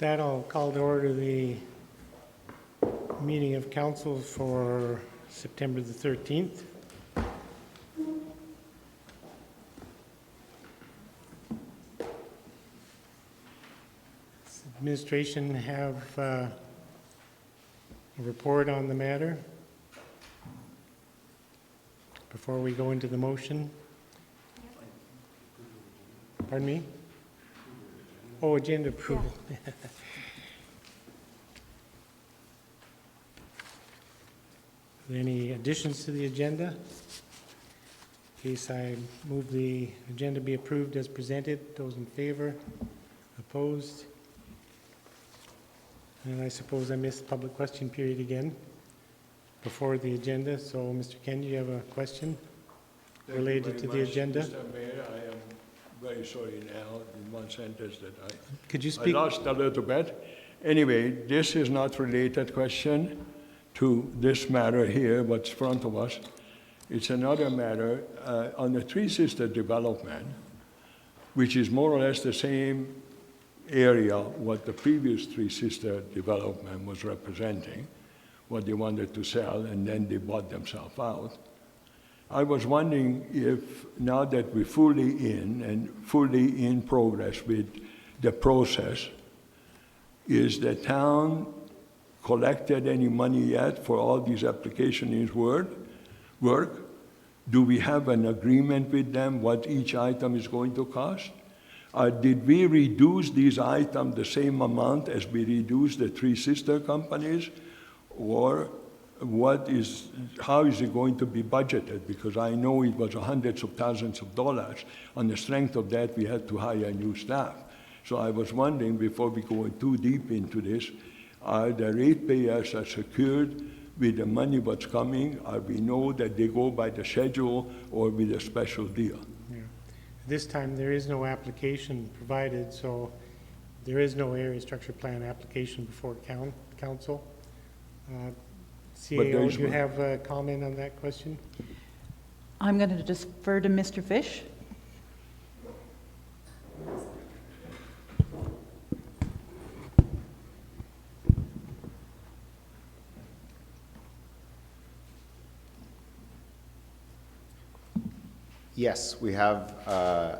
that, I'll call to order the meeting of council for September the 13th. Does administration have a report on the matter before we go into the motion? Pardon me? Oh, agenda approval. Yeah. Are there any additions to the agenda? In case I move the agenda be approved as presented. Those in favor? Opposed? And I suppose I missed the public question period again before the agenda. So, Mr. Ken, do you have a question related to the agenda? Mr. Mayor, I am very sorry now in one sentence that Could you speak? I lost a little bit. Anyway, this is not related question to this matter here, what's in front of us. It's another matter on the Three Sister development, which is more or less the same area what the previous Three Sister development was representing, what they wanted to sell, and then they bought themselves out. I was wondering if now that we're fully in and fully in progress with the process, is the town collected any money yet for all these applications work? Do we have an agreement with them what each item is going to cost? Did we reduce these items the same amount as we reduced the Three Sister companies? Or how is it going to be budgeted? Because I know it was hundreds of thousands of dollars. On the strength of that, we had to hire new staff. So I was wondering, before we go too deep into this, are the ratepayers are secured with the money what's coming? Or we know that they go by the schedule or with a special deal? Yeah. This time there is no application provided, so there is no area structure plan application before council. CAO, do you have a comment on that question? I'm going to defer to Mr. Fish. Yes, we have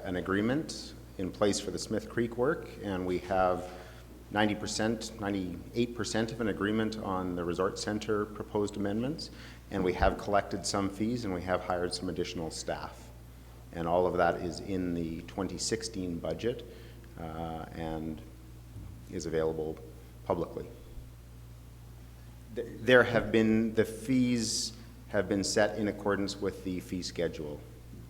an agreement in place for the Smith Creek work, and we have 90%, 98% of an agreement on the resort center proposed amendments, and we have collected some fees and we have hired some additional staff. And all of that is in the 2016 budget and is available publicly. The fees have been set in accordance with the fee schedule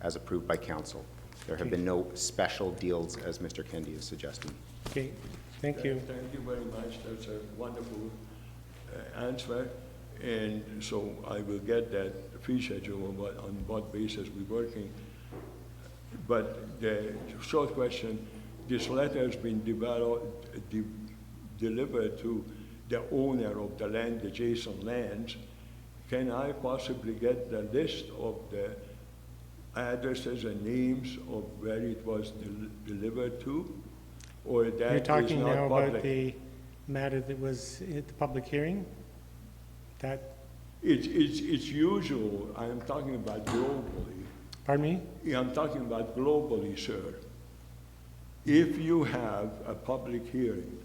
as approved by council. There have been no special deals as Mr. Kendi is suggesting. Okay. Thank you. Thank you very much. That's a wonderful answer. And so I will get that fee schedule on what basis we're working. But the short question, this letter has been delivered to the owner of the land, adjacent lands. Can I possibly get the list of the addresses and names of where it was delivered to? Or that You're talking is not now public? about the matter that was at the public hearing? That, It's usual. I am talking about globally. pardon me? Yeah, I'm talking about globally, sir. If you have a public hearing,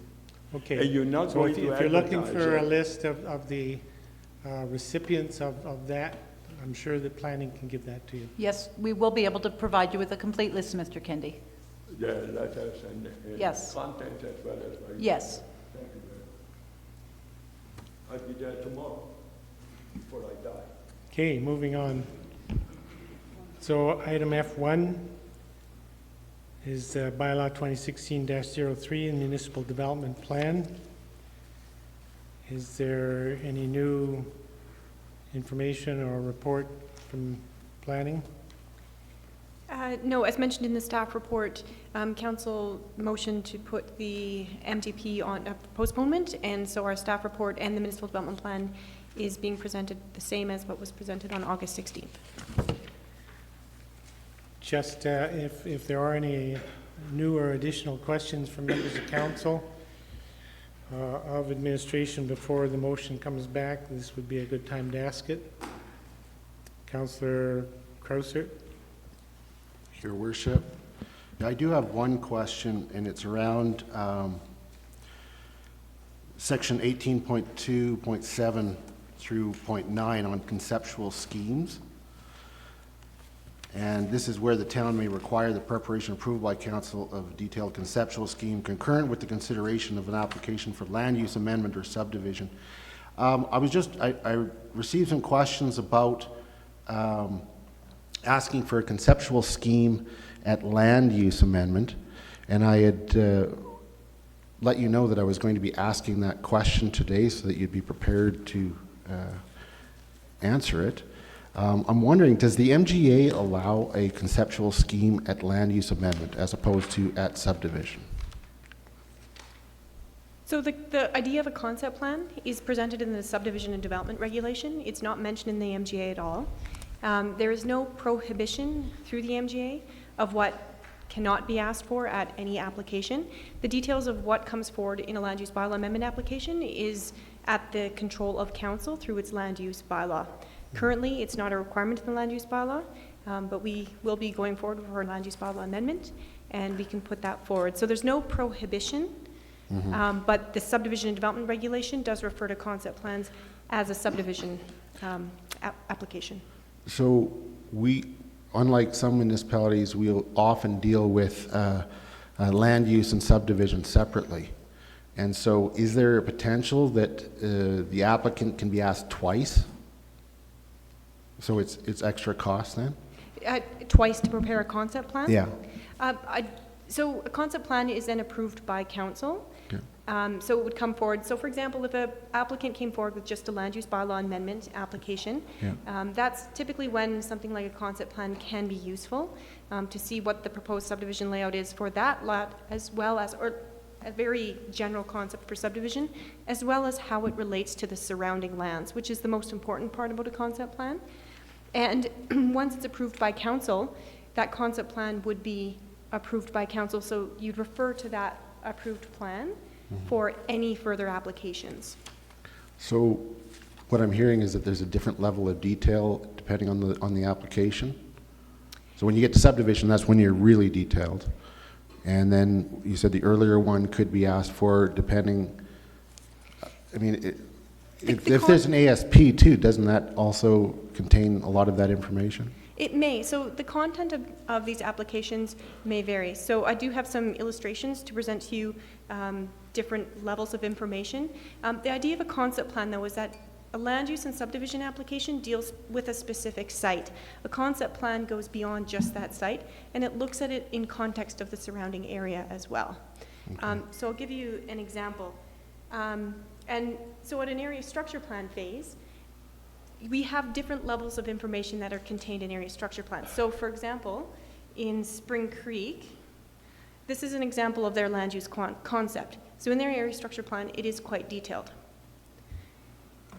Okay. and you're not So going if to you're looking advertise for a it. list of the recipients of that, I'm sure that planning can give that to you. Yes, we will be able to provide you with a complete list, Mr. Kendi. The letters and Yes. content as well as. Yes. Thank you very much. I'll be there tomorrow before I die. Okay, moving on. So item F1 is Bylaw 2016-03 and Municipal Development Plan. Is there any new information or report from planning? No, as mentioned in the staff report, council motioned to put the MDP on postponement, and so our staff report and the municipal development plan is being presented the same as what was presented on August 16th. Just if there are any new or additional questions from members of council, of administration before the motion comes back, this would be a good time to ask it. Councillor Krausert? Your Worship. Yeah, I do have one question, and it's around section 18.2.7 through .9 on conceptual schemes. And this is where the town may require the preparation and approval by council of a detailed conceptual scheme concurrent with the consideration of an application for land use amendment or subdivision. I received some questions about asking for a conceptual scheme at land use amendment, and I had let you know that I was going to be asking that question today so that you'd be prepared to answer it. I'm wondering, does the MGA allow a conceptual scheme at land use amendment as opposed to at subdivision? So the idea of a concept plan is presented in the subdivision and development regulation. It's not mentioned in the MGA at all. There is no prohibition through the MGA of what cannot be asked for at any application. The details of what comes forward in a land use bylaw amendment application is at the control of council through its land use bylaw. Currently, it's not a requirement in the land use bylaw, but we will be going forward with our land use bylaw amendment, and we can put that forward. So there's no prohibition, but the subdivision and development regulation does refer to concept plans as a subdivision application. So we, unlike some municipalities, we'll often deal with land use and subdivision separately. And so is there a potential that the applicant can be asked twice? So it's extra cost then? Twice to prepare a concept plan? Yeah. So a concept plan is then approved by council. Okay. So it would come forward. So for example, if an applicant came forward with just a land use bylaw amendment application, that's typically when something like a concept plan can be useful to see what the proposed subdivision layout is for that lot, as well as, or a very general concept for subdivision, as well as how it relates to the surrounding lands, which is the most important part about a concept plan. And once it's approved by council, that concept plan would be approved by council, so you'd refer to that approved plan for any further applications. So what I'm hearing is that there's a different level of detail depending on the application. So when you get to subdivision, that's when you're really detailed. And then you said the earlier one could be asked for depending, I mean, if there's an ASP too, doesn't that also contain a lot of that information? It may. So the content of these applications may vary. So I do have some illustrations to present to you different levels of information. The idea of a concept plan, though, is that a land use and subdivision application deals with a specific site. A concept plan goes beyond just that site, and it looks at it in context of the surrounding area as well. Okay. So I'll give you an example. And so at an area structure plan phase, we have different levels of information that are contained in area structure plans. So for example, in Spring Creek, this is an example of their land use concept. So in their area structure plan, it is quite detailed.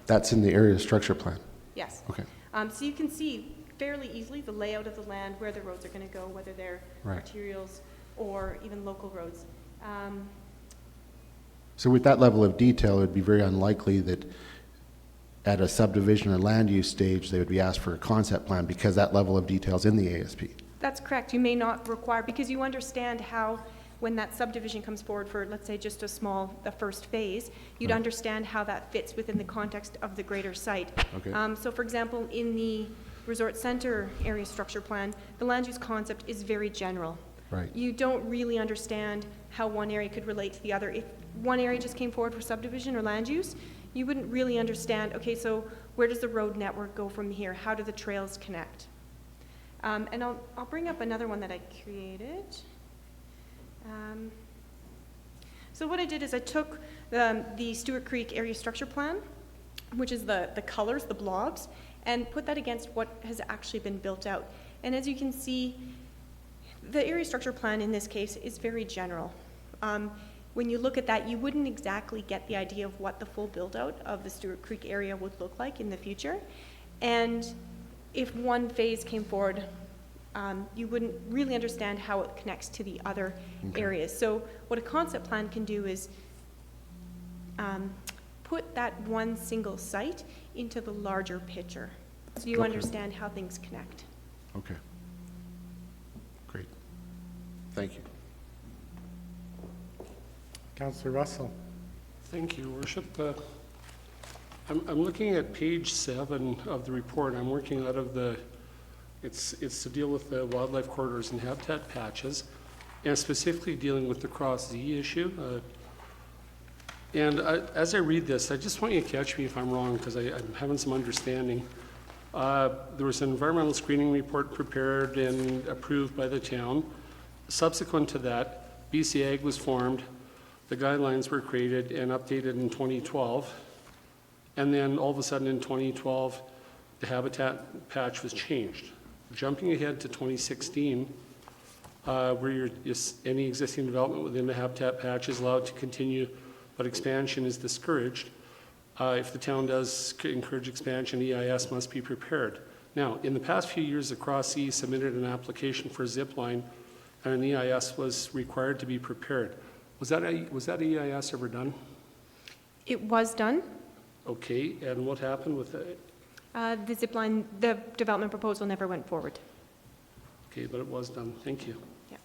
That's in the area structure plan? Yes. Okay. So you can see fairly easily the layout of the land, where the roads are going to go, whether they're arterials or even local roads. So with that level of detail, it would be very unlikely that at a subdivision or land use stage, they would be asked for a concept plan because that level of detail is in the ASP. That's correct. You may not require, because you understand how, when that subdivision comes forward for, let's say, just the first phase, you'd understand how that fits within the context of the greater site. Okay. So for example, in the resort center area structure plan, the land use concept is very general. Right. You don't really understand how one area could relate to the other. If one area just came forward for subdivision or land use, you wouldn't really understand, okay, so where does the road network go from here? How do the trails connect? And I'll bring up another one that I created. So what I did is I took the Stewart Creek area structure plan, which is the colors, the blobs, and put that against what has actually been built out. And as you can see, the area structure plan in this case is very general. When you look at that, you wouldn't exactly get the idea of what the full build-out of the Stewart Creek area would look like in the future. And if one phase came forward, you wouldn't really understand how it connects to the other areas. So what a concept plan can do is put that one single site into the larger picture, so you Okay. understand how things connect. Okay. Great. Thank you. Councillor Russell. Thank you, Worship. I'm looking at page 7 of the report. I'm working out of it's to deal with the wildlife corridors and habitat patches, and specifically dealing with the Cross Z issue. As I read this, I just want you to catch me if I'm wrong, because I'm having some understanding. There was an environmental screening report prepared and approved by the town. Subsequent to that, BC Ag was formed, the guidelines were created and updated in 2012, and then all of a sudden in 2012, the habitat patch was changed. Jumping ahead to 2016, where any existing development within the habitat patch is allowed to continue, but expansion is discouraged. If the town does encourage expansion, EIS must be prepared. Now, in the past few years, the Cross Sea submitted an application for a zip line, and an EIS was required to be prepared. Was that EIS ever done? It was done. Okay, and what happened with it? The zip line, the development proposal never went forward. Okay, but it was done. Thank you. Yeah.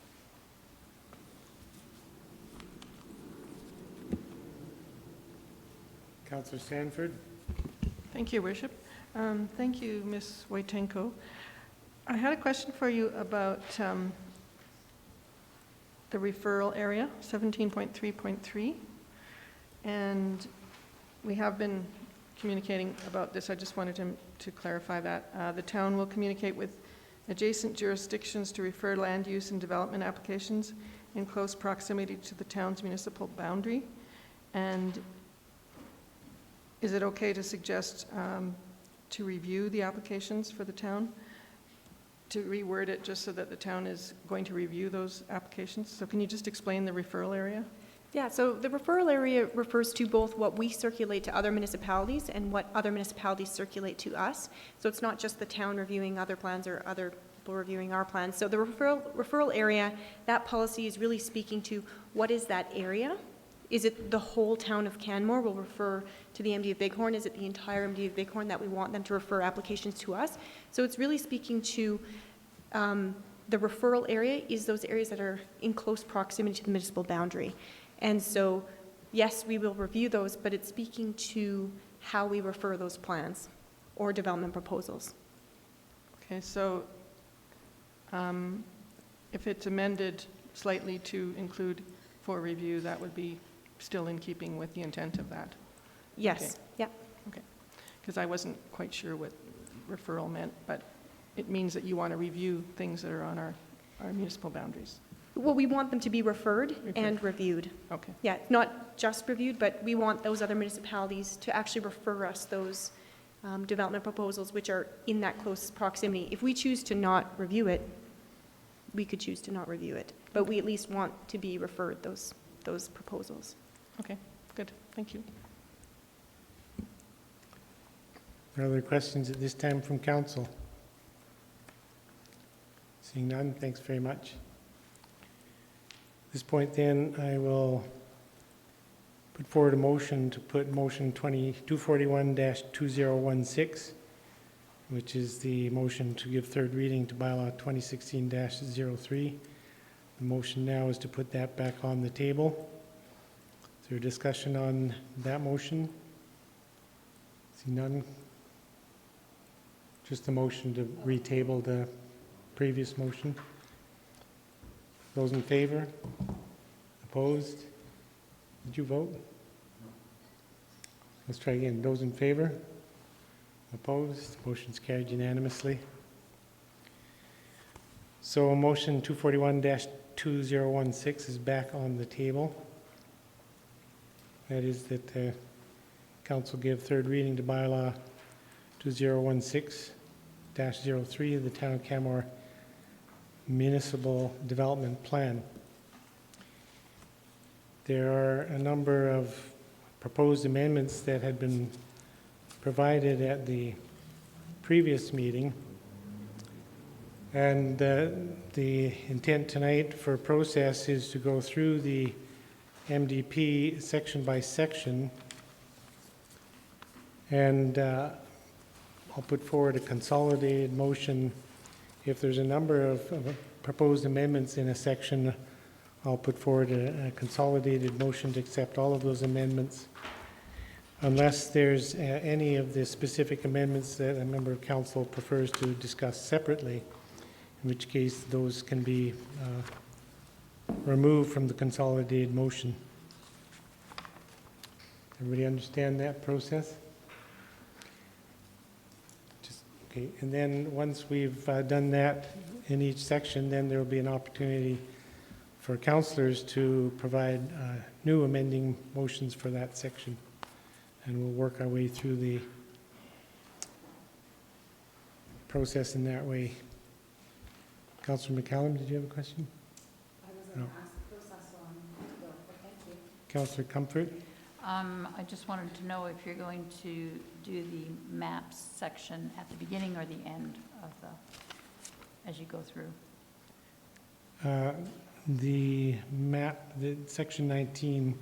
Councillor Stanford. Thank you, Worship. Thank you, Ms. Wojtenko. I had a question for you about the referral area, 17.3.3. And we have been communicating about this. I just wanted to clarify that. The town will communicate with adjacent jurisdictions to refer land use and development applications in close proximity to the town's municipal boundary. And is it okay to suggest to review the applications for the town? To reword it just so that the town is going to review those applications? So can you just explain the referral area? Yeah, so the referral area refers to both what we circulate to other municipalities and what other municipalities circulate to us. So it's not just the town reviewing other plans or other people reviewing our plans. So the referral area, that policy is really speaking to what is that area? Is it the whole town of Canmore will refer to the MD of Bighorn? Is it the entire MD of Bighorn that we want them to refer applications to us? So it's really speaking to the referral area is those areas that are in close proximity to the municipal boundary. And so, yes, we will review those, but it's speaking to how we refer those plans or development proposals. Okay, so if it's amended slightly to include for review, that would be still in keeping with the intent of that? Yes, yeah. Okay, because I wasn't quite sure what referral meant, but it means that you want to review things that are on our municipal boundaries. Well, we want them to be referred and reviewed. Okay. Yeah, not just reviewed, but we want those other municipalities to actually refer us those development proposals which are in that close proximity. If we choose to not review it, we could choose to not review it, but we at least want to be referred those proposals. Okay, good. Thank you. Are there other questions at this time from council? Seeing none, thanks very much. At this point then, I will put forward a motion to put motion 241-2016, which is the motion to give third reading to bylaw 2016-03. The motion now is to put that back on the table. Is there a discussion on that motion? See none? Just the motion to retable the previous motion. Those in favor? Opposed? Did you vote? Let's try again. Those in favor? Opposed? Motion's carried unanimously. So motion 241-2016 is back on the table. That is that the council give third reading to bylaw 2016-03 of the Town of Canmore Municipal Development Plan. There are a number of proposed amendments that had been provided at the previous meeting. And the intent tonight for process is to go through the MDP section by section And I'll put forward a consolidated motion. If there's a number of proposed amendments in a section, I'll put forward a consolidated motion to accept all of those amendments, unless there's any of the specific amendments that a member of council prefers to discuss separately, in which case those can be removed from the consolidated motion. Everybody understand that process? Okay, and then once we've done that in each section, then there will be an opportunity for councillors to provide new amending motions for that section. And we'll work our way through the process in that way. Councillor McCallum, did you have a question? I was going to ask the process on, but thank you. Councillor Comfort? I just wanted to know if you're going to do the maps section at the beginning or the end of as you go through. The map, the section 19,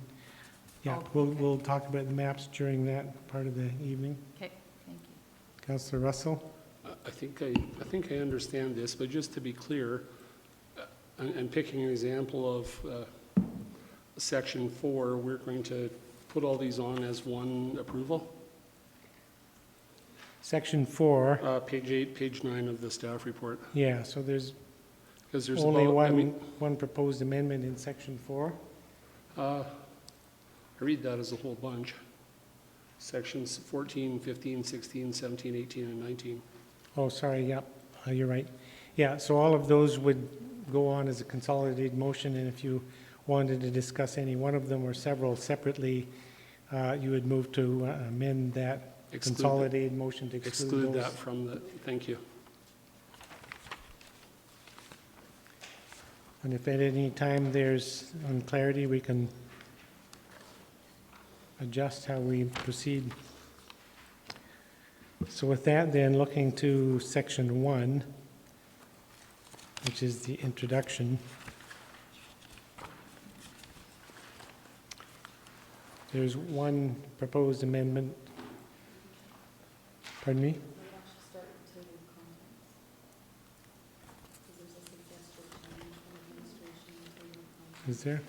yeah, Oh, we'll talk about the maps during that part of the evening. Okay, thank you. Councillor Russell? I think I understand this, but just to be clear, I'm picking an example of section 4. We're going to put all these on as one approval. Section 4, Page 8, page 9 of the staff report. yeah, so there's Because there's only about, one proposed amendment in section 4. I read that as a whole bunch. Sections 14, 15, 16, 17, 18, and 19. Oh, sorry, yep, you're right. Yeah, so all of those would go on as a consolidated motion, and if you wanted to discuss any one of them or several separately, you would move to amend that consolidated motion to exclude those. That from the, thank you. And if at any time there's unclarity, we can adjust how we proceed. So with that, then, looking to section 1, which is the introduction. There's one proposed amendment. Pardon me? We'll actually start with table of contents. Because there's a suggested change from administration in table of contents. Is there?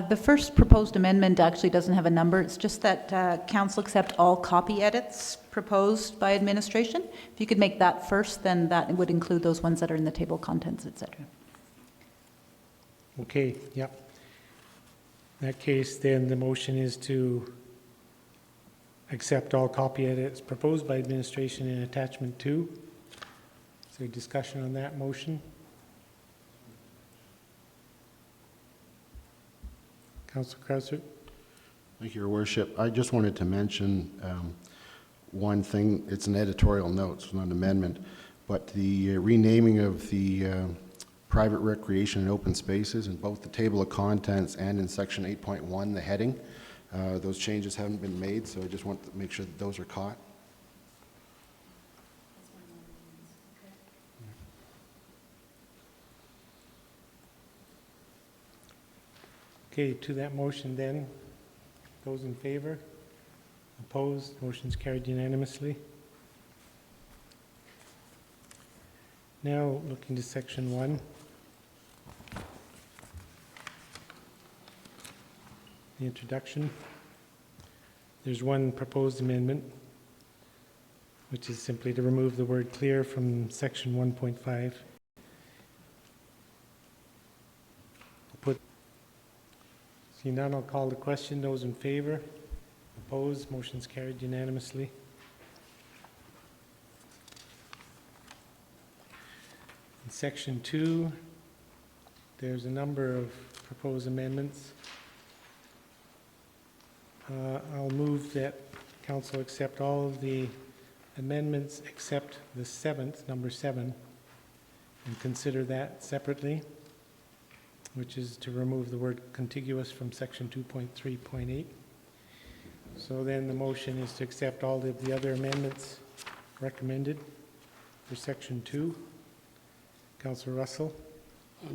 The first proposed amendment actually doesn't have a number. It's just that council accept all copy edits proposed by administration. If you could make that first, then that would include those ones that are in the table of contents, et cetera. Okay, yep. In that case, then the motion is to accept all copy edits proposed by administration in attachment 2. Is there discussion on that motion? Councilor Krausert? Thank you, Your Worship. I just wanted to mention one thing. It's an editorial note, so not an amendment, but the renaming of the private recreation and open spaces in both the table of contents and in section 8.1, the heading. Those changes haven't been made, so I just want to make sure that those are caught. That's one of my reasons. Okay. Okay, to that motion then, those in favor? Opposed? Motion's carried unanimously. Now, looking to section 1. The introduction. There's one proposed amendment, which is simply to remove the word clear from section 1.5. Seeing none, I'll call the question. Those in favor? Opposed? Motion's carried unanimously. In section 2, there's a number of proposed amendments. I'll move that council accept all of the amendments except the 7th, number 7, and consider that separately, which is to remove the word contiguous from section 2.3.8. So then the motion is to accept all of the other amendments recommended for section 2. Councillor Russell? I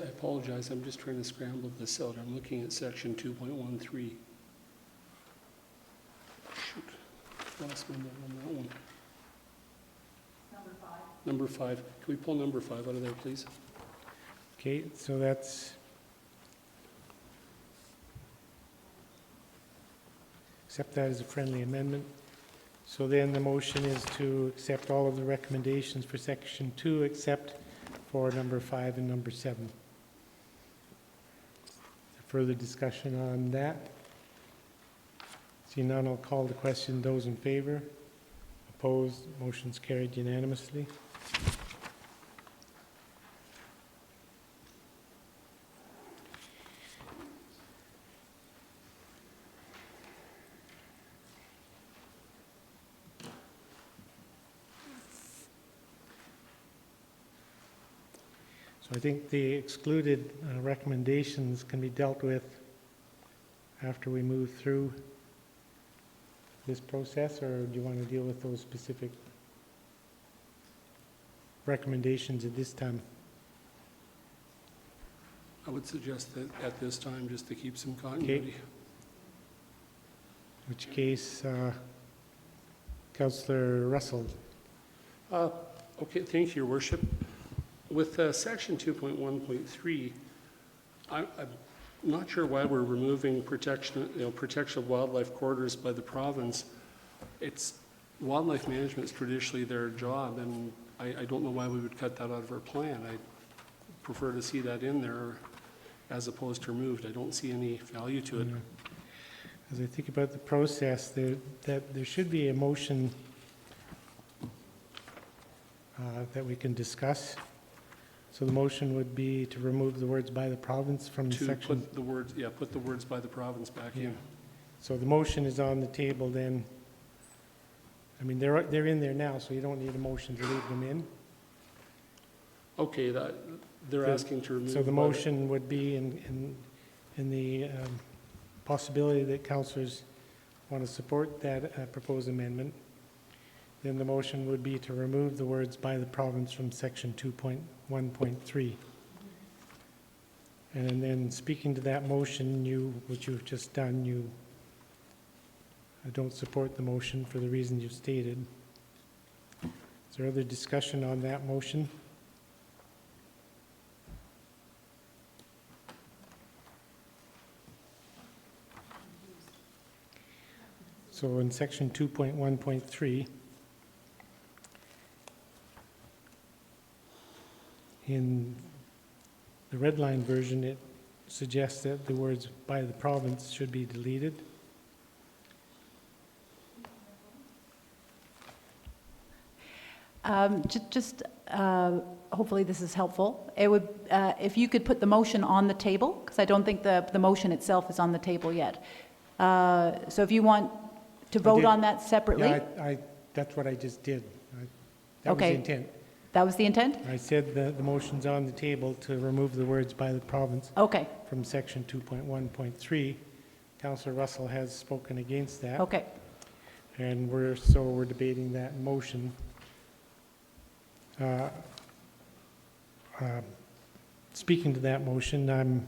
apologize, I'm just trying to scramble this out. I'm looking at section 2.13. Shoot, lost my note on that one. Number 5. Can we pull number 5 out of there, please? Okay, so that's accept that as a friendly amendment. So then the motion is to accept all of the recommendations for section 2 except for number 5 and number 7. Further discussion on that? Seeing none, I'll call the question. Those in favor? Opposed? Motion's carried unanimously. So I think the excluded recommendations can be dealt with after we move through this process, or do you want to deal with those specific recommendations at this time? I would suggest that at this time, just to keep some continuity. In which case, Councillor Russell. Okay, thank you, Your Worship. With section 2.1.3, I'm not sure why we're removing protection of wildlife corridors by the province. It's wildlife management is traditionally their job, and I don't know why we would cut that out of our plan. I prefer to see that in there as opposed to removed. I don't see any value to it. As I think about the process, there should be a motion that we can discuss. So the motion would be to remove the words by the province from the section. Put the words by the province back in. So the motion is on the table then. I mean, they're in there now, so you don't need a motion to leave them in. Okay, they're asking to remove. So the motion would be in the possibility that councillors want to support that proposed amendment. Then the motion would be to remove the words by the province from section 2.1.3. And then speaking to that motion, which you've just done, I don't support the motion for the reasons you've stated. Is there other discussion on that motion? So in section 2.1.3, in the red line version, it suggests that the words by the province should be deleted. Hopefully this is helpful. It would, if you could put the motion on the table, because I don't think the motion itself is on the table yet. So if you want to vote on that separately. Yeah, that's what I just did. That was the Okay. intent. That was the intent? I said the motion's on the table to remove the words by the province Okay, from section 2.1.3. Councillor Russell has spoken against that. okay. And we're debating that motion. Speaking to that motion,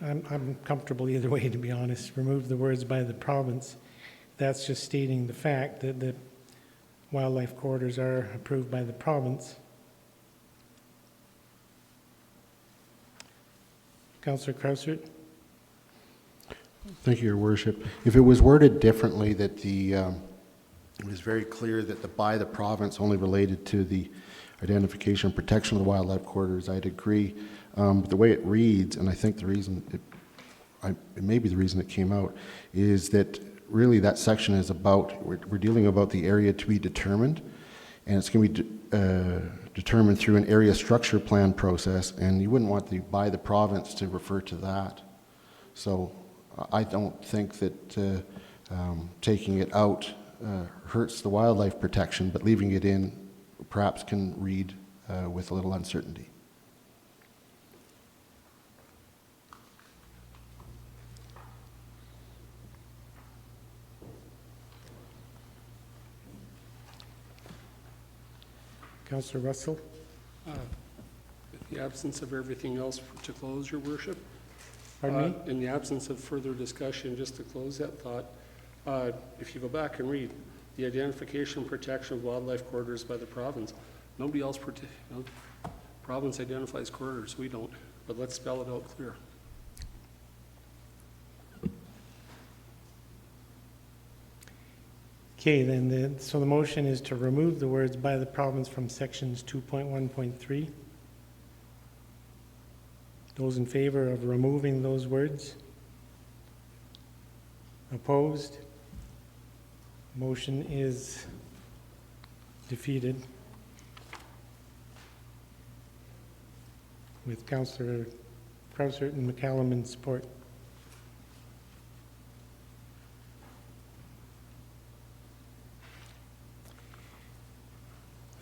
I'm comfortable either way, to be honest. Remove the words by the province. That's just stating the fact that the wildlife corridors are approved by the province. Councillor Krausert? Thank you, Your Worship. If it was worded differently, that it was very clear that the by the province only related to the identification and protection of the wildlife corridors, I'd agree. But the way it reads, and I think the reason it may be the reason it came out, is that really that section is about, we're dealing about the area to be determined, and it's going to be determined through an area structure plan process, and you wouldn't want the by the province to refer to that. So I don't think that taking it out hurts the wildlife protection, but leaving it in perhaps can read with a little uncertainty. Councillor Russell? In the absence of everything else to close, Your Worship. Pardon me? In the absence of further discussion, just to close that thought, if you go back and read the identification and protection of wildlife corridors by the province, nobody else, province identifies corridors, we don't, but let's spell it out clear. Okay, then, so the motion is to remove the words by the province from sections 2.1.3. Those in favor of removing those words? Opposed? Motion is defeated with Councillor Krausert and McCallum in support.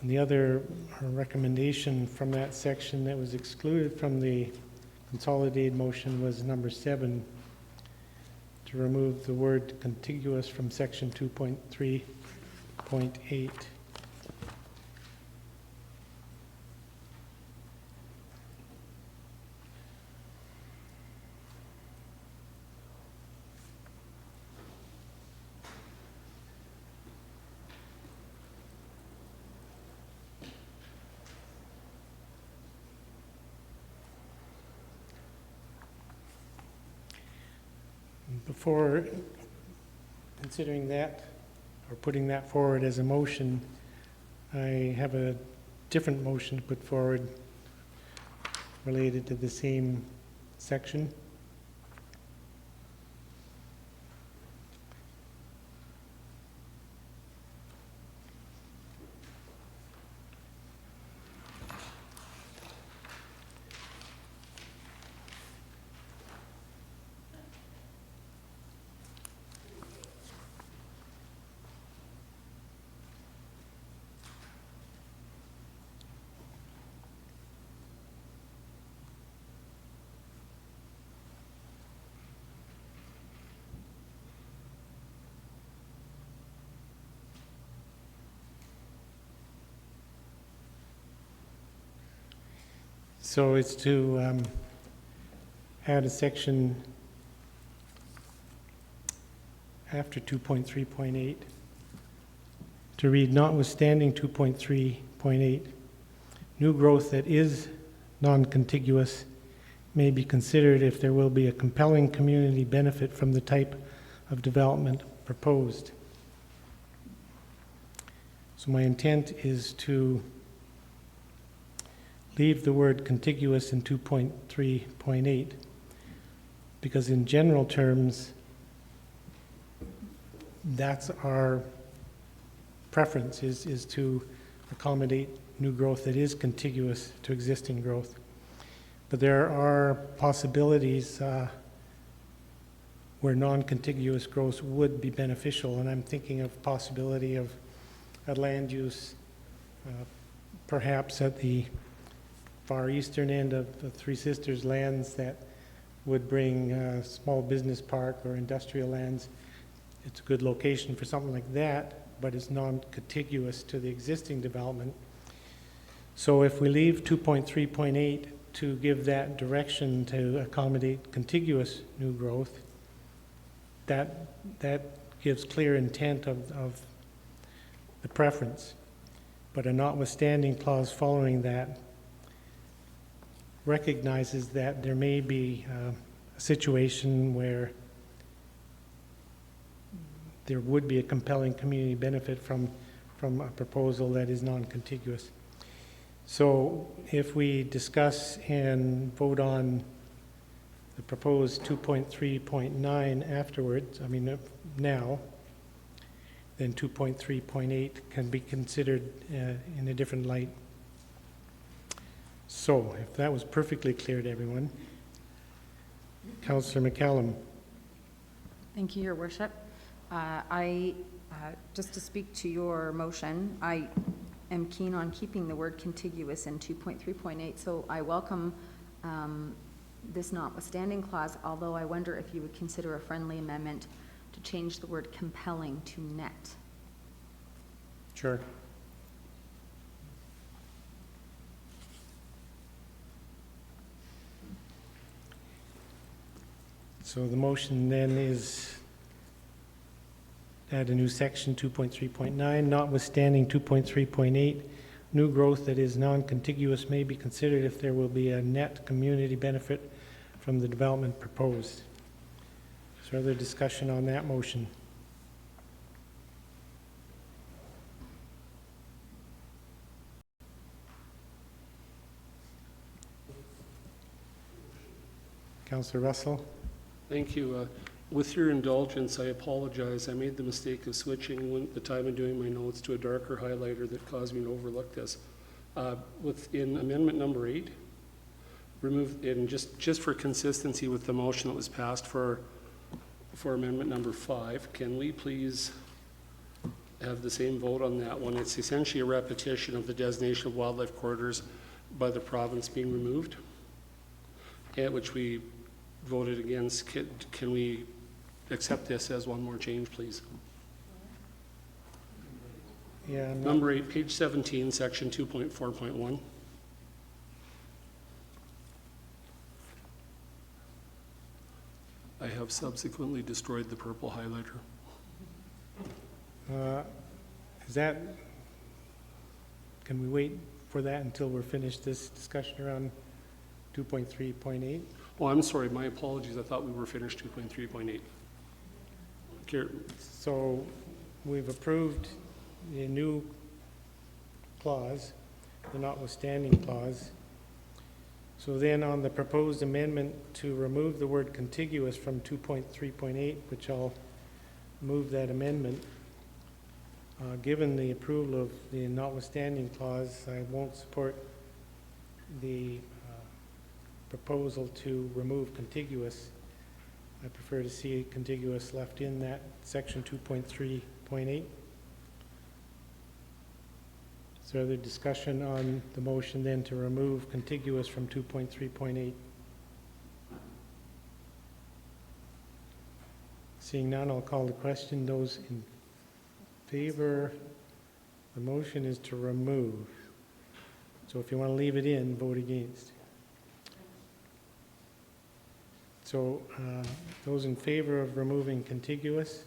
And the other recommendation from that section that was excluded from the consolidated motion was number 7, to remove the word contiguous from section 2.3.8. Before considering that or putting that forward as a motion, I have a different motion to put forward related to the same section. So it's to add a section after 2.3.8 to read, notwithstanding 2.3.8, new growth that is non-contiguous may be considered if there will be a compelling community benefit from the type of development proposed. So my intent is to leave the word contiguous in 2.3.8, because in general terms, that's our preference, is to accommodate new growth that is contiguous to existing growth. But there are possibilities where non-contiguous growth would be beneficial, and I'm thinking of possibility of a land use perhaps at the far eastern end of the Three Sisters lands that would bring a small business park or industrial lands. It's a good location for something like that, but it's non-contiguous to the existing development. So if we leave 2.3.8 to give that direction to accommodate contiguous new growth, that gives clear intent of the preference. But a notwithstanding clause following that recognizes that there may be a situation where there would be a compelling community benefit from a proposal that is non-contiguous. So if we discuss and vote on the proposed 2.3.9 afterwards, now, then 2.3.8 can be considered in a different light. So, if that was perfectly clear to everyone, Councillor McCallum. Thank you, Your Worship. Just to speak to your motion, I am keen on keeping the word contiguous in 2.3.8, so I welcome this notwithstanding clause, although I wonder if you would consider a friendly amendment to change the word compelling to net. Sure. So the motion then is add a new section 2.3.9, notwithstanding 2.3.8, new growth that is non-contiguous may be considered if there will be a net community benefit from the development proposed. Is there other discussion on that motion? Councillor Russell? Thank you. With your indulgence, I apologize. I made the mistake of switching the time of doing my notes to a darker highlighter that caused me to overlook this. Within amendment number 8, remove, and just for consistency with the motion that was passed for amendment number 5, can we please have the same vote on that one? It's essentially a repetition of the designation of wildlife corridors by the province being removed, at which we voted against. Can we accept this as one more change, please? Yeah, Number 8, page 17, section 2.4.1. I have subsequently destroyed the purple highlighter. Is that, can we wait for that until we're finished this discussion around 2.3.8? Oh, I'm sorry, my apologies. I thought we were finished 2.3.8. So we've approved a new clause, the notwithstanding clause. So then on the proposed amendment to remove the word contiguous from 2.3.8, which I'll move that amendment, given the approval of the notwithstanding clause, I won't support the proposal to remove contiguous. I prefer to see contiguous left in that section 2.3.8. Is there other discussion on the motion then to remove contiguous from 2.3.8? Seeing none, I'll call the question. Those in favor, the motion is to remove. So if you want to leave it in, vote against. So those in favor of removing contiguous?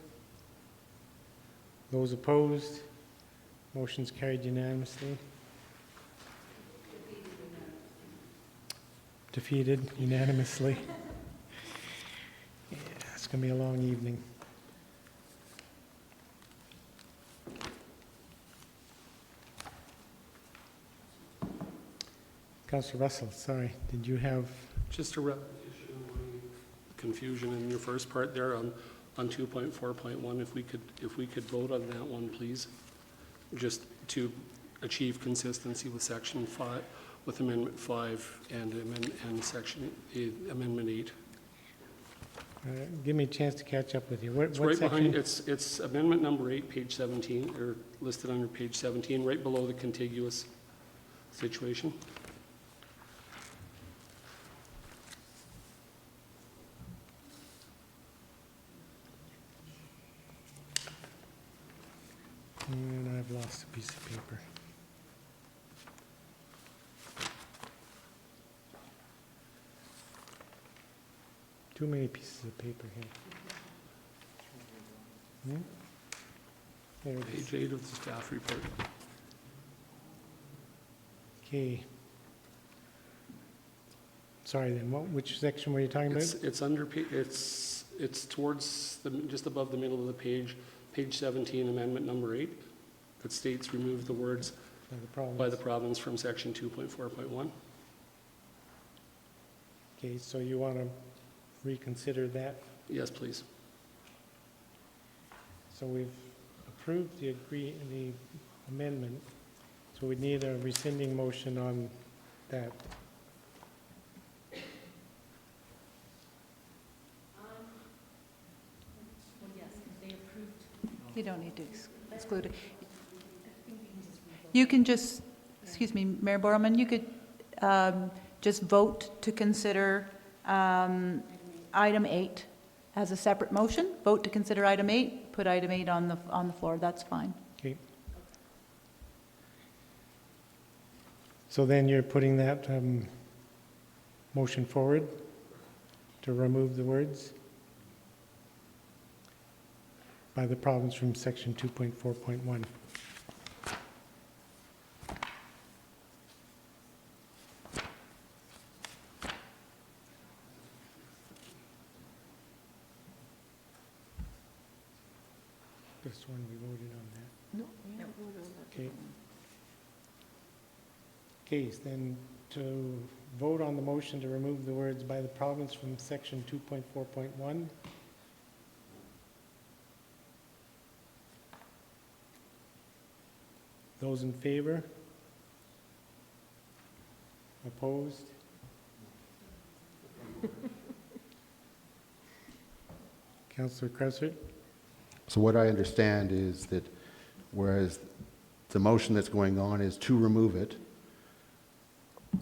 Those opposed? Motion's carried unanimously. Defeated unanimously. Yeah, it's going to be a long evening. Councillor Russell, sorry, did you have? Just a repetition of my confusion in your first part there on 2.4.1. If we could vote on that one, please, just to achieve consistency with section 5, with amendment 5 and section amendment 8. Give me a chance to catch up with you. It's right behind. It's amendment number 8, page 17, or listed under page 17, right below the contiguous situation. And I've lost a piece of paper. Too many pieces of paper here. There it is. Page 8 of the staff report. Okay. Sorry then, which section were you talking about? It's under, it's towards just above the middle of the page, page 17, amendment number 8, that states remove the words by the province from section 2.4.1. Okay, so you want to reconsider that? Yes, please. So we've approved the amendment, so we need a rescinding motion on that. You don't need to exclude it. You can just, excuse me, Mayor Borman, you could just vote to consider item 8 as a separate motion. Vote to consider item 8, put item 8 on the floor, that's fine. Okay. So then you're putting that motion forward to remove the words? by the province from section 2.4.1. This one, we voted on that. No, we haven't voted on that. Okay. Case, then to vote on the motion to remove the words by the province from section 2.4.1. Those in favor? Opposed? Councillor Cressert? So what I understand is that whereas the motion that's going on is to remove it,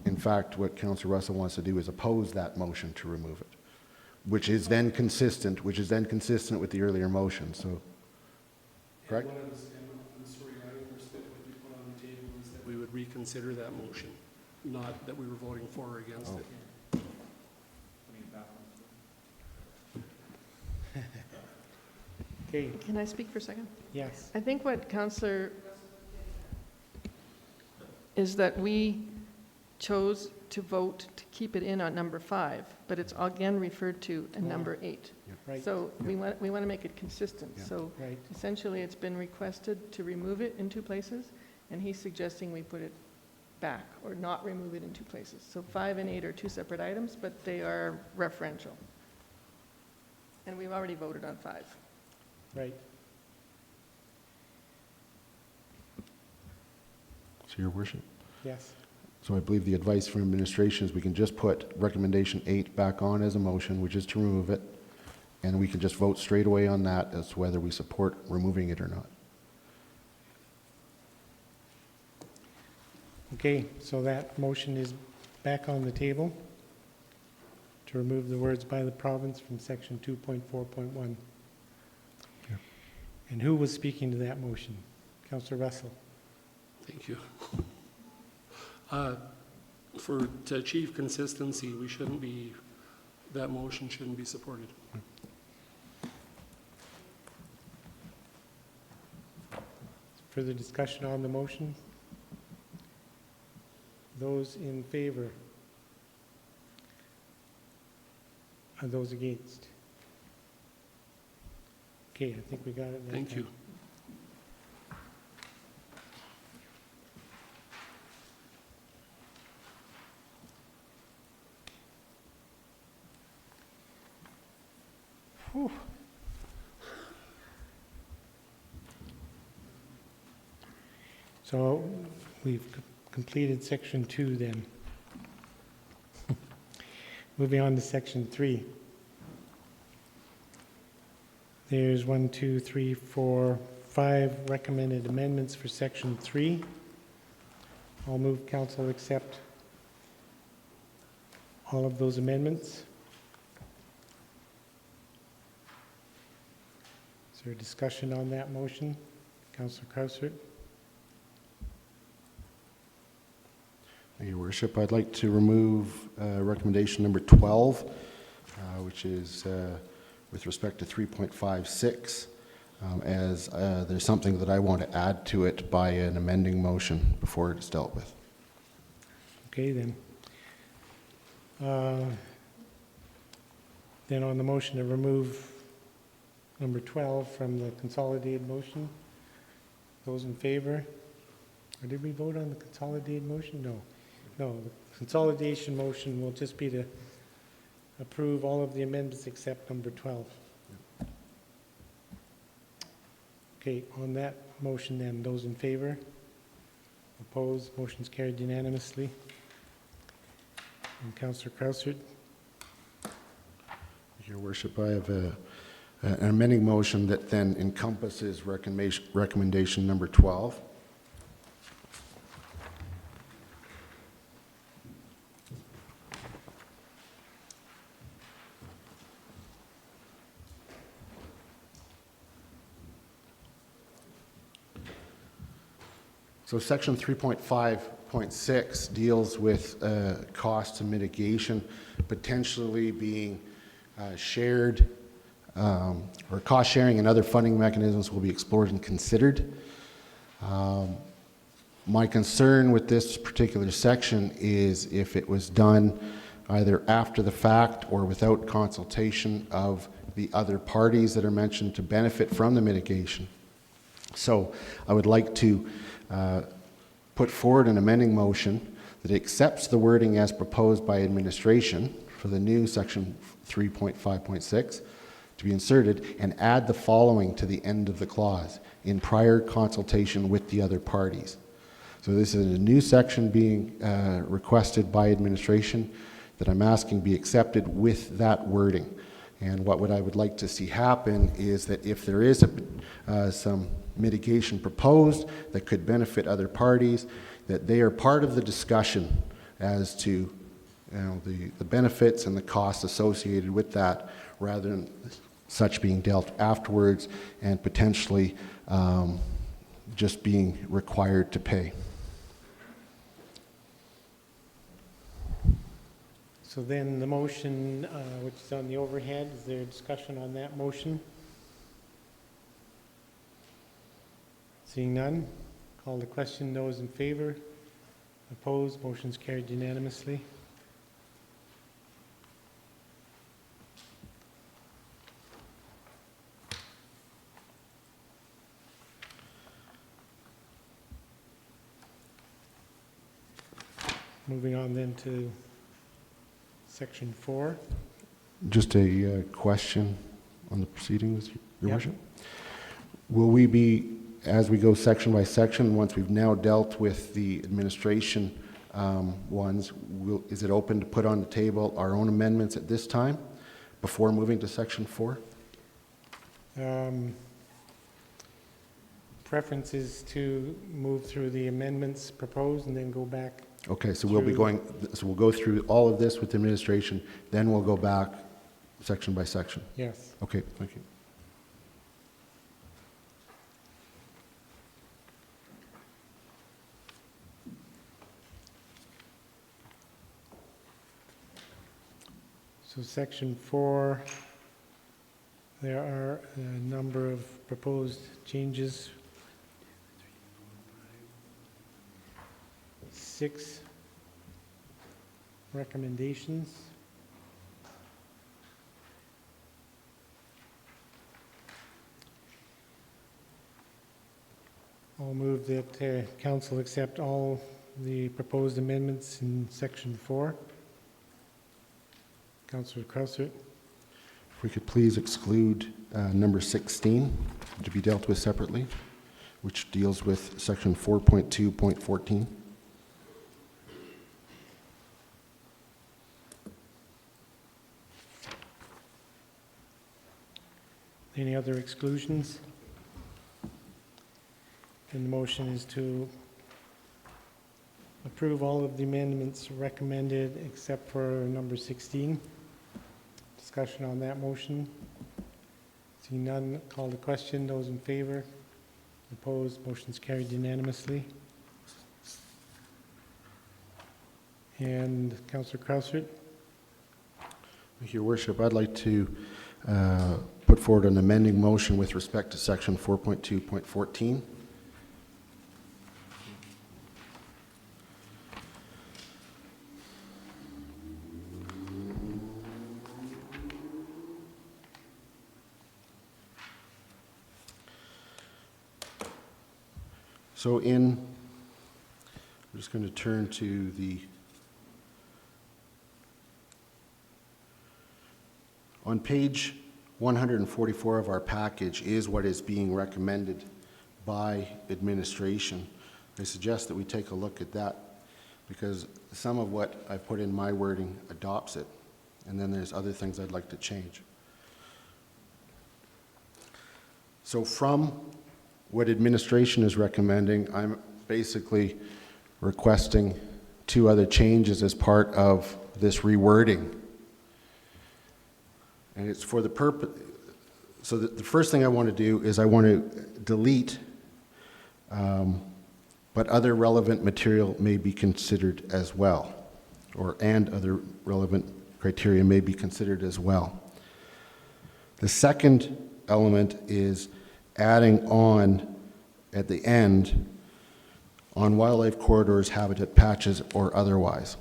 in fact, what Councillor Russell wants to do is oppose that motion to remove it, which is then consistent with the earlier motion, so, correct? And I'm sorry, I understood what you put on the table is that we would reconsider that motion, not that we were voting for or against it. Okay, Can I speak for a second? yes. I think what Councillor is that we chose to vote to keep it in on number 5, but it's again referred to in number 8. Right, So we want to make it consistent. Yeah. So right. essentially, it's been requested to remove it in 2 places, and he's suggesting we put it back or not remove it in 2 places. So 5 and 8 are 2 separate items, but they are referential. And we've already voted on 5. Right. So, Your Worship? Yes. So I believe the advice from administration is we can just put recommendation 8 back on as a motion, which is to remove it, and we can just vote straight away on that as to whether we support removing it or not. Okay, so that motion is back on the table to remove the words by the province from section 2.4.1. Yeah. And who was speaking to that motion? Councillor Russell. Thank you. To achieve consistency, that motion shouldn't be supported. Further discussion on the motion? Those in favor? Are those against? Okay, I think we got it. that Thank time. you. Whew. So we've completed section 2 then. Moving on to section 3. There's 1, 2, 3, 4, 5 recommended amendments for section 3. I'll move council accept all of those amendments. Is there a discussion on that motion? Councillor Krausert? Your Worship, I'd like to remove recommendation number 12, which is with respect to 3.56, as there's something that I want to add to it by an amending motion before it's dealt with. Okay, then. Then on the motion to remove number 12 from the consolidated motion, those in favor? Or did we vote on the consolidated motion? No. No, the consolidation motion will just be to approve all of the amendments except number 12. Okay, on that motion then, those in favor? Opposed? Motion's carried unanimously. And Councillor Krausert? Your Worship, I have an amending motion that then encompasses recommendation number 12. So section 3.5.6 deals with costs and mitigation potentially being shared or cost sharing and other funding mechanisms will be explored and considered. My concern with this particular section is if it was done either after the fact or without consultation of the other parties that are mentioned to benefit from the mitigation. So I would like to put forward an amending motion that accepts the wording as proposed by administration for the new section 3.5.6 to be inserted, and add the following to the end of the clause: in prior consultation with the other parties. So this is a new section being requested by administration that I'm asking be accepted with that wording. And what I would like to see happen is that if there is some mitigation proposed that could benefit other parties, that they are part of the discussion as to the benefits and the costs associated with that, rather than such being dealt afterwards and potentially just being required to pay. So then the motion, which is on the overhead, is there a discussion on that motion? Seeing none, call the question. Those in favor? Opposed? Motion's carried unanimously. Moving on then to section 4. Just a question on the proceedings, Your Yep. Worship. Will we be, as we go section by section, once we've now dealt with the administration ones, is it open to put on the table our own amendments at this time before moving to section 4? Preference is to move through the amendments proposed and then go back. Okay, so we'll go through all of this with the administration, then we'll go back section by section. Yes. Okay, thank you. So section 4, there are a number of proposed changes. 6 recommendations. I'll move that council accept all the proposed amendments in section 4. Councillor Krausert. If we could please exclude number 16 to be dealt with separately, which deals with section 4.2.14. Any other exclusions? And the motion is to approve all of the amendments recommended except for number 16. Discussion on that motion. Seeing none, call the question. Those in favor? Opposed? Motion's carried unanimously. And Councillor Krausert? Thank you, Your Worship. I'd like to put forward an amending motion with respect to section 4.2.14. So I'm just going to turn to on page 144 of our package is what is being recommended by administration. I suggest that we take a look at that because some of what I put in my wording adopts it, and then there's other things I'd like to change. So from what administration is recommending, I'm basically requesting 2 other changes as part of this rewording. And it's for the purpose, so the first thing I want to do is I want to delete, but other relevant material may be considered as well, and other relevant criteria may be considered as well. The second element is adding on at the end on wildlife corridors, habitat patches, or otherwise.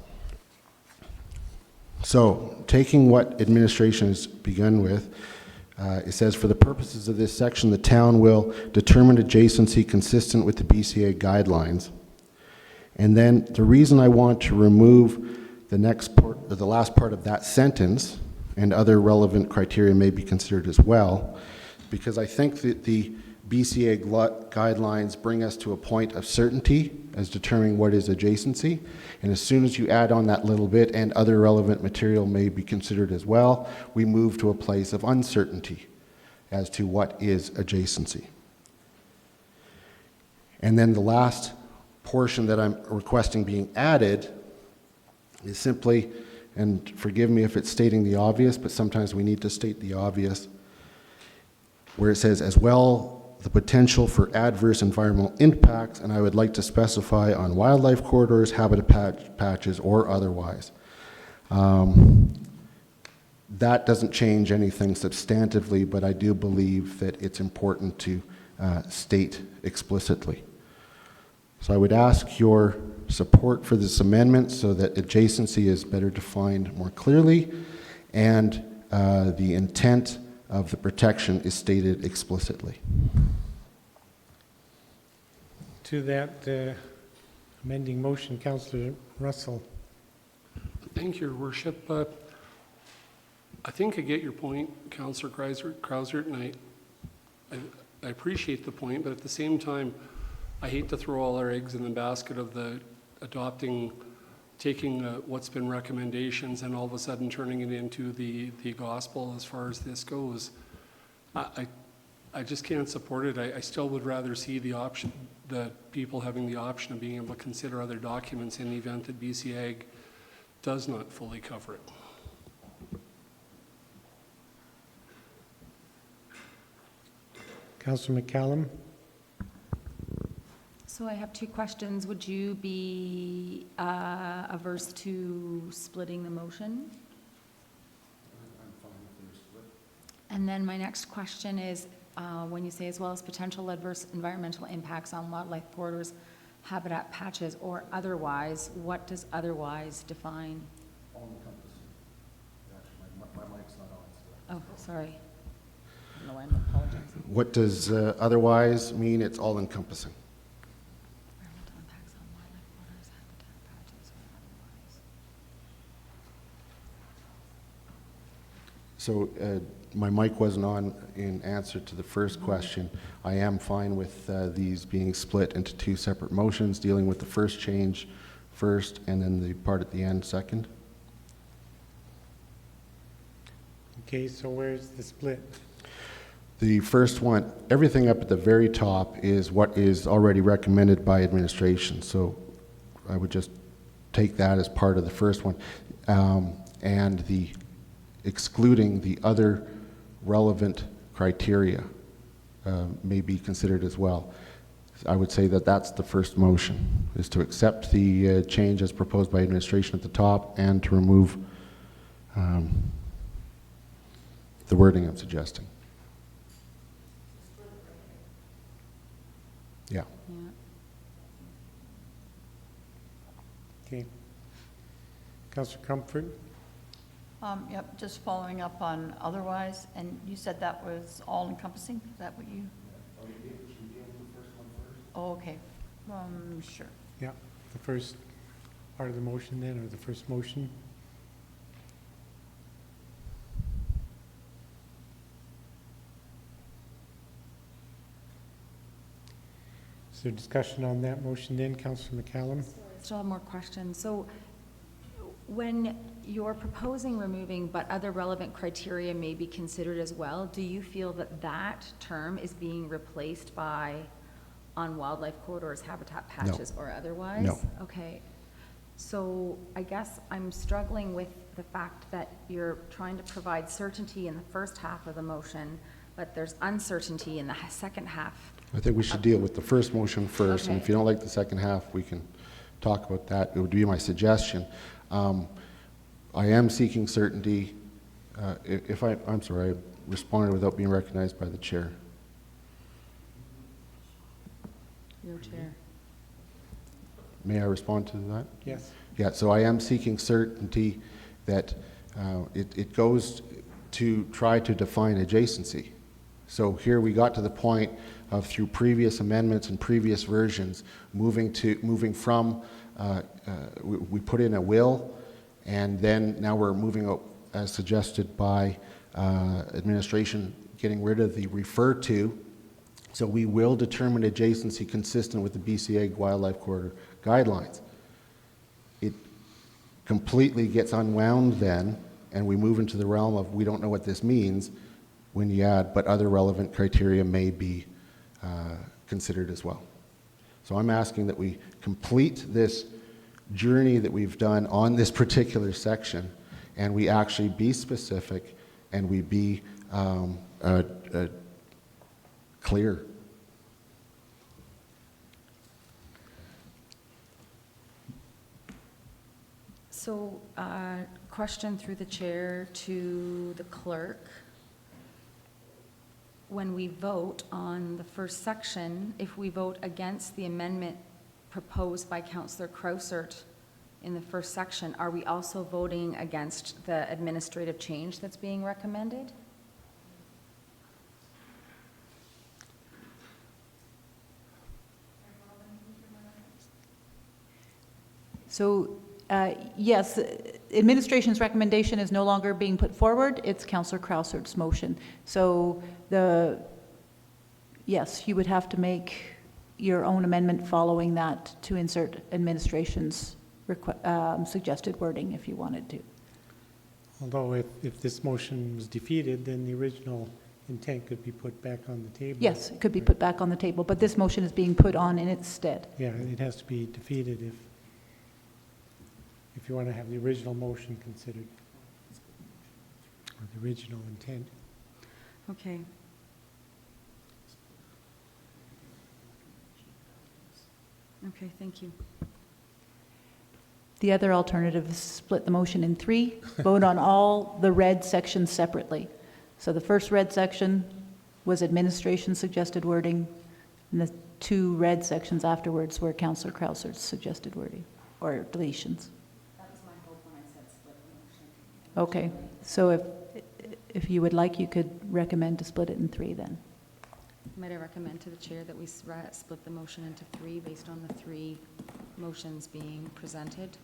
So, taking what administration has begun with, it says, for the purposes of this section, the town will determine adjacency consistent with the BCA guidelines. And then the reason I want to remove the next part, or the last part of that sentence, and other relevant criteria may be considered as well, because I think that the BCA guidelines bring us to a point of certainty as determining what is adjacency. And as soon as you add on that little bit, and other relevant material may be considered as well, we move to a place of uncertainty as to what is adjacency. And then the last portion that I'm requesting being added is simply, and forgive me if it's stating the obvious, but sometimes we need to state the obvious, where it says, as well, the potential for adverse environmental impacts, and I would like to specify on wildlife corridors, habitat patches, or otherwise. That doesn't change anything substantively, but I do believe that it's important to state explicitly. So I would ask your support for this amendment so that adjacency is better defined more clearly, and the intent of the protection is stated explicitly. To that amending motion, Councillor Russell. Thank you, Your Worship. I think I get your point, Councillor Krausert, and I appreciate the point, but at the same time, I hate to throw all our eggs in the basket of the taking what's been recommendations and all of a sudden turning it into the gospel as far as this goes. I just can't support it. I still would rather see the people having the option of being able to consider other documents in the event that BC Ag does not fully cover it. Councillor McCallum. So I have two questions. Would you be averse to splitting the motion? I'm fine if they're split. And then my next question is, when you say as well as potential adverse environmental impacts on wildlife corridors, habitat patches, or otherwise, what does otherwise define? All encompassing. Actually, my mic's not on. Oh, sorry. I don't know why I'm apologizing. What does otherwise mean? It's all encompassing. Environmental impacts on wildlife corridors, habitat patches, or otherwise. So my mic wasn't on in answer to the first question. I am fine with these being split into two separate motions, dealing with the first change first and then the part at the end second. Okay, so where's the split? The first one, everything up at the very top is what is already recommended by administration. So I would just take that as part of the first one. And the excluding the other relevant criteria may be considered as well. I would say that that's the first motion, is to accept the change as proposed by administration at the top and to remove the wording I'm suggesting. Yeah. Yeah. Okay. Councillor Comfort. Yep, just following up on otherwise, and you said that was all encompassing? Is that what you? Oh, okay. Sure. Yeah, the first part of the motion then, or the first motion. Is there discussion on that motion then, Councillor McCallum? Still have more questions. So when you're proposing removing but other relevant criteria may be considered as well, do you feel that that term is being replaced by on wildlife corridors, habitat patches, or otherwise? No. Okay. So I guess I'm struggling with the fact that you're trying to provide certainty in the first half of the motion, but there's uncertainty in the second half. I think we should deal with the first motion first, and if you don't like the second half, we can talk about that. It would be my suggestion. I am seeking certainty. I'm sorry, responded without being recognized by the chair. Your chair. May I respond to that? Yes. Yeah, so I am seeking certainty that it goes to try to define adjacency. So here we got to the point of, through previous amendments and previous versions, moving from, we put in a will, and then now we're moving out, as suggested by administration, getting rid of the refer to. So we will determine adjacency consistent with the BCA Wildlife Corridor guidelines. It completely gets unwound then, and we move into the realm of we don't know what this means when you add, but other relevant criteria may be considered as well. So I'm asking that we complete this journey that we've done on this particular section, and we actually be specific and we be clear. So, question through the chair to the clerk. When we vote on the first section, if we vote against the amendment proposed by Councillor Krausert in the first section, are we also voting against the administrative change that's being recommended? So, yes, administration's recommendation is no longer being put forward. It's Councillor Krausert's motion. So yes, you would have to make your own amendment following that to insert administration's suggested wording if you wanted to. Although if this motion was defeated, then the original intent could be put back on the table. Yes, it could be put back on the table, but this motion is being put on in its stead. Yeah, it has to be defeated if you want to have the original motion considered, or the original intent. Okay. Okay, thank you. The other alternative is split the motion in three, vote on all the red sections separately. So the first red section was administration suggested wording, and the two red sections afterwards were Councillor Krausert's suggested wording, or deletions. That was my hope when I said split the motion. Okay, so if you would like, you could recommend to split it in three then. Might I recommend to the chair that we split the motion into three based on the three motions being presented?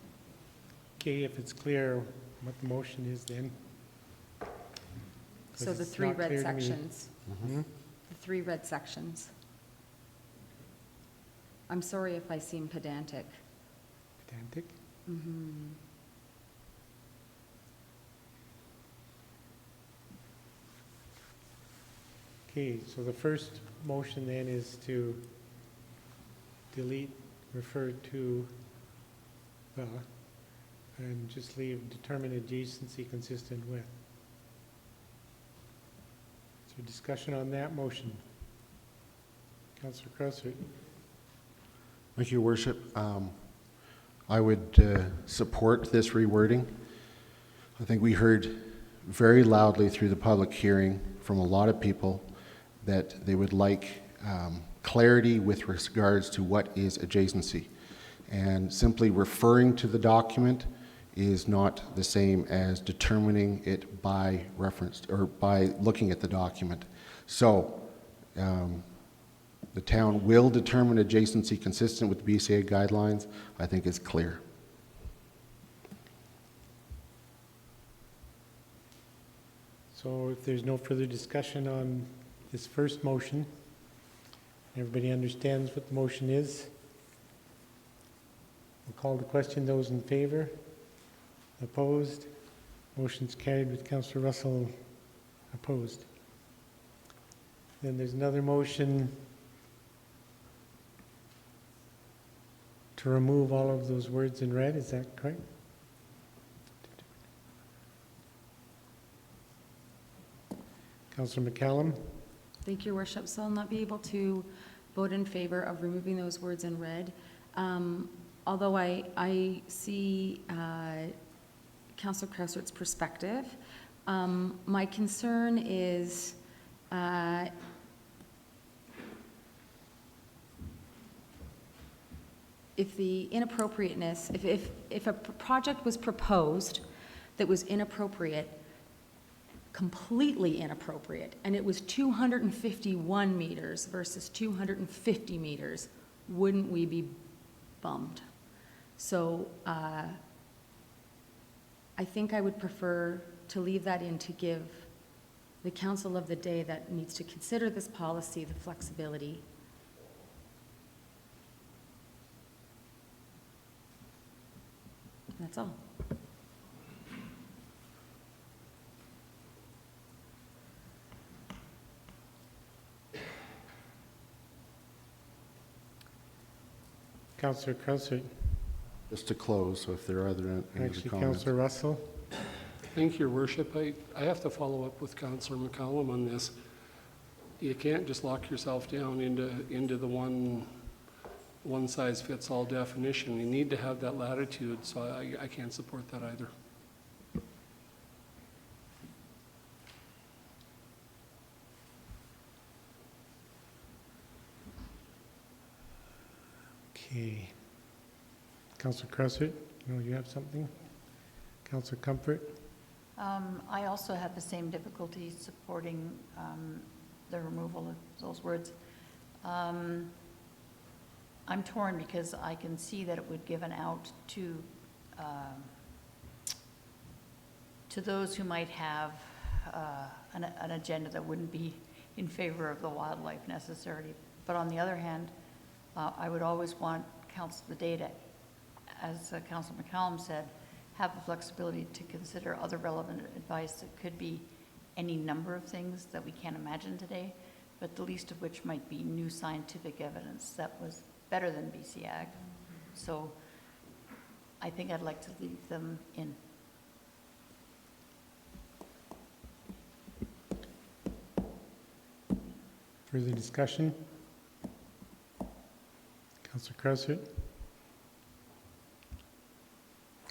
Okay, if it's clear what the motion is then. So 'Cause the it's three not red clear to me. sections. Mhm. The three red sections. I'm sorry if I seem pedantic. Pedantic? Mhm. Okay, so the first motion then is to delete, refer to, and just leave determine adjacency consistent with. Is there discussion on that motion? Councillor Krausert. Thank you, Your Worship. I would support this rewording. I think we heard very loudly through the public hearing from a lot of people that they would like clarity with regards to what is adjacency. And simply referring to the document is not the same as determining it by reference or by looking at the document. So the town will determine adjacency consistent with the BCA guidelines, I think is clear. So if there's no further discussion on this first motion, everybody understands what the motion is. We'll call the question. Those in favor? Opposed? Motion's carried with Councillor Russell opposed. Then there's another motion to remove all of those words in red. Is that correct? Councillor McCallum? Thank you, Your Worship. So I'll not be able to vote in favor of removing those words in red. Although I see Councillor Krausert's perspective, My concern is, if the inappropriateness, if a project was proposed that was inappropriate, completely inappropriate, and it was 251 meters versus 250 meters, wouldn't we be bummed? So I think I would prefer to leave that in to give the council of the day that needs to consider this policy the flexibility. That's all. Councillor Crowther, Just to close, so if there are other any other actually comments. Councillor Russell. Thank you, Your Worship. I have to follow up with Councillor McCallum on this. You can't just lock yourself down into the one-size-fits-all definition. You need to have that latitude, so I can't support that either. Okay. Councillor Crowther, you have something? Councillor Comfort? I also had the same difficulty supporting the removal of those words. I'm torn because I can see that it would give an out to those who might have an agenda that wouldn't be in favor of the wildlife necessarily. But on the other hand, I would always want council the data, as Councilor McCallum said, have the flexibility to consider other relevant advice that could be any number of things that we can't imagine today, but the least of which might be new scientific evidence that was better than BC Ag. So I think I'd like to leave them in. Further discussion? Councillor Crowther?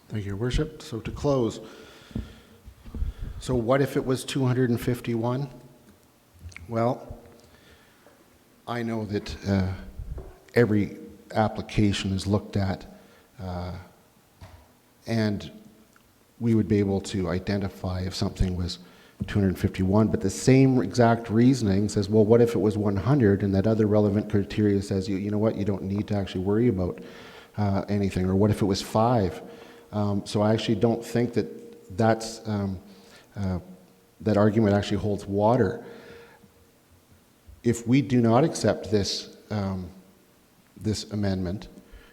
Thank you, Your Worship. So to close, so what if it was 251? Well, I know that every application is looked at, and we would be able to identify if something was 251, but the same exact reasoning says, well, what if it was 100, and that other relevant criteria says, you know what, you don't need to actually worry about anything, or what if it was 5? So I actually don't think that that argument actually holds water. If we do not accept this this amendment,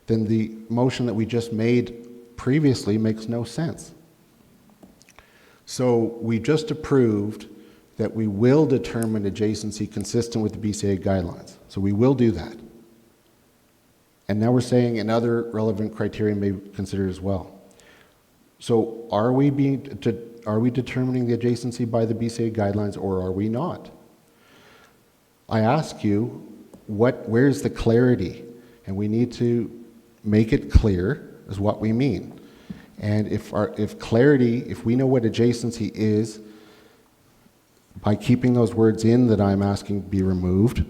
then the motion that we just made previously makes no sense. So we just approved that we will determine adjacency consistent with the BCA guidelines. So we will do that. And now we're saying another relevant criteria may be considered as well. So are we determining the adjacency by the BCA guidelines, or are we not? I ask you, where's the clarity? And we need to make it clear as what we mean. And if we know what adjacency is, by keeping those words in that I'm asking be removed,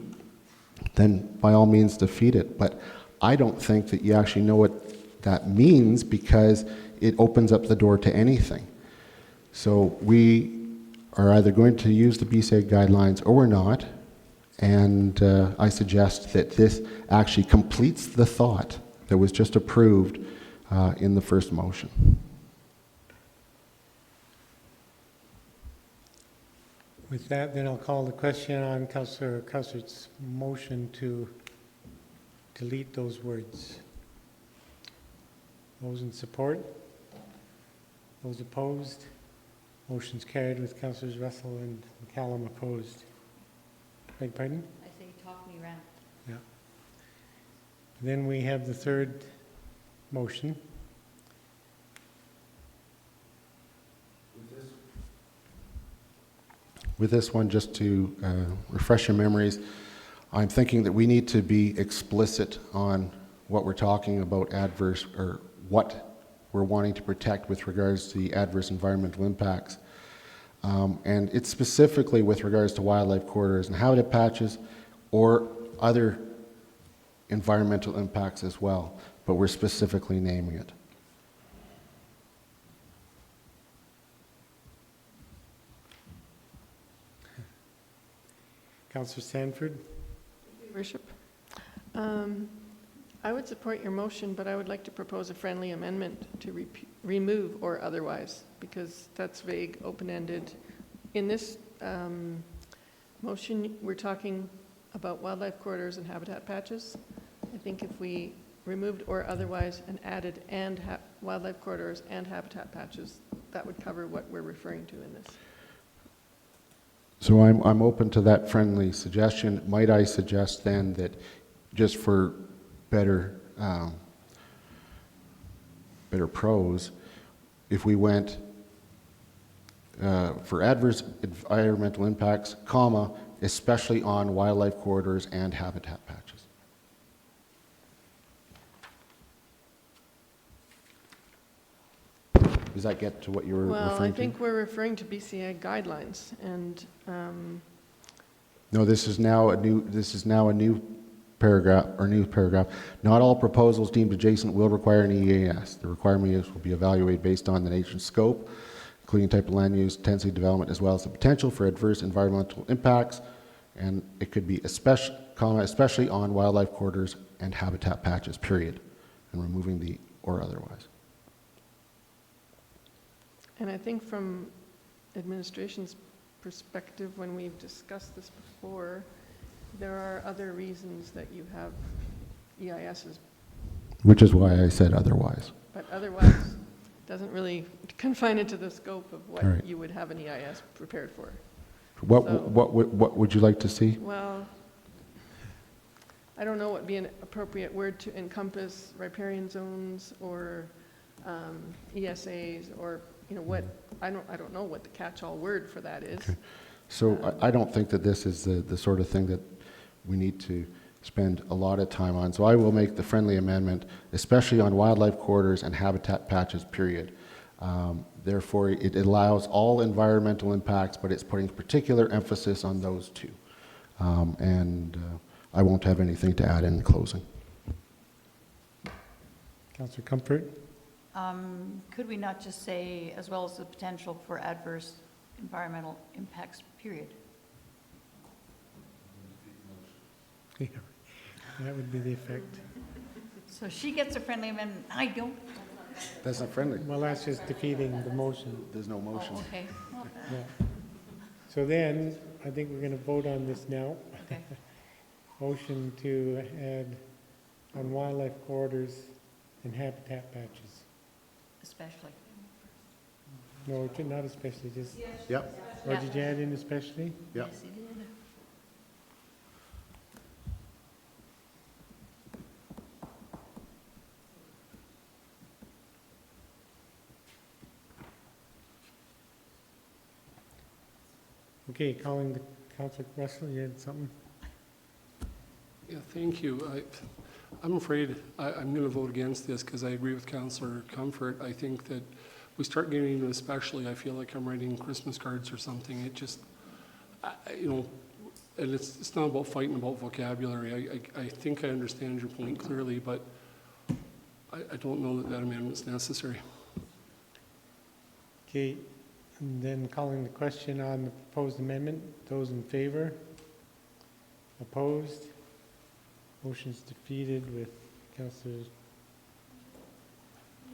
then by all means defeat it. But I don't think that you actually know what that means, because it opens up the door to anything. So we are either going to use the BCA guidelines or we're not, and I suggest that this actually completes the thought that was just approved in the first motion. With that, then I'll call the question on Councillor Crowther's motion to delete those words. Those in support? Those opposed? Motion's carried with Councillors Russell and McCallum opposed. Beg pardon? I say talk me around. Yeah. Then we have the third motion. With this one, just to refresh your memories, I'm thinking that we need to be explicit on what we're talking about adverse, or what we're wanting to protect with regards to the adverse environmental impacts. And it's specifically with regards to wildlife corridors and habitat patches or other environmental impacts as well, but we're specifically naming it. Councillor Sanford? Your Worship. I would support your motion, but I would like to propose a friendly amendment to remove or otherwise, because that's vague, open-ended. In this motion, we're talking about wildlife corridors and habitat patches. I think if we removed or otherwise and added wildlife corridors and habitat patches, that would cover what we're referring to in this. So I'm open to that friendly suggestion. Might I suggest then that just for better prose, if we went for adverse environmental impacts, comma, especially on wildlife corridors and habitat patches. Does that get to what you were Well, I referring to? think we're referring to BCA guidelines, and No, this is now a new paragraph, or new paragraph. Not all proposals deemed adjacent will require an EAS. The requirement will be evaluated based on the nature scope, including type of land use, intensity development, as well as the potential for adverse environmental impacts, and it could be especially on wildlife corridors and habitat patches, period, and removing the or otherwise. And I think from administration's perspective, when we've discussed this before, there are other reasons that you have EISs, Which is why I said otherwise. but otherwise doesn't really confine it to the scope of what All right. you would have an EIS prepared for. What would you like to see? Well, I don't know what would be an appropriate word to encompass riparian zones or ESAs, or what, I don't know what the catch-all word for that is. So I don't think that this is the sort of thing that we need to spend a lot of time on. So I will make the friendly amendment, especially on wildlife corridors and habitat patches, period. Therefore, it allows all environmental impacts, but it's putting particular emphasis on those two. I won't have anything to add in closing. Councillor Comfort? Could we not just say, as well as the potential for adverse environmental impacts, period? That would be the effect. So she gets a friendly amendment, I don't. That's not friendly. Well, that's just defeating the motion. There's no motion. Oh, okay. Well, Yeah. So then, I think we're going to vote on this now. okay. Motion to add on wildlife corridors and habitat patches. Especially. No, not especially, just, Yep, or did you add in especially? yep. Yes, he did. Okay, calling the Councillor Russell, you had something? Yeah, thank you. I'm afraid I'm going to vote against this because I agree with Councillor Comfort. I think that we start getting into especially, I feel like I'm writing Christmas cards or something. It just, and it's not about fighting about vocabulary. I think I understand your point clearly, but I don't know that amendment's necessary. Okay, and then calling the question on the proposed amendment. Those in favor? Opposed? Motion's defeated with Councillor,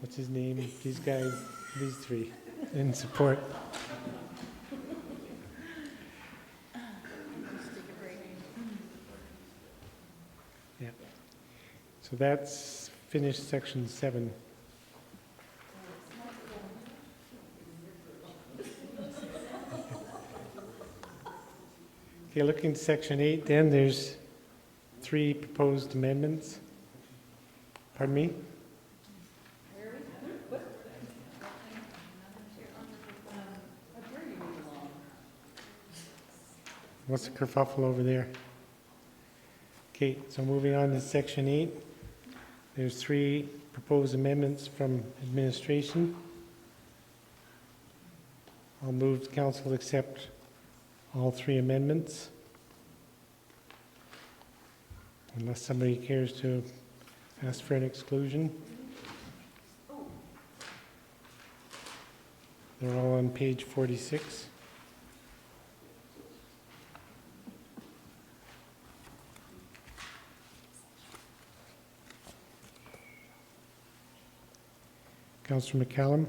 what's his name? These guys, these three, in support. Yeah. So that's finished section 7. Okay, looking at section 8 then, there's 3 proposed amendments. Pardon me? What's the kerfuffle over there? Okay, so moving on to section 8. There's 3 proposed amendments from administration. I'll move the council accept all three amendments. Unless somebody cares to ask for an exclusion. They're all on page 46. Councillor McCallum?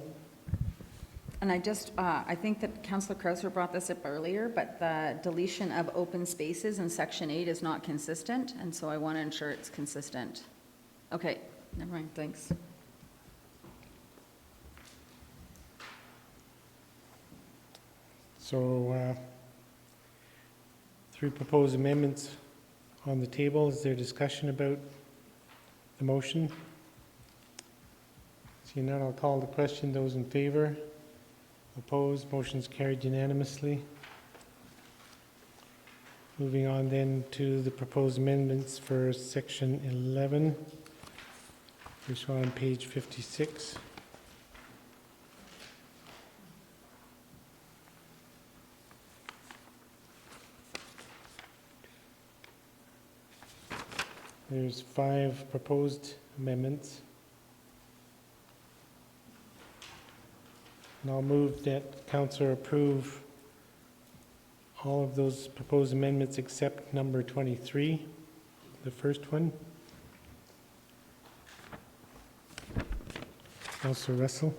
And I think that Councillor Krauser brought this up earlier, but the deletion of open spaces in section 8 is not consistent, and so I want to ensure it's consistent. Okay, never mind, thanks. So, three proposed amendments on the table. Is there discussion about the motion? Seeing none, I'll call the question. Those in favor? Opposed? Motion's carried unanimously. Moving on then to the proposed amendments for section 11, which are on page 56. There's 5 proposed amendments. And I'll move that council approve all of those proposed amendments except number 23, the first one. Councillor Russell.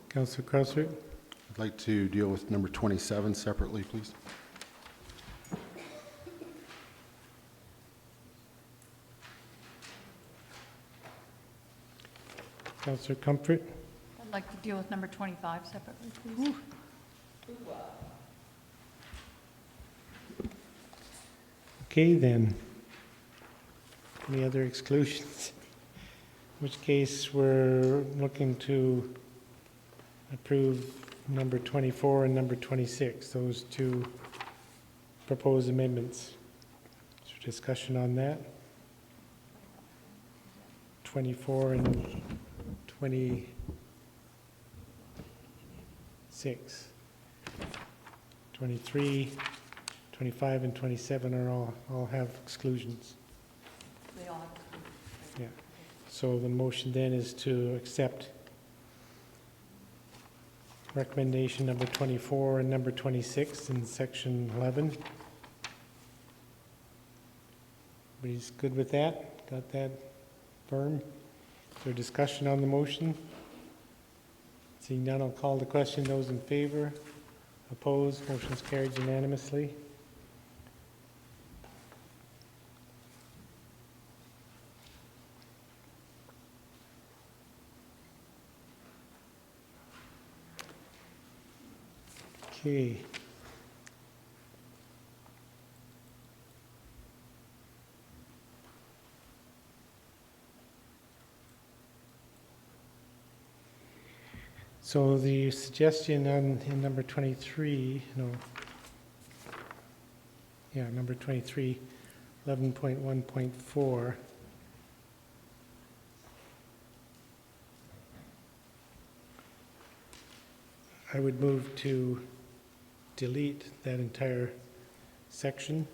Councillor Krauser. I'd like to deal with number 27 separately, please. Councillor Comfort. I'd like to deal with number 25 separately, please. Okay, then. Any other exclusions? In which case, we're looking to approve number 24 and number 26, those two proposed amendments. Is there discussion on that? 24 and 26. 23, 25, and 27 are all have exclusions. They all have to Yeah. So the motion then is to accept recommendation number 24 and number 26 in section 11. Everybody's good with that? Got that firm? Is there discussion on the motion? Seeing none, I'll call the question. Those in favor? Opposed? Motion's carried unanimously. Okay. So the suggestion in number 23, number 23, 11.1.4. I would move to delete that entire section.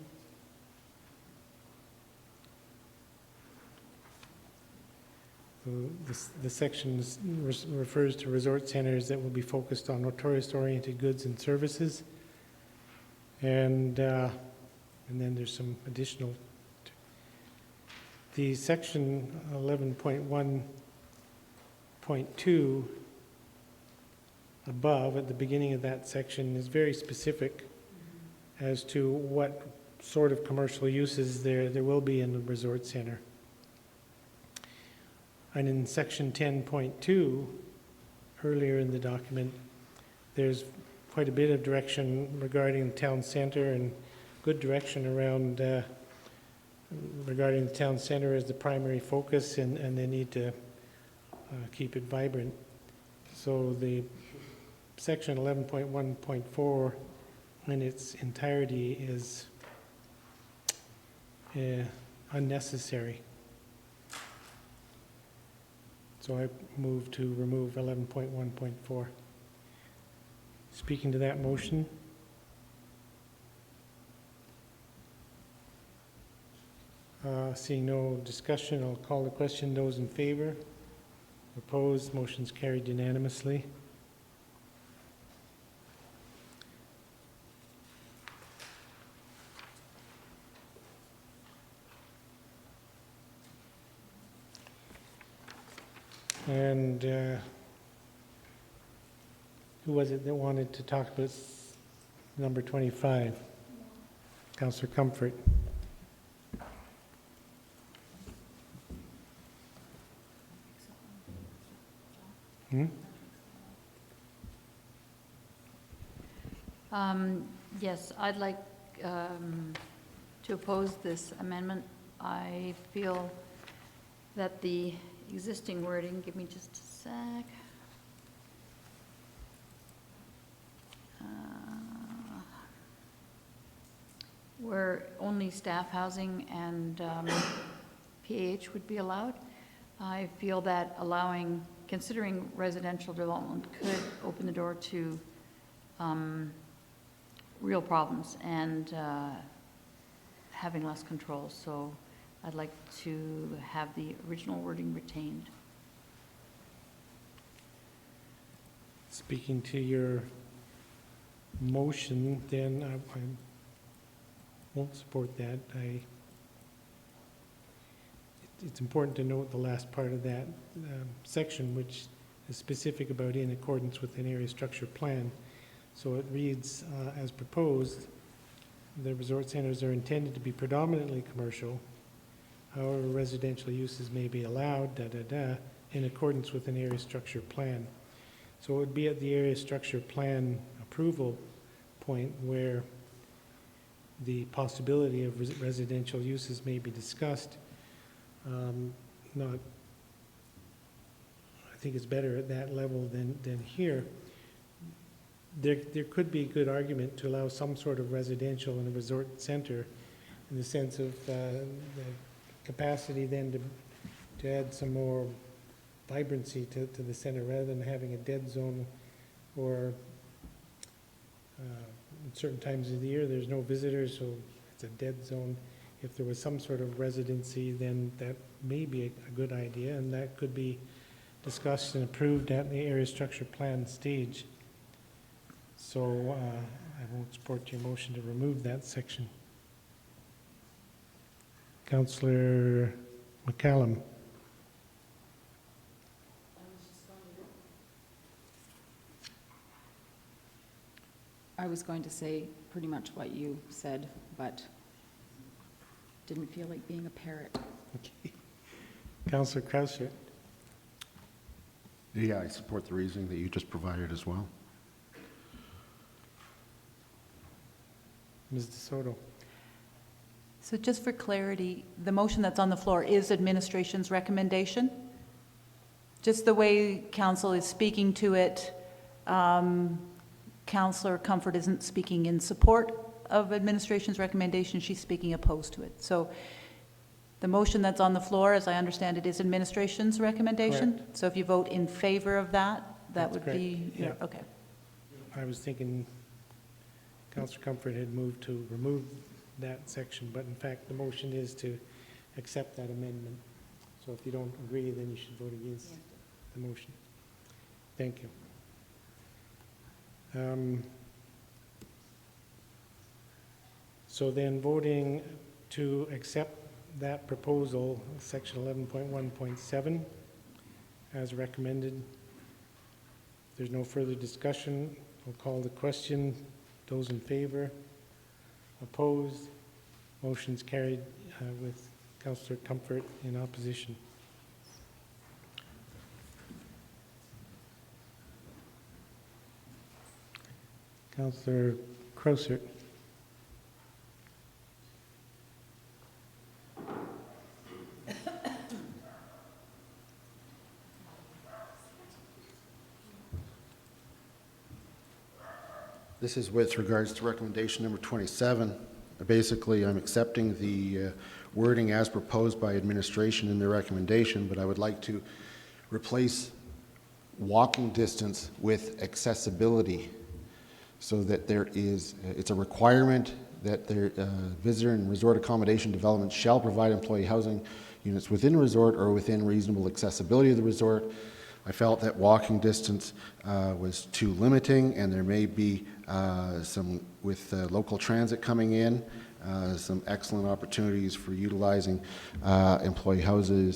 The section refers to resort centers that will be focused on tourist-oriented goods and services. And then there's some additional. The section 11.1.2 above, at the beginning of that section, is very specific as to what sort of commercial uses there will be in the resort center. And in section 10.2, earlier in the document, there's quite a bit of direction regarding the town center and good direction around regarding the town center as the primary focus and they need to keep it vibrant. So the section 11.1.4 in its entirety is unnecessary. So I move to remove 11.1.4. Speaking to that motion? Seeing no discussion, I'll call the question. Those in favor? Opposed? Motion's carried unanimously. And who was it that wanted to talk about number 25? Councillor Comfort. Yes, I'd like to oppose this amendment. I feel that the existing wording, give me just a sec. Where only staff housing and PH would be allowed. I feel that considering residential development could open the door to real problems and having less control. So I'd like to have the original wording retained. Speaking to your motion, then I won't support that. It's important to note the last part of that section, which is specific about in accordance with an area structure plan. So it reads, as proposed, the resort centers are intended to be predominantly commercial. However, residential uses may be allowed, in accordance with an area structure plan. So it would be at the area structure plan approval point where the possibility of residential uses may be discussed. I think it's better at that level than here. There could be a good argument to allow some sort of residential in a resort center in the sense of the capacity then to add some more vibrancy to the center rather than having a dead zone or at certain times of the year there's no visitors, so it's a dead zone. If there was some sort of residency, then that may be a good idea, and that could be discussed and approved at the area structure plan stage. So I won't support your motion to remove that section. Councillor McCallum. I was going to say pretty much what you said, but didn't feel like being a parrot. Okay. Councillor Krausert. Yeah, I support the reasoning that you just provided as well. Ms. DeSoto. So just for clarity, the motion that's on the floor is administration's recommendation? Just the way council is speaking to it, Councillor Comfort isn't speaking in support of administration's recommendation, she's speaking opposed to it. So the motion that's on the floor, as I understand it, is administration's recommendation? Correct. So if you vote in favor of that, that That's would correct. be, Yeah. okay. I was thinking Councillor Comfort had moved to remove that section, but in fact, the motion is to accept that amendment. So if you don't agree, then you should vote against the motion. Thank you. So then voting to accept that proposal, section 11.1.7, as recommended. If there's no further discussion, I'll call the question. Those in favor? Opposed? Motion's carried with Councillor Comfort in opposition. Councillor Krausert. This is with regards to recommendation number 27. Basically, I'm accepting the wording as proposed by administration in their recommendation, but I would like to replace walking distance with accessibility, so that there is, it's a requirement that their visitor and resort accommodation development shall provide employee housing units within the resort or within reasonable accessibility of the resort. I felt that walking distance was too limiting, and there may be some, with local transit coming in, some excellent opportunities for utilizing employee housing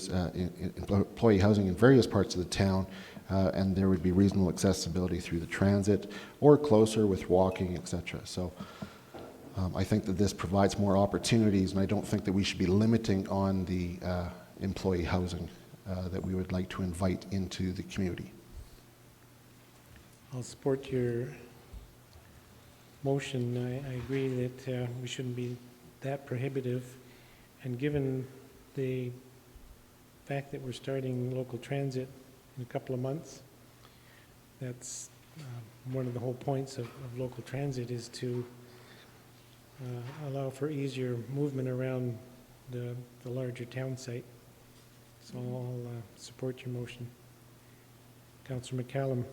in various parts of the town, and there would be reasonable accessibility through the transit or closer with walking, etc. So I think that this provides more opportunities, and I don't think that we should be limiting on the employee housing that we would like to invite into the community. I'll support your motion. I agree that we shouldn't be that prohibitive, and given the fact that we're starting local transit in a couple of months, that's one of the whole points of local transit, is to allow for easier movement around the larger town site. So I'll support your motion. Councillor McCallum.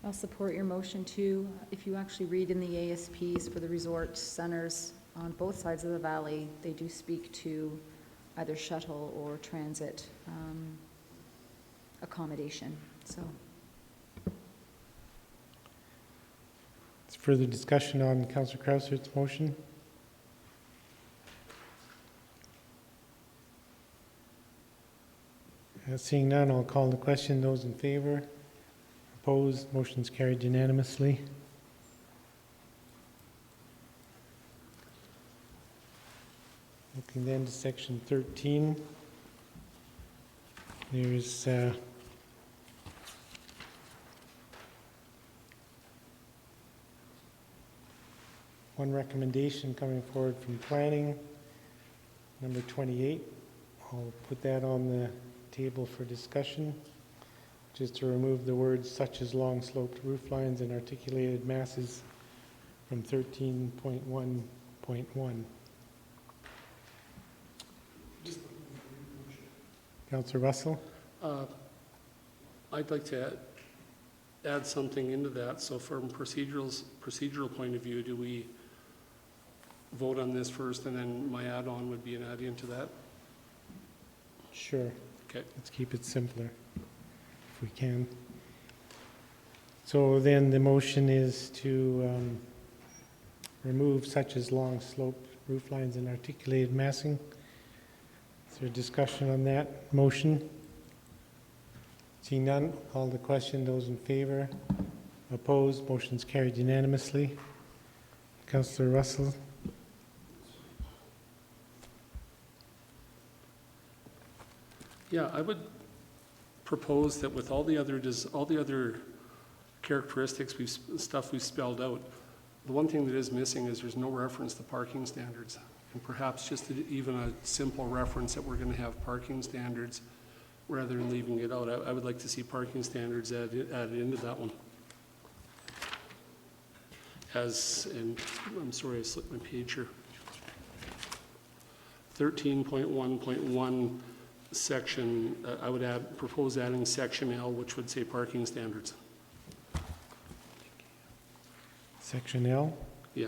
I'll support your motion too. If you actually read in the ASPs for the resort centers on both sides of the valley, they do speak to either shuttle or transit accommodation. So, Is further discussion on Councillor Krauser's motion? Seeing none, I'll call the question. Those in favor? Opposed? Motion's carried unanimously. Looking then to section 13. There's one recommendation coming forward from planning, number 28. I'll put that on the table for discussion, just to remove the words such as long sloped roof lines and articulated masses from 13.1.1. Councillor Russell? I'd like to add something into that. So from procedural point of view, do we vote on this first, and then my add-on would be an add-in to that? Sure. Okay. Let's keep it simpler if we can. So then the motion is to remove such as long sloped roof lines and articulated massing. Is there discussion on that motion? Seeing none, call the question. Those in favor? Opposed? Motion's carried unanimously. Councillor Russell? Yeah, I would propose that with all the other characteristics stuff we've spelled out, the one thing that is missing is there's no reference to parking standards. And perhaps just even a simple reference that we're going to have parking standards rather than leaving it out. I would like to see parking standards added into that one. And I'm sorry, I slipped my page here. 13.1.1 section, I would propose adding section L, which would say parking standards. Section L? Yeah.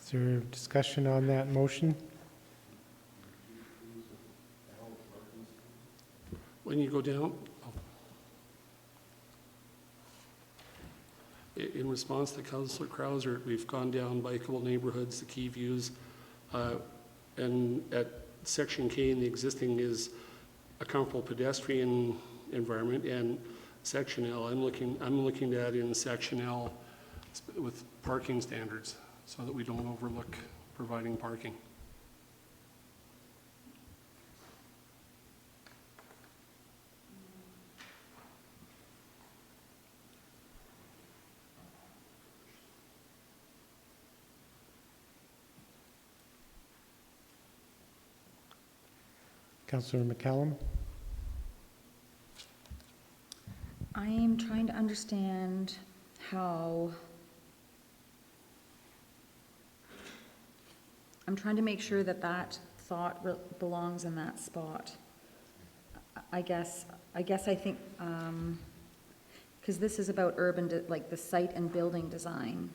Is there discussion on that motion? When you go down, in response to Councillor Krauser, we've gone down bikeable neighborhoods, the key views, and at section K in the existing is a comfortable pedestrian environment, and section L, I'm looking to add in section L with parking standards so that we don't overlook providing parking. Councillor McCallum? I'm trying to understand how I'm trying to make sure that that thought belongs in that spot. I guess I think, because this is about urban, like the site and building design.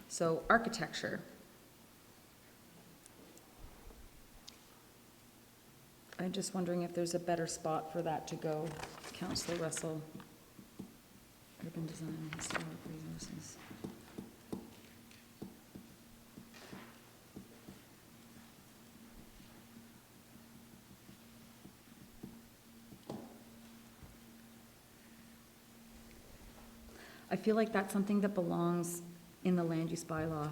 So architecture. I'm just wondering if there's a better spot for that to go. Councillor Russell. Urban design, historic resources. I feel like that's something that belongs in the land use bylaw.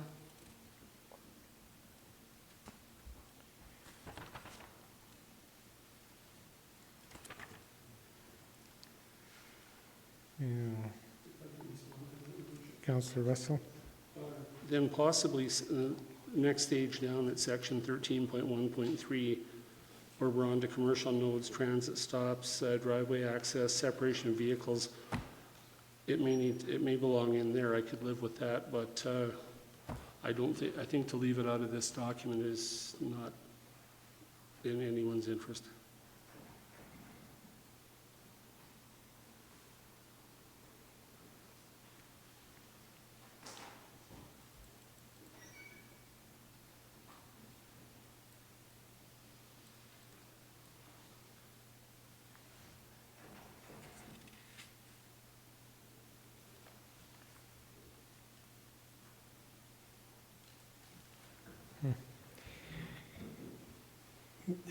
Yeah. Councillor Russell? Then possibly, next stage down at section 13.1.3, where we're on to commercial nodes, transit stops, driveway access, separation of vehicles. It may belong in there. I could live with that, but I think to leave it out of this document is not in anyone's interest.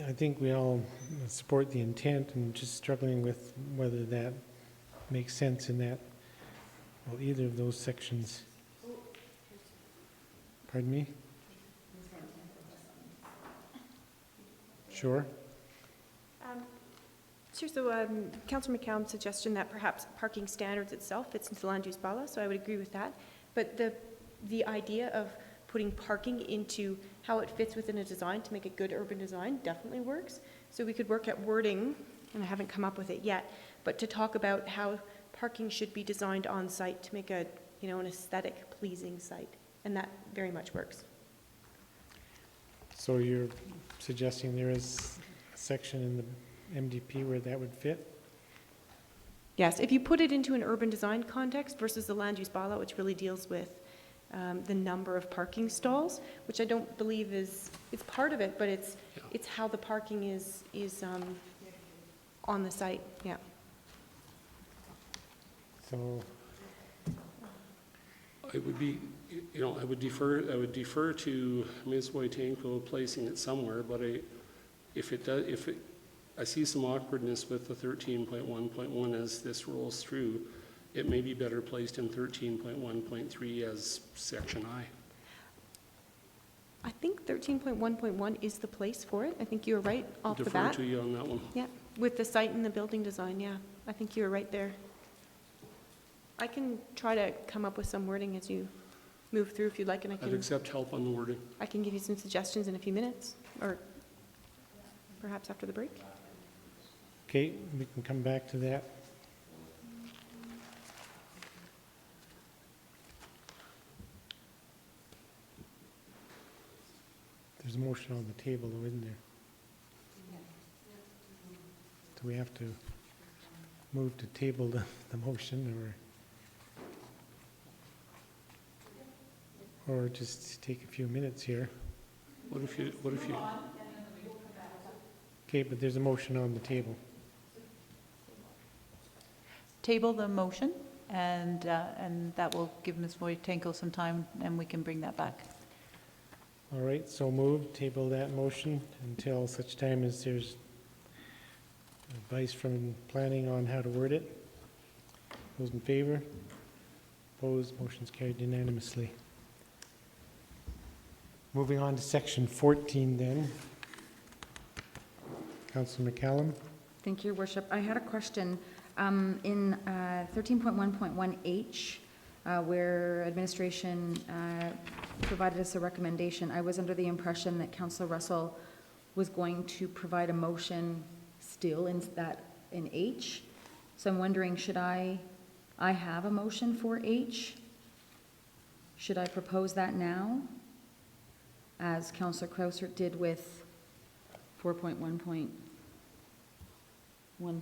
I think we all support the intent and just struggling with whether that makes sense in that, well, either of those sections. Pardon me? Sure. Sure, so Councillor McCallum's suggestion that perhaps parking standards itself fits into the land use bylaw, so I would agree with that. But the idea of putting parking into how it fits within a design to make a good urban design definitely works. So we could work at wording, and I haven't come up with it yet, but to talk about how parking should be designed on site to make a, an aesthetic pleasing site. And that very much works. So you're suggesting there is a section in the MDP where that would fit? Yes, if you put it into an urban design context versus the land use bylaw, which really deals with the number of parking stalls, which I don't believe it's part of it, but it's how the parking is on the site. Yeah. So I would defer to Ms. Wojtanko placing it somewhere, but I see some awkwardness with the 13.1.1 as this rolls through. It may be better placed in 13.1.3 as section I. I think 13.1.1 is the place for it. I think you were right off the Defer bat. to you on that one. Yeah, with the site and the building design, yeah. I think you were right there. I can try to come up with some wording as you move through if you'd like, and I'd accept help on the wording. I can give you some suggestions in a few minutes, or perhaps after the break. okay, we can come back to that. There's a motion on the table, though, isn't there? Do we have to move to table the motion, or just take a few minutes here? What if you? Okay, but there's a motion on the table. Table the motion, and that will give Ms. Wojtanko some time, and we can bring that back. All right, so moved, table that motion until such time as there's advice from planning on how to word it. Those in favor? Opposed? Motion's carried unanimously. Moving on to section 14 then. Councillor McCallum? Thank you, Your Worship. I had a question. In 13.1.1H, where administration provided us a recommendation, I was under the impression that Councillor Russell was going to provide a motion still in H. So I'm wondering, should I have a motion for H? Should I propose that now? as Councillor Krauser did with 4.1.14. What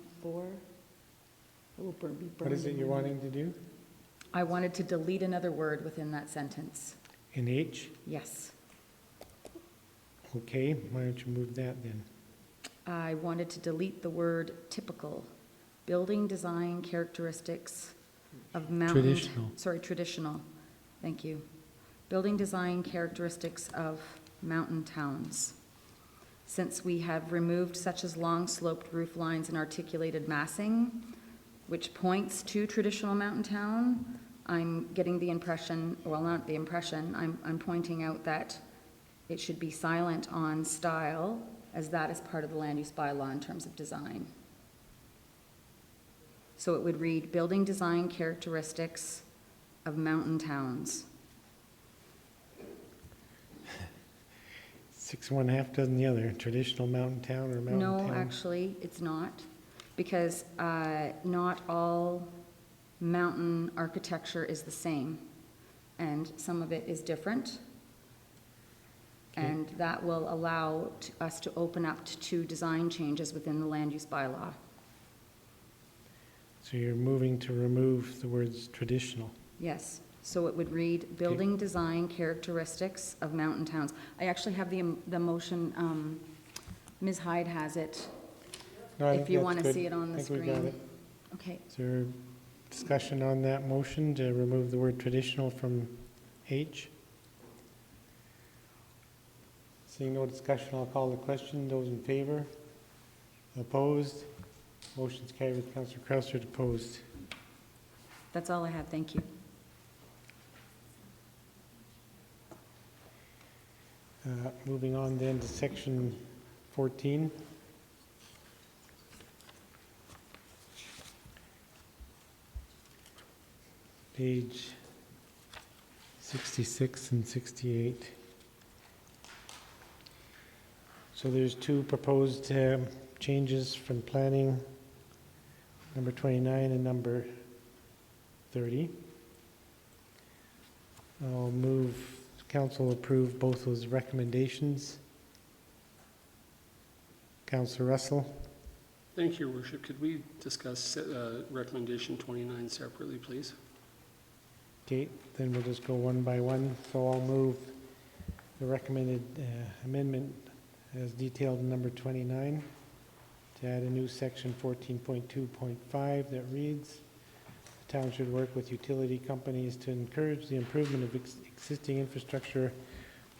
is it you're wanting to do? I wanted to delete another word within that sentence. In H? Yes. Okay, why don't you move that then? I wanted to delete the word typical, building design characteristics of mountain. Traditional. Sorry, traditional. Thank you. Building design characteristics of mountain towns. Since we have removed such as long sloped roof lines and articulated massing, which points to traditional mountain town, I'm getting the impression, well, not the impression, I'm pointing out that it should be silent on style, as that is part of the land use bylaw in terms of design. So it would read, building design characteristics of mountain towns. 6 one half dozen the other, traditional mountain town or mountain town? No, actually, it's not, because not all mountain architecture is the same, and some of it is different. Okay. And that will allow us to open up to design changes within the land use bylaw. So you're moving to remove the words traditional. Yes, so it would read, building design characteristics of mountain towns. I actually have the motion, Ms. Hyde has it, No, I if think you that's want to good. see it on the I think we got screen. it. Okay, Is there discussion on that motion to remove the word traditional from H? Seeing no discussion, I'll call the question. Those in favor? Opposed? Motion's carried with Councillor Krauser opposed. that's all I have, thank you. Moving on then to section 14. Page 66 and 68. So there's two proposed changes from planning, number 29 and number 30. I'll move council approve both those recommendations. Councillor Russell? Thank you, Your Worship. Could we discuss recommendation 29 separately, please? Okay, then we'll just go one by one. So I'll move the recommended amendment as detailed in number 29 to add a new section 14.2.5 that reads, the town should work with utility companies to encourage the improvement of existing infrastructure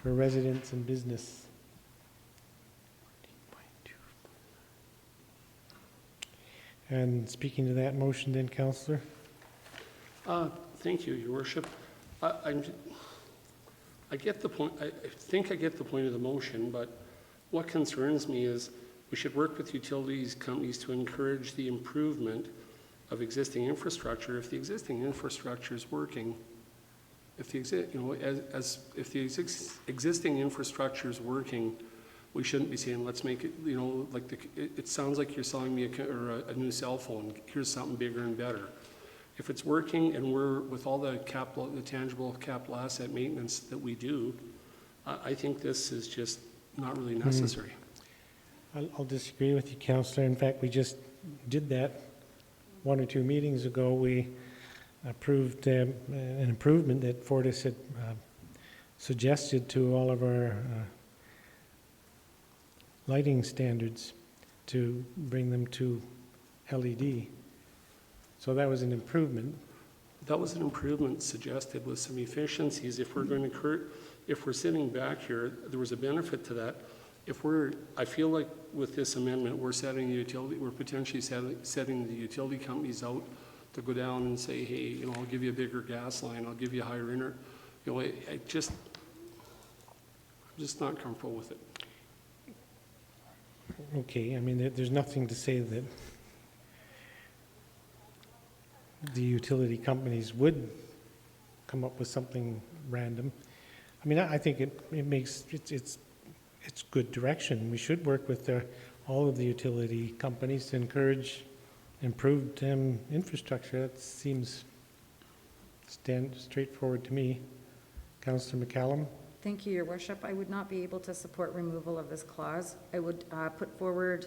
for residents and business. And speaking to that motion then, Councillor? Thank you, Your Worship. I get the point. I think I get the point of the motion, but what concerns me is we should work with utilities companies to encourage the improvement of existing infrastructure. If the existing infrastructure is working, if the existing infrastructure is working, we shouldn't be saying, let's make it, like it sounds like you're selling me a new cell phone. Here's something bigger and better. If it's working and we're, with all the tangible capital asset maintenance that we do, I think this is just not really necessary. I'll disagree with you, Councillor. In fact, we just did that 1 or 2 meetings ago. We approved an improvement that Fortis had suggested to all of our lighting standards to bring them to LED. So that was an improvement. That was an improvement suggested with some efficiencies. If we're going to if we're sitting back here, there was a benefit to that. I feel like with this amendment, we're potentially setting the utility companies out to go down and say, hey, I'll give you a bigger gas line, I'll give you a higher I'm just not comfortable with it. Okay, I mean, there's nothing to say that the utility companies would come up with something random. I mean, I think it's good direction. We should work with all of the utility companies to encourage improved infrastructure. That seems straightforward to me. Councillor McCallum? Thank you, Your Worship. I would not be able to support removal of this clause. I would put forward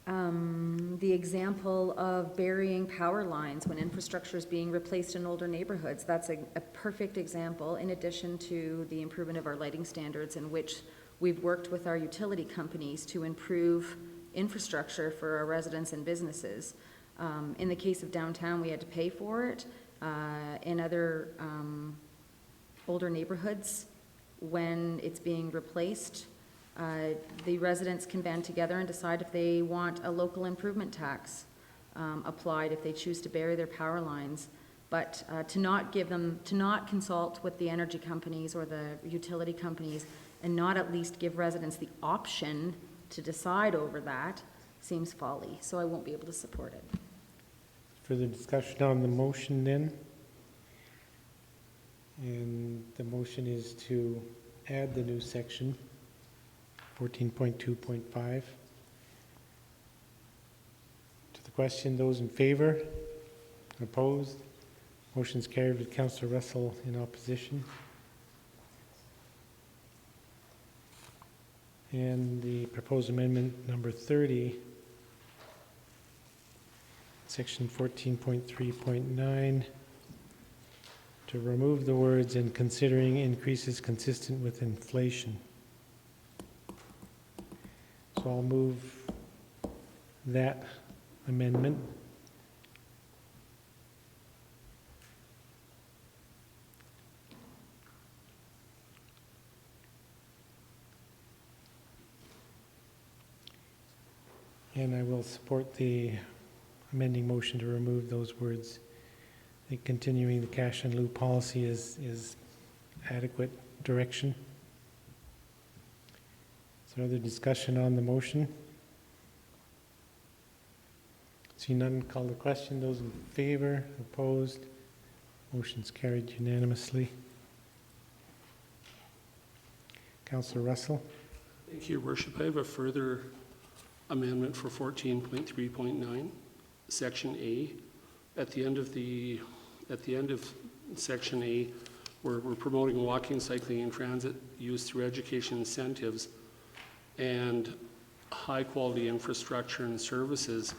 the example of burying power lines when infrastructure is being replaced in older neighborhoods. That's a perfect example, in addition to the improvement of our lighting standards, in which we've worked with our utility companies to improve infrastructure for our residents and businesses. In the case of downtown, we had to pay for it. In other older neighborhoods, when it's being replaced, the residents can band together and decide if they want a local improvement tax applied if they choose to bury their power lines. But to not consult with the energy companies or the utility companies and not at least give residents the option to decide over that seems folly. So I won't be able to support it. Further discussion on the motion then? And the motion is to add the new section, 14.2.5. To the question, those in favor? Opposed? Motion's carried with Councillor Russell in opposition. And the proposed amendment number 30, section 14.3.9, to remove the words "and considering increases consistent with inflation." So I'll move that amendment. And I will support the amending motion to remove those words. I think continuing the cash in lieu policy is adequate direction. Is there other discussion on the motion? See none, call the question. Those in favor, opposed, motion's carried unanimously. Councillor Russell. Thank you, Your Worship. I have a further amendment for 14.3.9, Section A. At the end of Section A, we're promoting walking, cycling, and transit use through education incentives and high-quality infrastructure and services.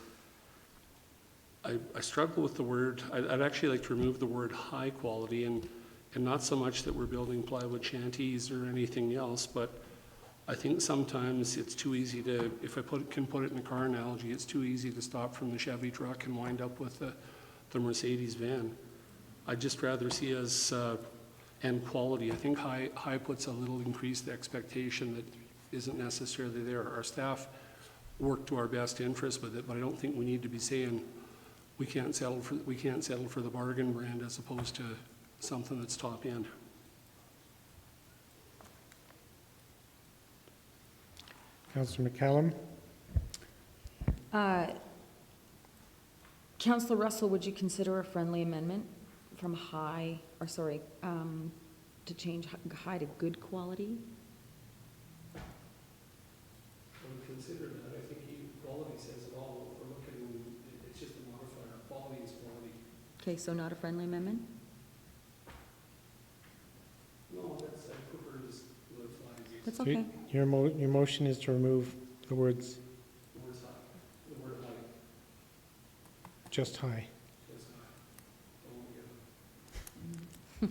I struggle with the word. I'd actually like to remove the word high quality, and not so much that we're building plywood shanties or anything else, but I think sometimes it's too easy to, if I can put it in a car analogy, it's too easy to stop from the Chevy truck and wind up with the Mercedes van. I'd just rather see us, and quality. I think high puts a little increased expectation that isn't necessarily there. Our staff work to our best interest with it, but I don't think we need to be saying we can't settle for the bargain brand as opposed to something that's top end. Councillor McCallum. Councillor Russell, would you consider a friendly amendment from to change high to good quality? I would consider that. I think quality says it all. We're looking, it's just a modifier. Quality is quality. Okay, so not a friendly amendment? No, I prefer to just let it fly. That's okay. Your motion is to remove the words The word's high. The word high. just high. Just high. Don't get it.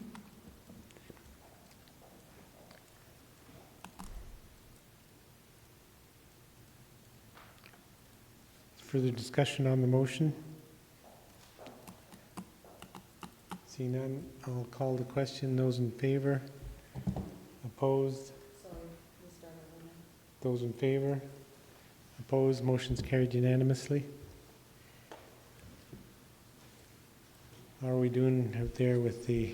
Further discussion on the motion? See none, I'll call the question. Those in favor? Opposed? Those in favor? Opposed? Motion's carried unanimously. How are we doing out there with the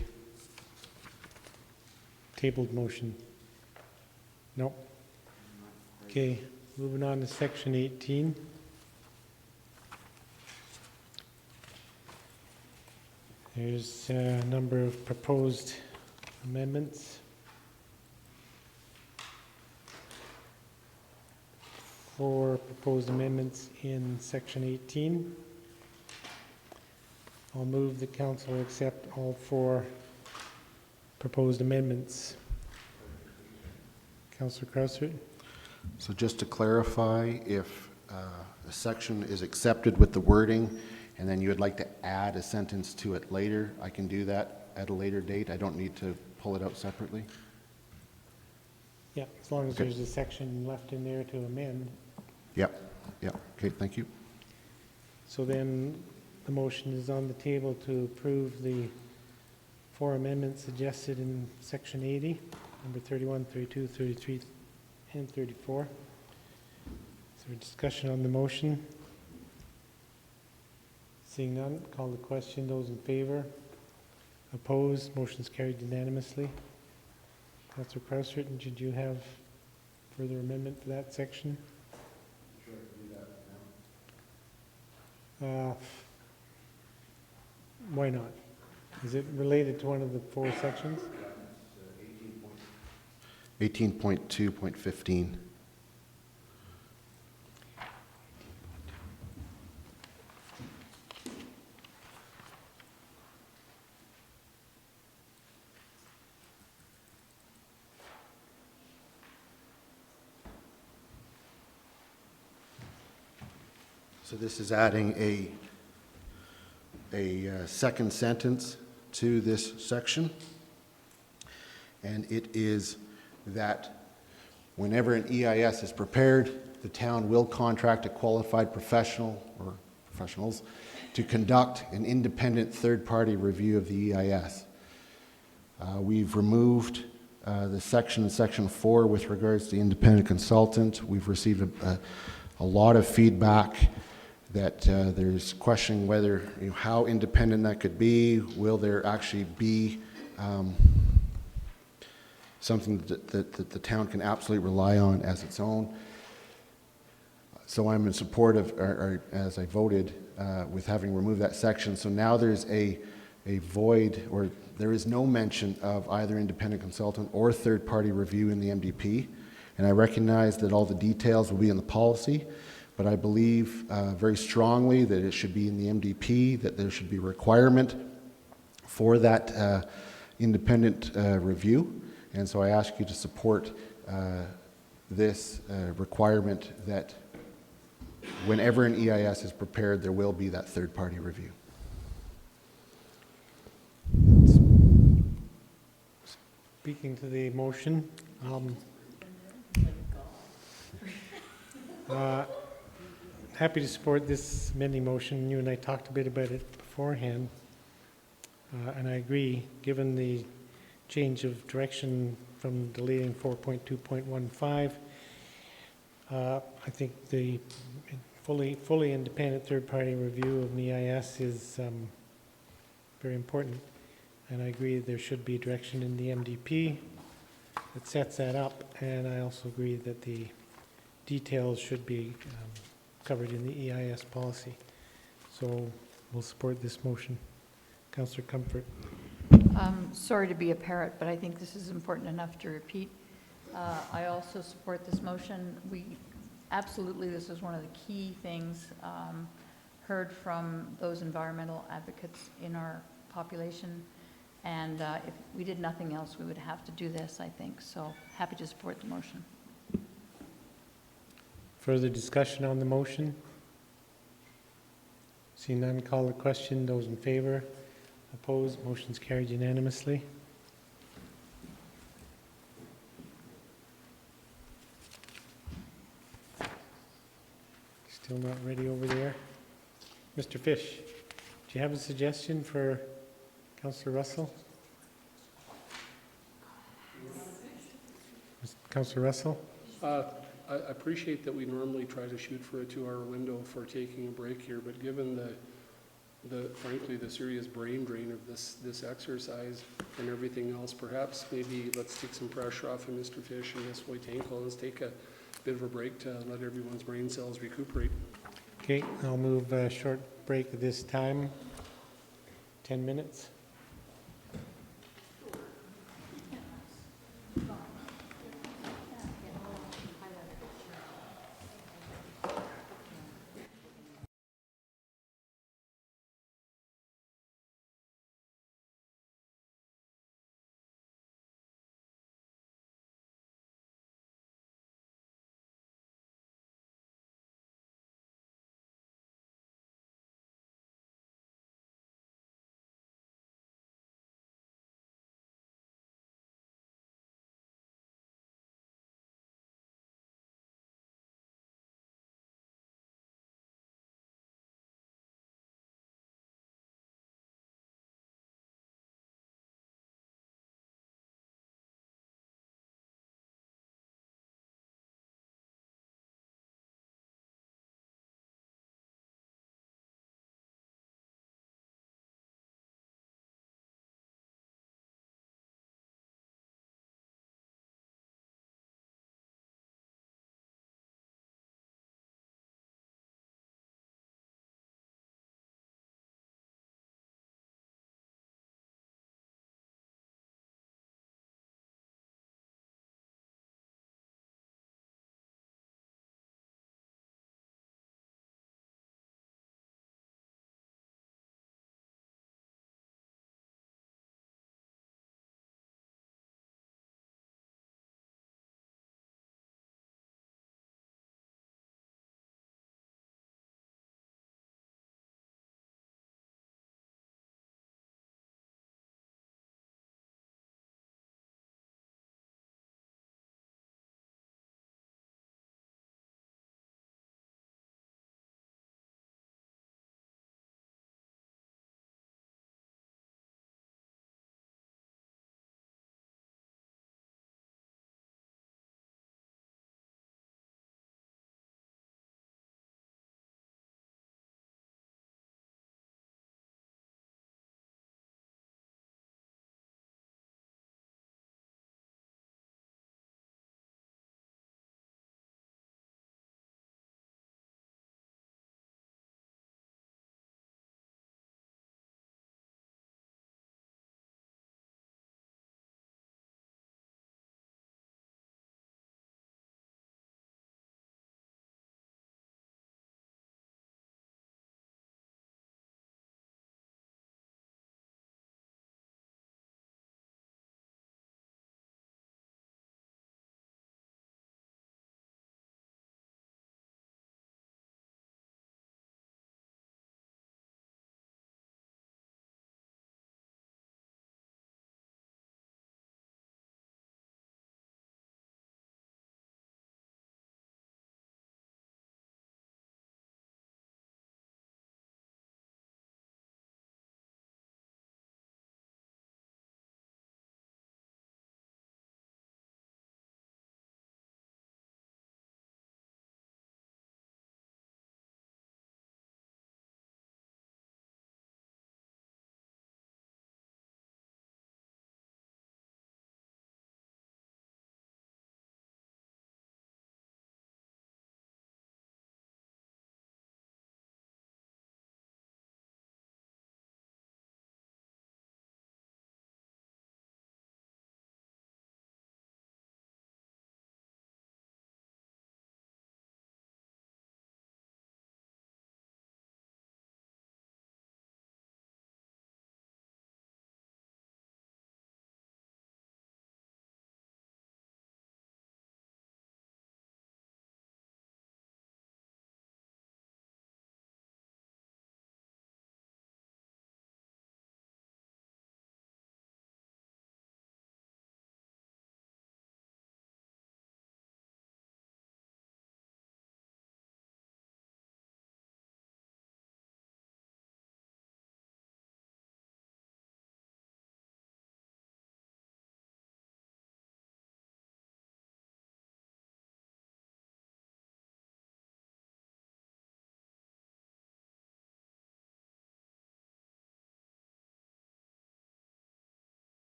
tabled motion? Nope. Okay, moving on to section 18. There's a number of proposed amendments. 4 proposed amendments in section 18. I'll move the council accept all 4 proposed amendments. Councillor Krausert? So just to clarify, if a section is accepted with the wording, and then you would like to add a sentence to it later, I can do that at a later date. I don't need to pull it out separately. Yeah, as long as Okay. there's a section left in there to amend. Yep, yep, okay, thank you. So then the motion is on the table to approve the 4 amendments suggested in section 80, number 31, 32, 33, and 34. Is there discussion on the motion? Seeing none, call the question. Those in favor? Opposed? Motion's carried unanimously. Councillor Krausert, did you have further amendment to that section? Sure, I can do that now. Why not? Is it related to one of the 4 sections? 18.2.15. So this is adding a second sentence to this section, and it is that whenever an EIS is prepared, the town will contract a qualified professional or professionals to conduct an independent third-party review of the EIS. We've removed the section in section 4 with regards to the independent consultant. We've received a lot of feedback that there's questioning whether, how independent that could be. Will there actually be something that the town can absolutely rely on as its own? So I'm in support of, or as I voted, with having removed that section. So now there's a void, or there is no mention of either independent consultant or third-party review in the MDP. And I recognize that all the details will be in the policy, but I believe very strongly that it should be in the MDP, that there should be a requirement for that independent review. And so I ask you to support this requirement that whenever an EIS is prepared, there will be that third-party review. Speaking to the motion, happy to support this amending motion. You and I talked a bit about it beforehand, and I agree, given the change of direction from deleting 4.2.15, I think the fully independent third-party review of the EIS is very important, and I agree there should be direction in the MDP that sets that up, and I also agree that the details should be covered in the EIS policy. So we'll support this motion. Councillor Comfort. Sorry to be a parrot, but I think this is important enough to repeat. I also support this motion. Absolutely, this is one of the key things heard from those environmental advocates in our population. And if we did nothing else, we would have to do this, I think. So happy to support the motion. Further discussion on the motion? Seeing none, call the question. Those in favor? Opposed? Motion's carried unanimously. Still not ready over there. Mr. Fish, do you have a suggestion for Councillor Russell? Councillor Russell? I appreciate that we normally try to shoot for a 2-hour window for taking a break here, but given frankly, the serious brain drain of this exercise and everything else, perhaps maybe let's take some pressure off of Mr. Fish and Ms. Wojtanko. Let's take a bit of a break to let everyone's brain cells recuperate. Okay, I'll move a short break at this time, 10 minutes.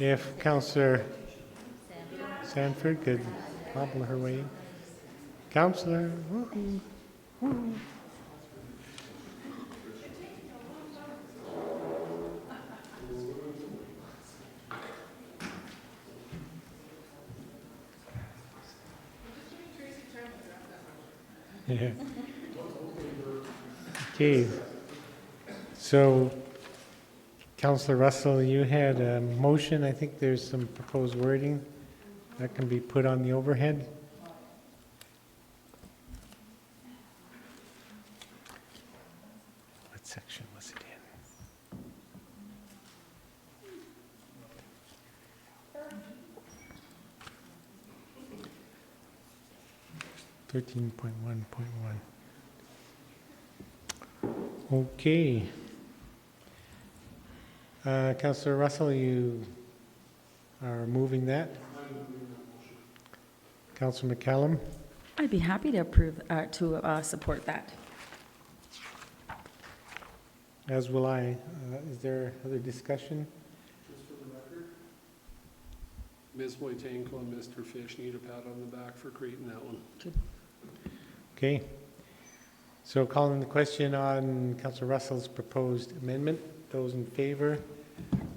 If Councillor Sanford could hobble her way in. Councillor, woo-hoo, woo-hoo. Yeah. Okay. So, Councillor Russell, you had a motion. I think there's some proposed wording that can be put on the overhead. What section was it in? (13.1.1). Okay. Councillor Russell, you are moving that? Councillor McCallum? I'd be happy to approve, support that. As will I. Is there other discussion? Just for the record, Ms. Wojtanko and Mr. Fish need a pat on the back for creating that one. Okay. So calling the question on Councillor Russell's proposed amendment. Those in favor?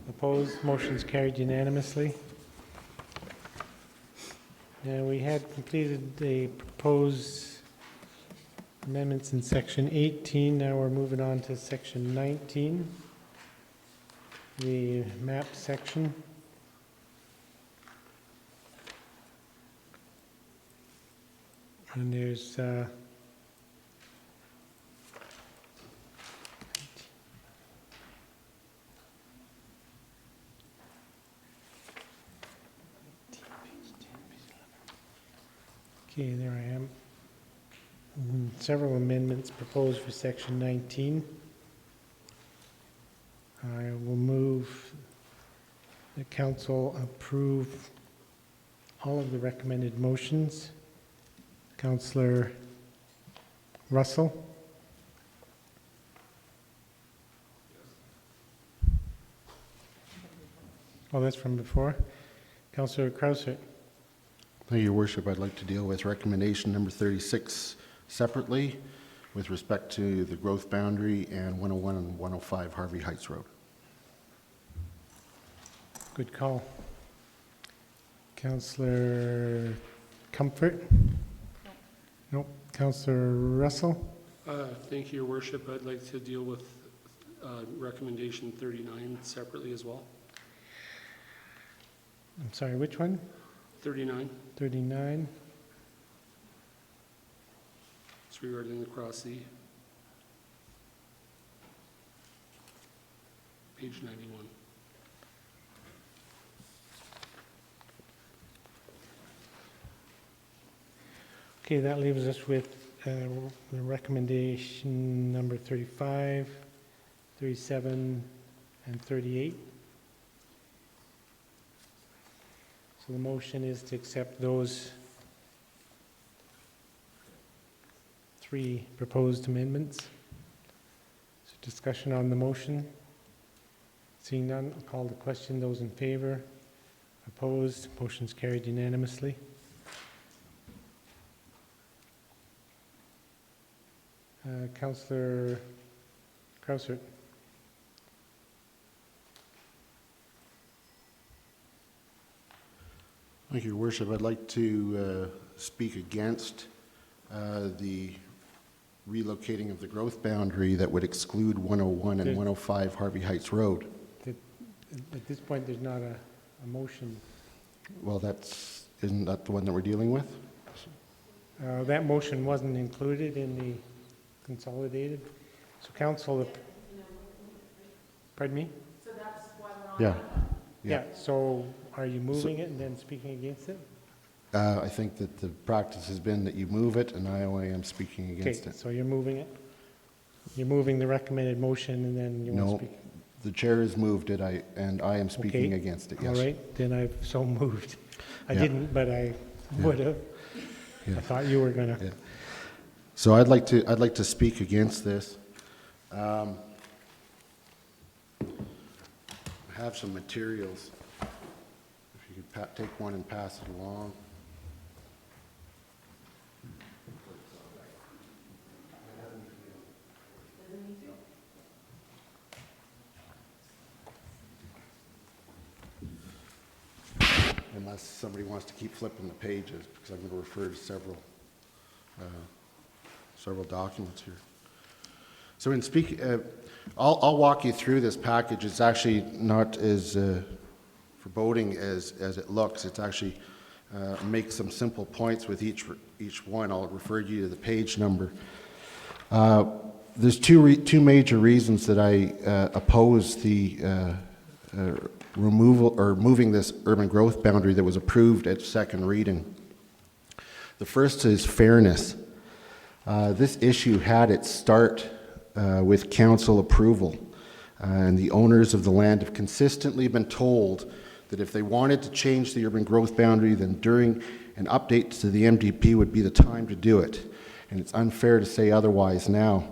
Opposed? Motion's carried unanimously. Now, we had completed the proposed amendments in section 18. Now we're moving on to section 19, the map section. And there's okay, there I am. Several amendments proposed for section 19. I will move the council approve all of the recommended motions. Councillor Russell? Oh, that's from before. Councillor Krausert? Thank you, Your Worship. I'd like to deal with recommendation number 36 separately with respect to the growth boundary and 101 and 105 Harvey Heights Road. Good call. Councillor Comfort? Nope. Councillor Russell? Thank you, Your Worship. I'd like to deal with recommendation 39 separately as well. I'm sorry, which one? 39, 39. it's regarding the Cross C. Page 91. Okay, that leaves us with the recommendation number 35, 37, and 38. So the motion is to accept those three proposed amendments. So discussion on the motion. Seeing none, I'll call the question. Those in favor? Opposed? Motion's carried unanimously. Councillor Krausert. Thank you, Your Worship. I'd like to speak against the relocating of the growth boundary that would exclude 101 and 105 Harvey Heights Road. At this point, there's not a motion. Well, isn't that the one that we're dealing with? That motion wasn't included in the consolidated. So council, pardon me? So that's why we're on. Yeah. Yeah, so are you moving it and then speaking against it? I think that the practice has been that you move it, and I am speaking against Okay, it. so you're moving it? You're moving the recommended motion and then you want to No, speak? the chair has moved it, and I am speaking Okay. against it, All yes. right, then I've so moved. I Yeah. didn't, but I would have. Yeah. I thought you were gonna. Yeah. So I'd like to speak against this. I have some materials take one and pass it along. Unless somebody wants to keep flipping the pages, because I'm going to refer to several documents here. So in speak, I'll walk you through this package. It's actually not as foreboding as it looks. It's actually makes some simple points with each one. I'll refer you to the page number. There's two major reasons that I oppose the removal or moving this urban growth boundary that was approved at second reading. The first is fairness. This issue had its start with council approval, and the owners of the land have consistently been told that if they wanted to change the urban growth boundary, then during an update to the MDP would be the time to do it, and it's unfair to say otherwise now.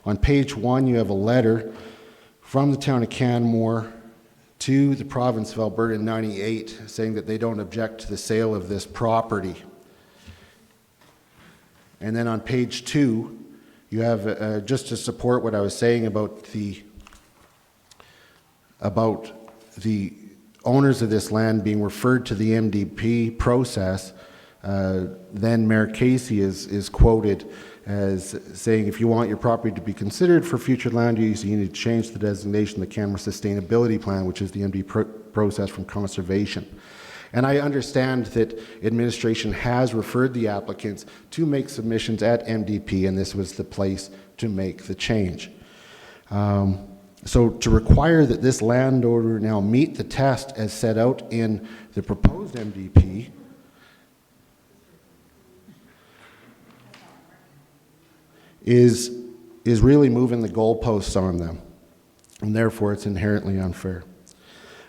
On page 1, you have a letter from the town of Canmore to the province of Alberta in '98 saying that they don't object to the sale of this property. And then on page 2, you have, just to support what I was saying about the owners of this land being referred to the MDP process, then Mayor Casey is quoted as saying, if you want your property to be considered for future land use, you need to change the designation of the Canmore Sustainability Plan, which is the MDP process from conservation. And I understand that administration has referred the applicants to make submissions at MDP, and this was the place to make the change. So to require that this landowner now meet the test as set out in the proposed MDP is really moving the goalposts on them, and therefore it's inherently unfair.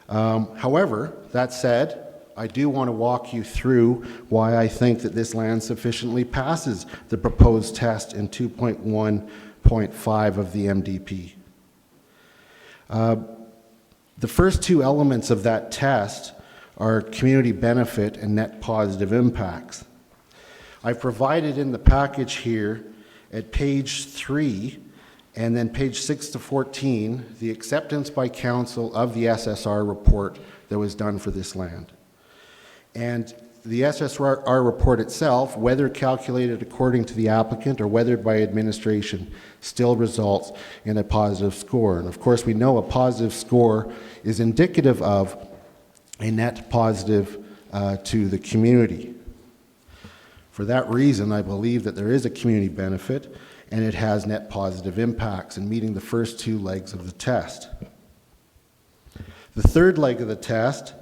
However, that said, I do want to walk you through why I think that this land sufficiently passes the proposed test in 2.1.5 of the MDP. The first two elements of that test are community benefit and net positive impacts. I've provided in the package here at page 3 and then page 6 to 14 the acceptance by council of the SSR report that was done for this land. And the SSR report itself, whether calculated according to the applicant or whether by administration, still results in a positive score. And of course, we know a positive score is indicative of a net positive to the community. For that reason, I believe that there is a community benefit and it has net positive impacts in meeting the first two legs of the test. The third leg of the test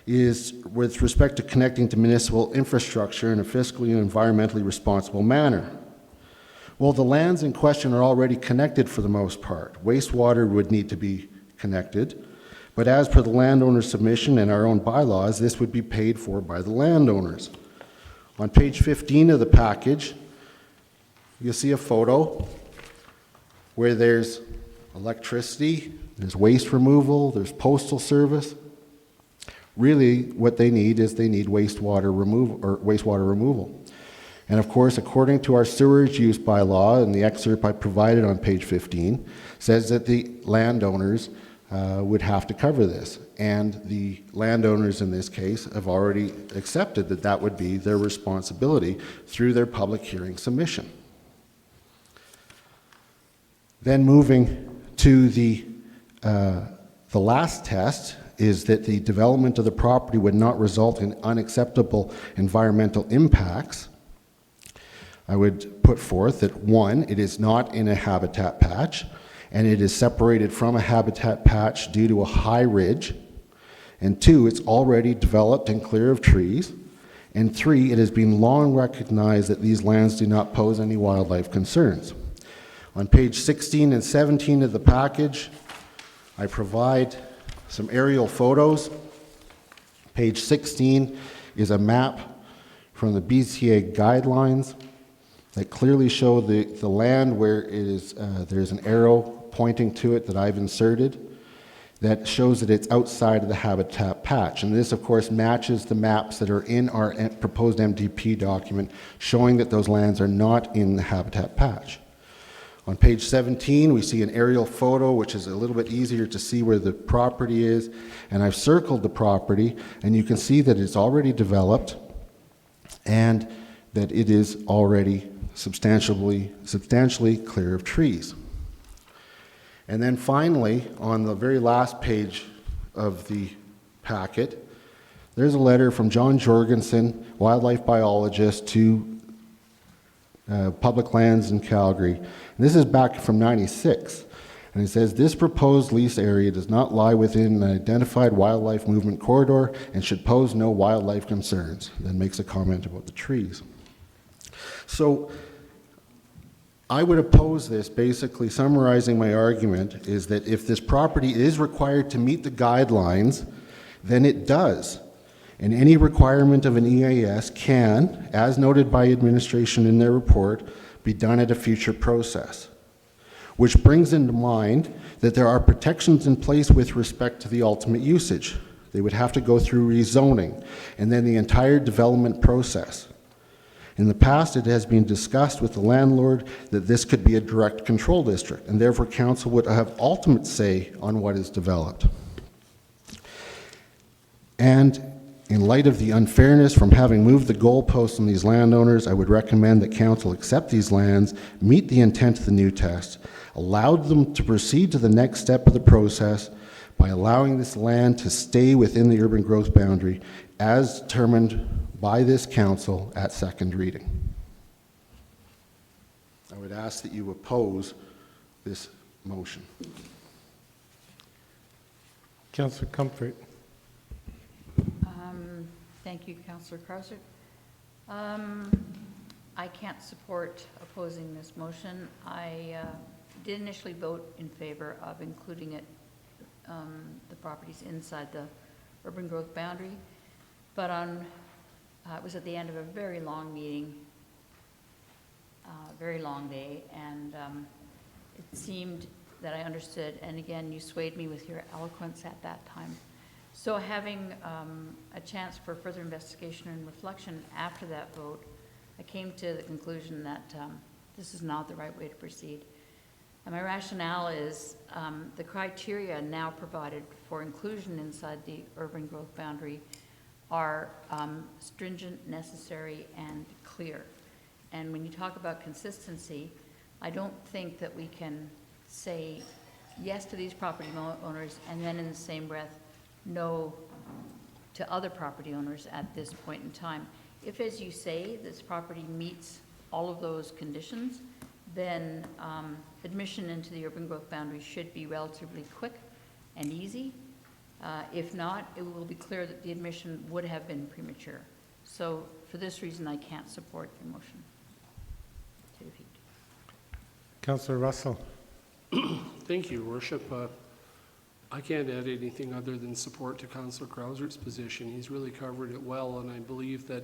is with respect to connecting to municipal infrastructure in a fiscally and environmentally responsible manner. Well, the lands in question are already connected for the most part. Wastewater would need to be connected, but as per the landowner's submission and our own bylaws, this would be paid for by the landowners. On page 15 of the package, you'll see a photo where there's electricity, there's waste removal, there's postal service. Really, what they need is they need wastewater removal. And of course, according to our sewage use bylaw, and the excerpt I provided on page 15, says that the landowners would have to cover this. And the landowners in this case have already accepted that that would be their responsibility through their public hearing submission. Then moving to the last test, is that the development of the property would not result in unacceptable environmental impacts. I would put forth that 1, it is not in a habitat patch, and it is separated from a habitat patch due to a high ridge, and 2, it's already developed and clear of trees, and 3, it has been long recognized that these lands do not pose any wildlife concerns. On page 16 and 17 of the package, I provide some aerial photos. Page 16 is a map from the BCA guidelines that clearly show the land where it is, there's an arrow pointing to it that I've inserted. that shows that it's outside of the habitat patch. And this, of course, matches the maps that are in our proposed MDP document, showing that those lands are not in the habitat patch. On page 17, we see an aerial photo, which is a little bit easier to see where the property is. And I've circled the property, and you can see that it's already developed and that it is already substantially clear of trees. And then finally, on the very last page of the packet, there's a letter from John Jorgensen, wildlife biologist, to Public Lands in Calgary. And this is back from '96. And it says, this proposed lease area does not lie within an identified wildlife movement corridor and should pose no wildlife concerns. Then makes a comment about the trees. So I would oppose this, basically summarizing my argument, is that if this property is required to meet the guidelines, then it does. And any requirement of an EAS can, as noted by administration in their report, be done at a future process. Which brings into mind that there are protections in place with respect to the ultimate usage. They would have to go through rezoning and then the entire development process. In the past, it has been discussed with the landlord that this could be a direct control district, and therefore council would have ultimate say on what is developed. And in light of the unfairness from having moved the goalposts on these landowners, I would recommend that council accept these lands, meet the intent of the new test, allowed them to proceed to the next step of the process by allowing this land to stay within the urban growth boundary as determined by this council at second reading. I would ask that you oppose this motion. Councillor Comfort. Thank you, Councillor Krauser. I can't support opposing this motion. I did initially vote in favor of including it, the properties inside the urban growth boundary, but it was at the end of a very long meeting, very long day, and it seemed that I understood, and again, you swayed me with your eloquence at that time. So having a chance for further investigation and reflection after that vote, I came to the conclusion that this is not the right way to proceed. And my rationale is the criteria now provided for inclusion inside the urban growth boundary are stringent, necessary, and clear. And when you talk about consistency, I don't think that we can say yes to these property owners and then in the same breath no to other property owners at this point in time. If, as you say, this property meets all of those conditions, then admission into the urban growth boundary should be relatively quick and easy. If not, it will be clear that the admission would have been premature. So for this reason, I can't support your motion to defeat. Councillor Russell. Thank you, Worship. I can't add anything other than support to Councillor Krauser's position. He's really covered it well, and I believe that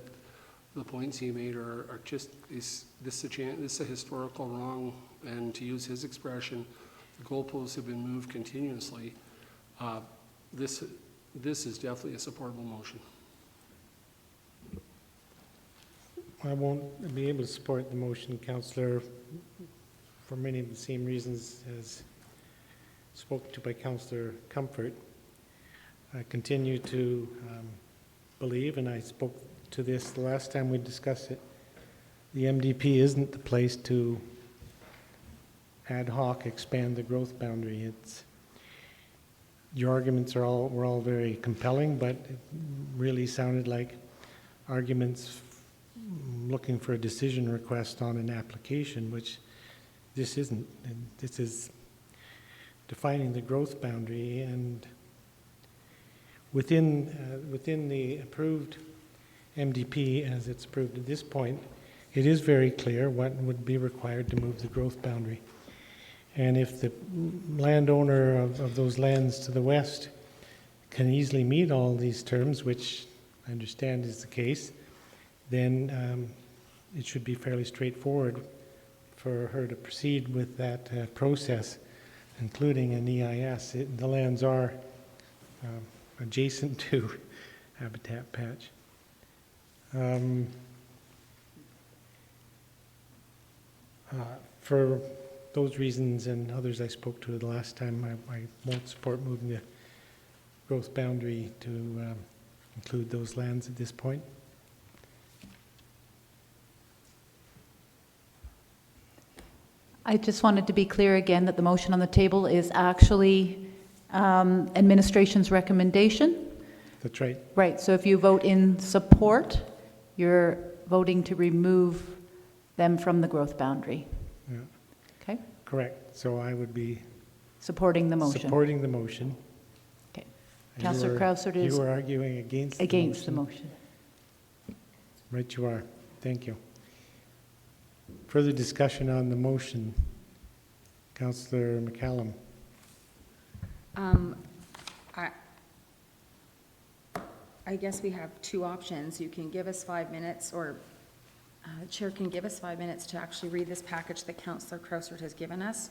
the points he made are just, is this a historical wrong? And to use his expression, the goalposts have been moved continuously. This is definitely a supportable motion. I won't be able to support the motion, Councillor, for many of the same reasons as spoken to by Councillor Comfort. I continue to believe, and I spoke to this the last time we discussed it, the MDP isn't the place to ad hoc expand the growth boundary. Your arguments were all very compelling, but it really sounded like arguments looking for a decision request on an application, which this isn't. And this is defining the growth boundary, and within the approved MDP, as it's approved at this point, it is very clear what would be required to move the growth boundary. And if the landowner of those lands to the west can easily meet all these terms, which I understand is the case, then it should be fairly straightforward for her to proceed with that process, including an EIS. The lands are adjacent to Habitat Patch. For those reasons and others I spoke to the last time, I won't support moving the growth boundary to include those lands at this point. I just wanted to be clear again that the motion on the table is actually administration's recommendation. That's right. Right, so if you vote in support, you're voting to remove them from the growth boundary. Yeah. Okay? Correct. So I would be Supporting the motion. supporting the motion. Okay. And Councillor Krausert is You are arguing against the motion. against the motion. Right you are. Thank you. Further discussion on the motion. Councillor McCallum. I guess we have two options. You can give us 5 minutes, or Chair can give us 5 minutes to actually read this package that Councillor Krausert has given us,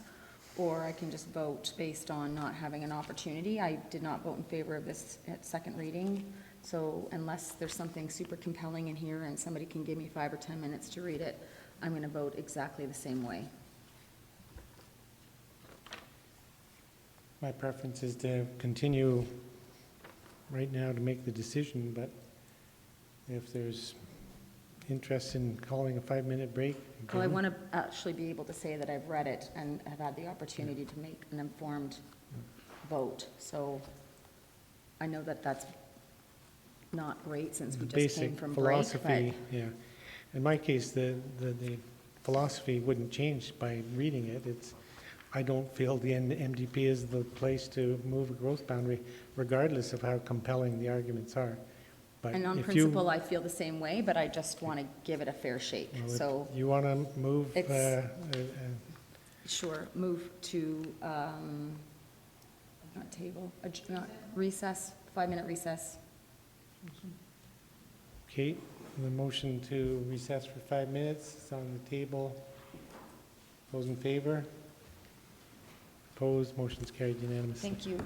or I can just vote based on not having an opportunity. I did not vote in favor of this at second reading, so unless there's something super compelling in here and somebody can give me 5 or 10 minutes to read it, I'm going to vote exactly the same way. My preference is to continue right now to make the decision, but if there's interest in calling a 5-minute break. Well, I want to actually be able to say that I've read it and have had the opportunity to make an informed vote. So I know that that's not great since we just came Basic from break, philosophy, yeah. In my case, the philosophy wouldn't change by reading it. It's, I don't feel the MDP is the place to move a growth boundary, regardless of how compelling the arguments are. But and on if principle, I feel the same way, but I just want to give it a fair shake. Well, if So you want to move, sure, move to, not table, not recess, 5-minute recess. okay, the motion to recess for 5 minutes is on the table. Those in favor? Opposed? Motion's carried unanimously. Thank you.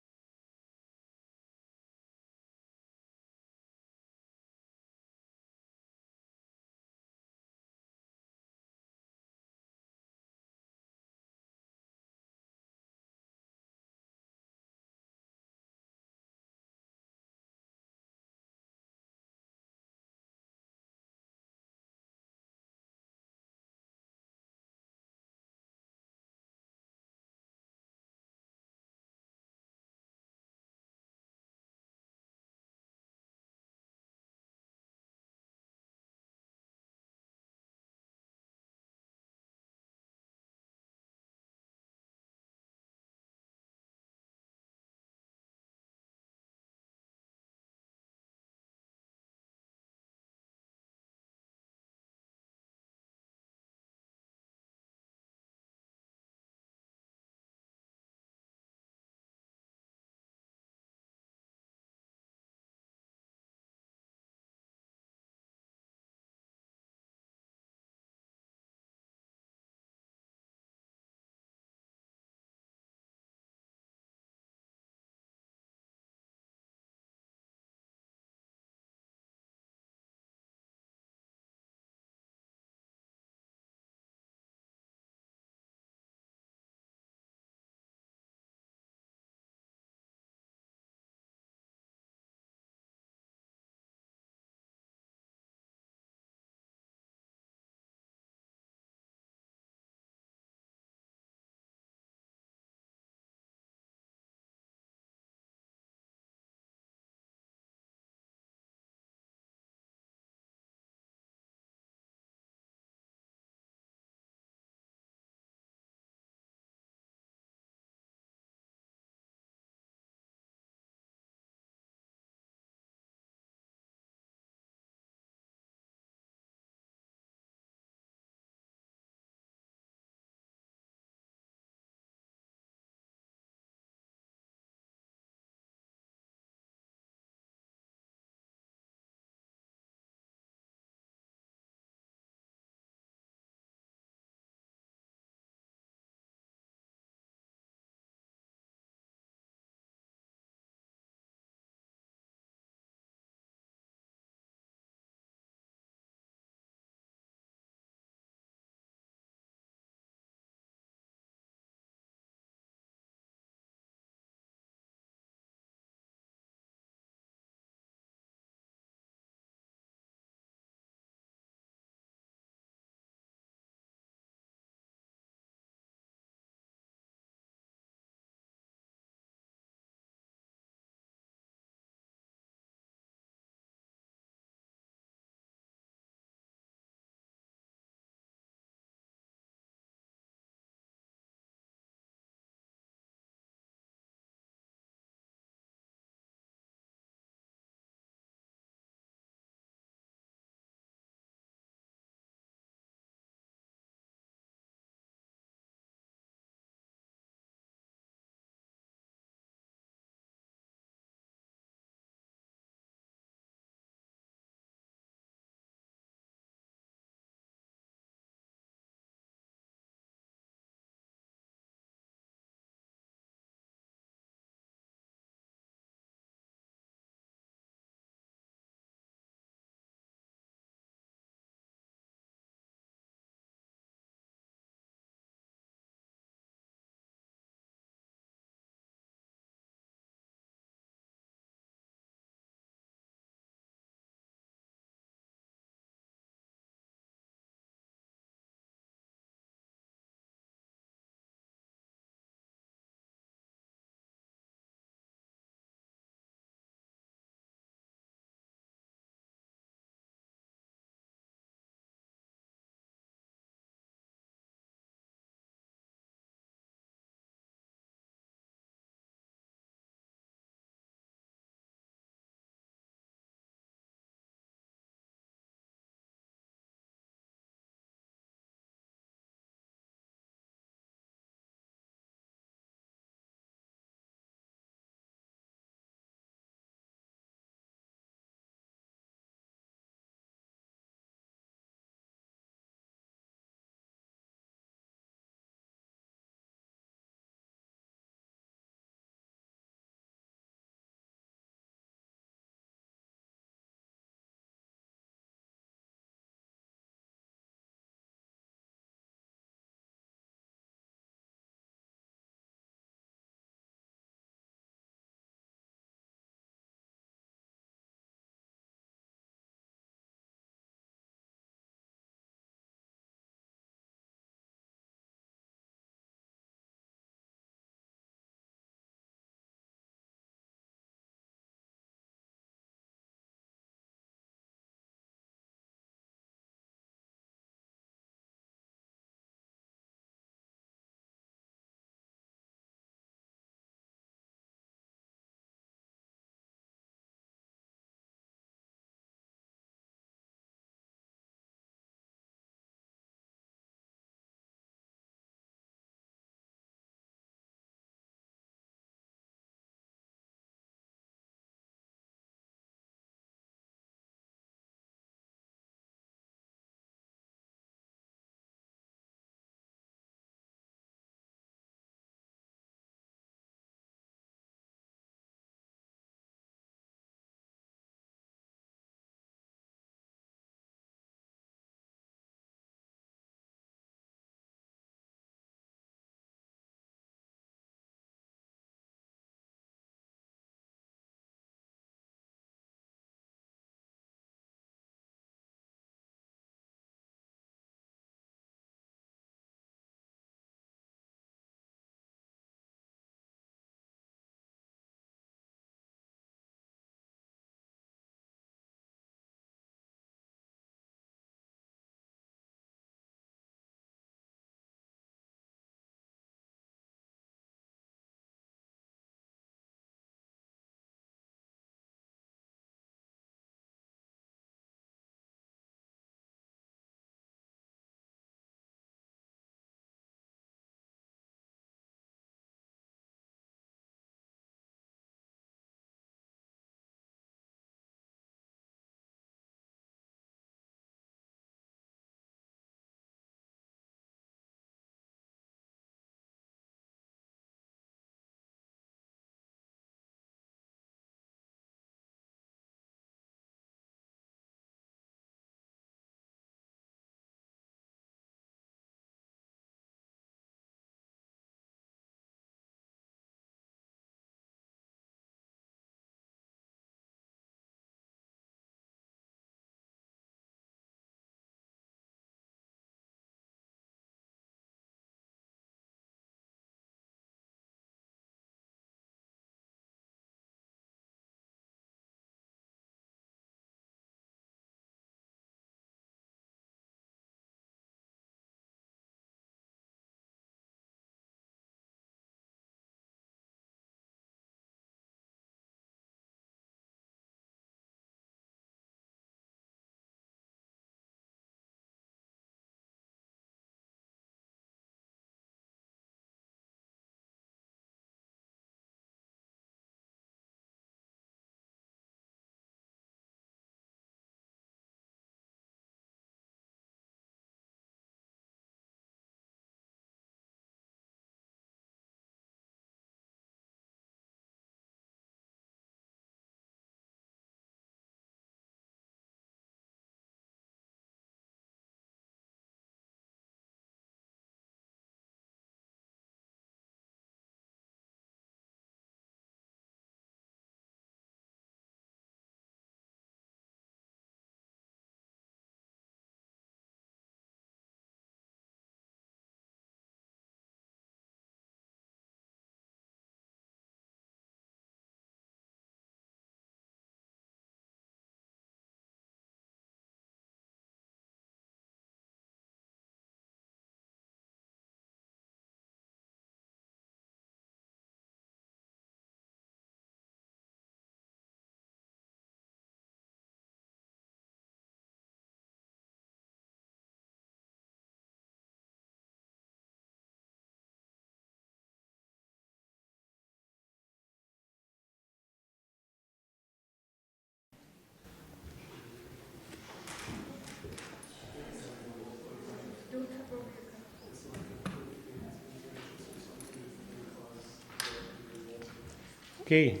Okay.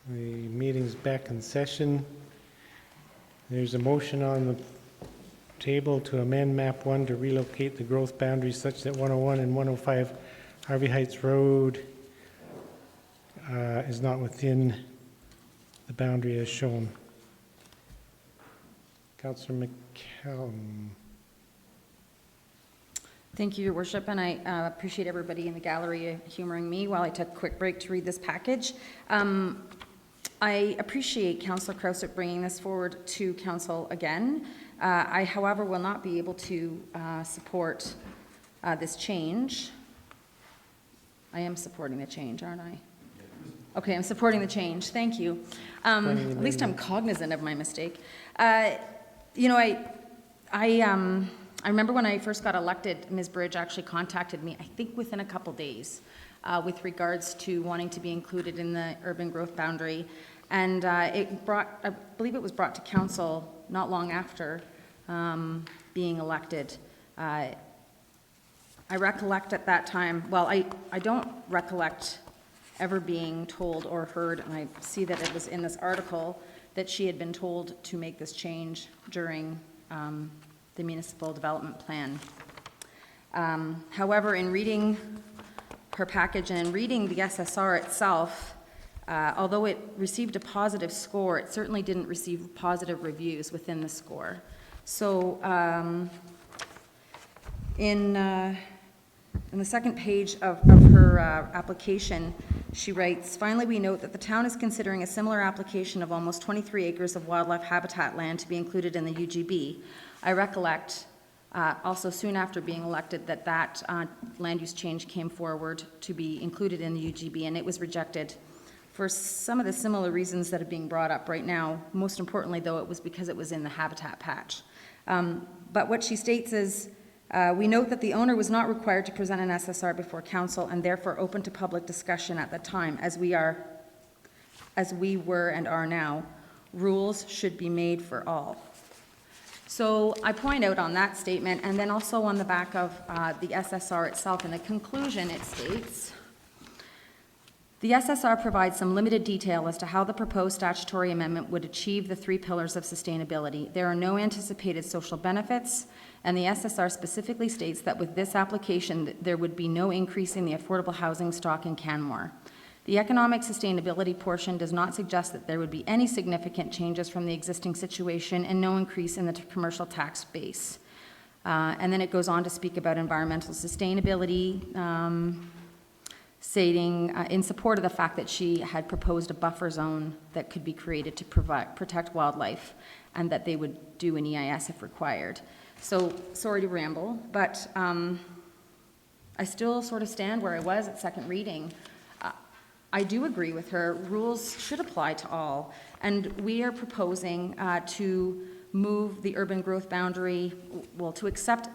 The meeting's back in session. There's a motion on the table to amend map 1 to relocate the growth boundaries such that 101 and 105 Harvey Heights Road is not within the boundary as shown. Councillor McCallum. Thank you, Your Worship, and I appreciate everybody in the gallery humoring me while I took a quick break to read this package. I appreciate Councillor Krausert bringing this forward to Council again. I, however, will not be able to support this change. I am supporting the change, aren't I? Okay, I'm supporting the change. Thank you. At least I'm cognizant of my mistake. You know, I remember when I first got elected, Ms. Bridge actually contacted me, I think within a couple days, with regards to wanting to be included in the urban growth boundary. And I believe it was brought to council not long after being elected. I recollect at that time, well, I don't recollect ever being told or heard, and I see that it was in this article, that she had been told to make this change during the Municipal Development Plan. However, in reading her package and in reading the SSR itself, although it received a positive score, it certainly didn't receive positive reviews within the score. So in the second page of her application, she writes, "Finally, we note that the town is considering a similar application of almost 23 acres of wildlife habitat land to be included in the UGB. I recollect, also soon after being elected, that land use change came forward to be included in the UGB, and it was rejected for some of the similar reasons that are being brought up right now. Most importantly, though, it was because it was in the habitat patch." But what she states is, "We note that the owner was not required to present an SSR before council and therefore open to public discussion at the time, as we were and are now. Rules should be made for all." So I point out on that statement, and then also on the back of the SSR itself, in the conclusion it states, "The SSR provides some limited detail as to how the proposed statutory amendment would achieve the 3 pillars of sustainability. There are no anticipated social benefits, and the SSR specifically states that with this application, there would be no increase in the affordable housing stock in Canmore. The economic sustainability portion does not suggest that there would be any significant changes from the existing situation and no increase in the commercial tax base." And then it goes on to speak about environmental sustainability, stating in support of the fact that she had proposed a buffer zone that could be created to protect wildlife, and that they would do an EIS if required. So, sorry to ramble, but I still sort of stand where I was at second reading. I do agree with her. Rules should apply to all, and we are proposing to move the urban growth boundary, well, to accept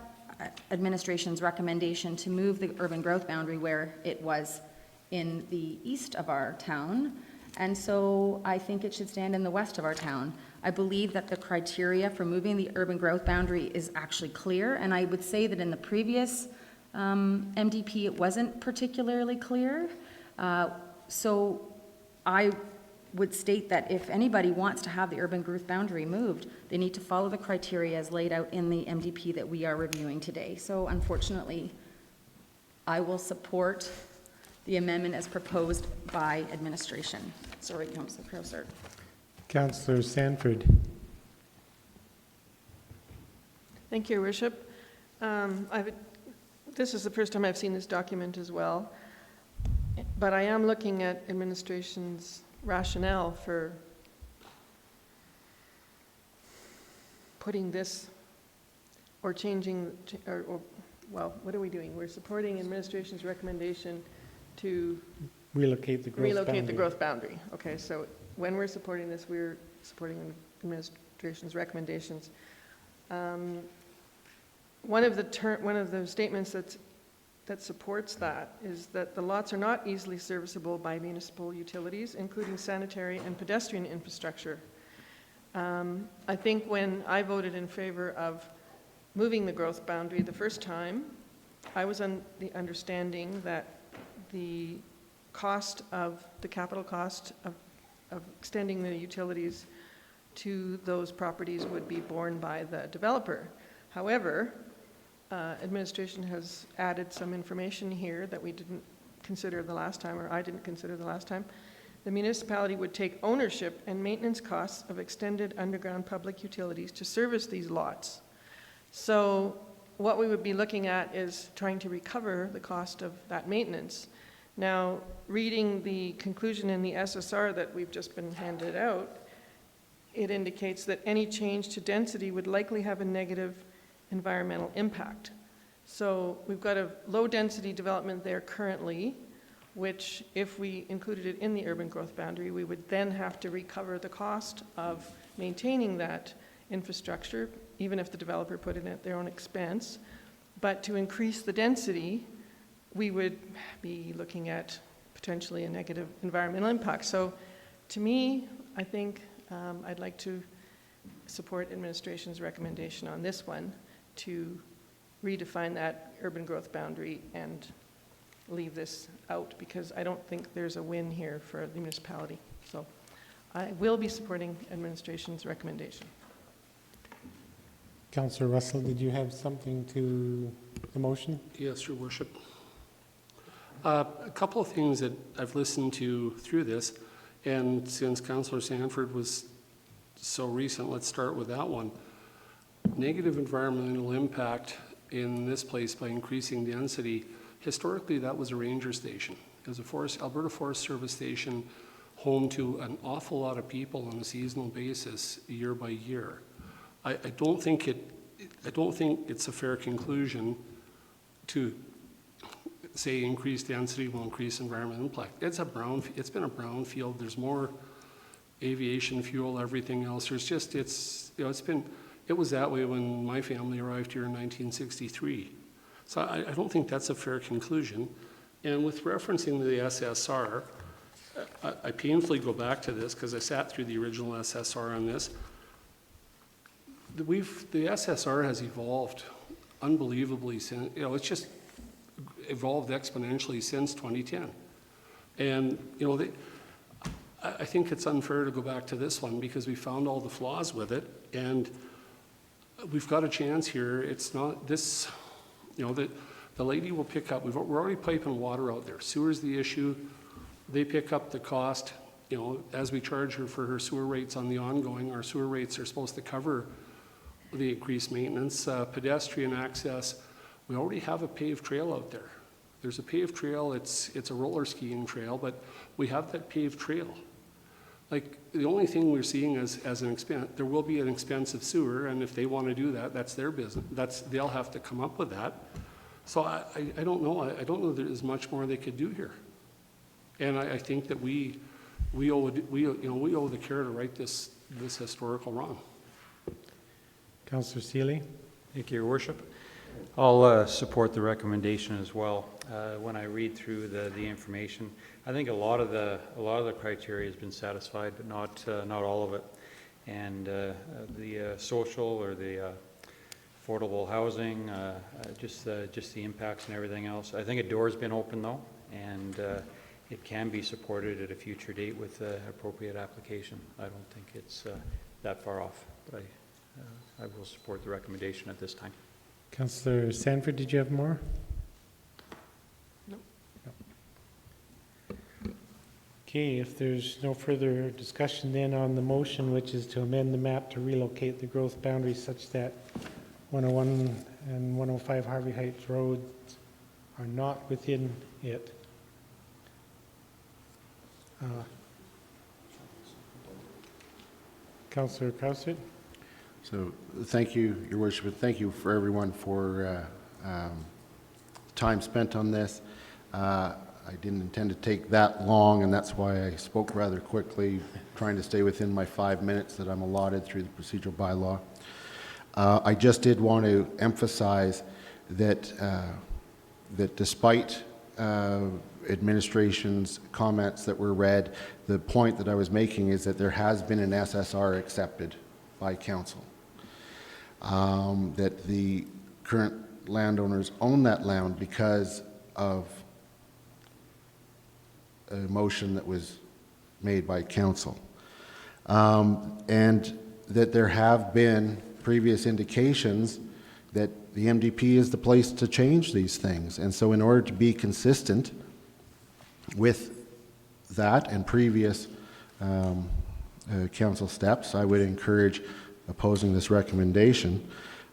administration's recommendation to move the urban growth boundary where it was in the east of our town, and so I think it should stand in the west of our town. I believe that the criteria for moving the urban growth boundary is actually clear, and I would say that in the previous MDP it wasn't particularly clear. So I would state that if anybody wants to have the urban growth boundary moved, they need to follow the criteria as laid out in the MDP that we are reviewing today. So unfortunately, I will support the amendment as proposed by administration. Sorry, Councillor Krausert. Councillor Sanford. Thank you, Your Worship. This is the first time I've seen this document as well, but I am looking at administration's rationale for putting this or changing, or well, what are we doing? We're supporting administration's recommendation to Relocate the growth boundary. Okay, so when we're supporting this, we're supporting administration's recommendations. One of the statements that supports that is that the lots are not easily serviceable by municipal utilities, including sanitary and pedestrian infrastructure. I think when I voted in favor of moving the growth boundary the first time, I was on the understanding that the cost of, the capital cost of extending the utilities to those properties would be borne by the developer. However, administration has added some information here that we didn't consider the last time, or I didn't consider the last time. The municipality would take ownership and maintenance costs of extended underground public utilities to service these lots. So what we would be looking at is trying to recover the cost of that maintenance. Now, reading the conclusion in the SSR that we've just been handed out, it indicates that any change to density would likely have a negative environmental impact. So we've got a low-density development there currently, which if we included it in the urban growth boundary, we would then have to recover the cost of maintaining that infrastructure, even if the developer put it at their own expense. But to increase the density, we would be looking at potentially a negative environmental impact. So to me, I think I'd like to support administration's recommendation on this one to redefine that urban growth boundary and leave this out, because I don't think there's a win here for the municipality. So I will be supporting administration's recommendation. Councillor Russell, did you have something to the motion? Yes, Your Worship. A couple of things that I've listened to through this, and since Councillor Sanford was so recent, let's start with that one. Negative environmental impact in this place by increasing density. Historically, that was a ranger station. It was a Alberta Forest Service station, home to an awful lot of people on a seasonal basis, year by year. I don't think it's a fair conclusion to say increased density will increase environmental impact. It's been a brownfield. There's more aviation fuel, everything else. It was that way when my family arrived here in 1963. So I don't think that's a fair conclusion. And with referencing to the SSR, I painfully go back to this because I sat through the original SSR on this. The SSR has evolved unbelievably since, it's just evolved exponentially since 2010. And, I think it's unfair to go back to this one because we found all the flaws with it, and we've got a chance here. It's not this, the lady will pick up, we're already piping water out there. Sewer's the issue. They pick up the cost, as we charge her for her sewer rates on the ongoing. Our sewer rates are supposed to cover the increased maintenance. Pedestrian access, we already have a paved trail out there. There's a paved trail, it's a roller skiing trail, but we have that paved trail. Like, the only thing we're seeing as an expense, there will be an expensive sewer, and if they want to do that, that's their business. They'll have to come up with that. So I don't know. I don't know there's much more they could do here. And I think that we owe the care to right this historical wrong. Councillor Seeley? Thank you, Your Worship. I'll support the recommendation as well. When I read through the information, I think a lot of the criteria has been satisfied, but not all of it. And the social or the affordable housing, just the impacts and everything else. I think a door's been open though, and it can be supported at a future date with appropriate application. I don't think it's that far off, but I will support the recommendation at this time. Councillor Sanford, did you have more? No. Okay, if there's no further discussion then on the motion, which is to amend the map to relocate the growth boundaries such that 101 and 105 Harvey Heights roads are not within it. Councillor Krausert? So thank you, Your Worship, and thank you for everyone for time spent on this. I didn't intend to take that long, and that's why I spoke rather quickly, trying to stay within my 5 minutes that I'm allotted through the procedural bylaw. I just did want to emphasize that that despite administration's comments that were read, the point that I was making is that there has been an SSR accepted by council. That the current landowners own that land because of a motion that was made by council. And that there have been previous indications that the MDP is the place to change these things. And so in order to be consistent with that and previous council steps, I would encourage opposing this recommendation.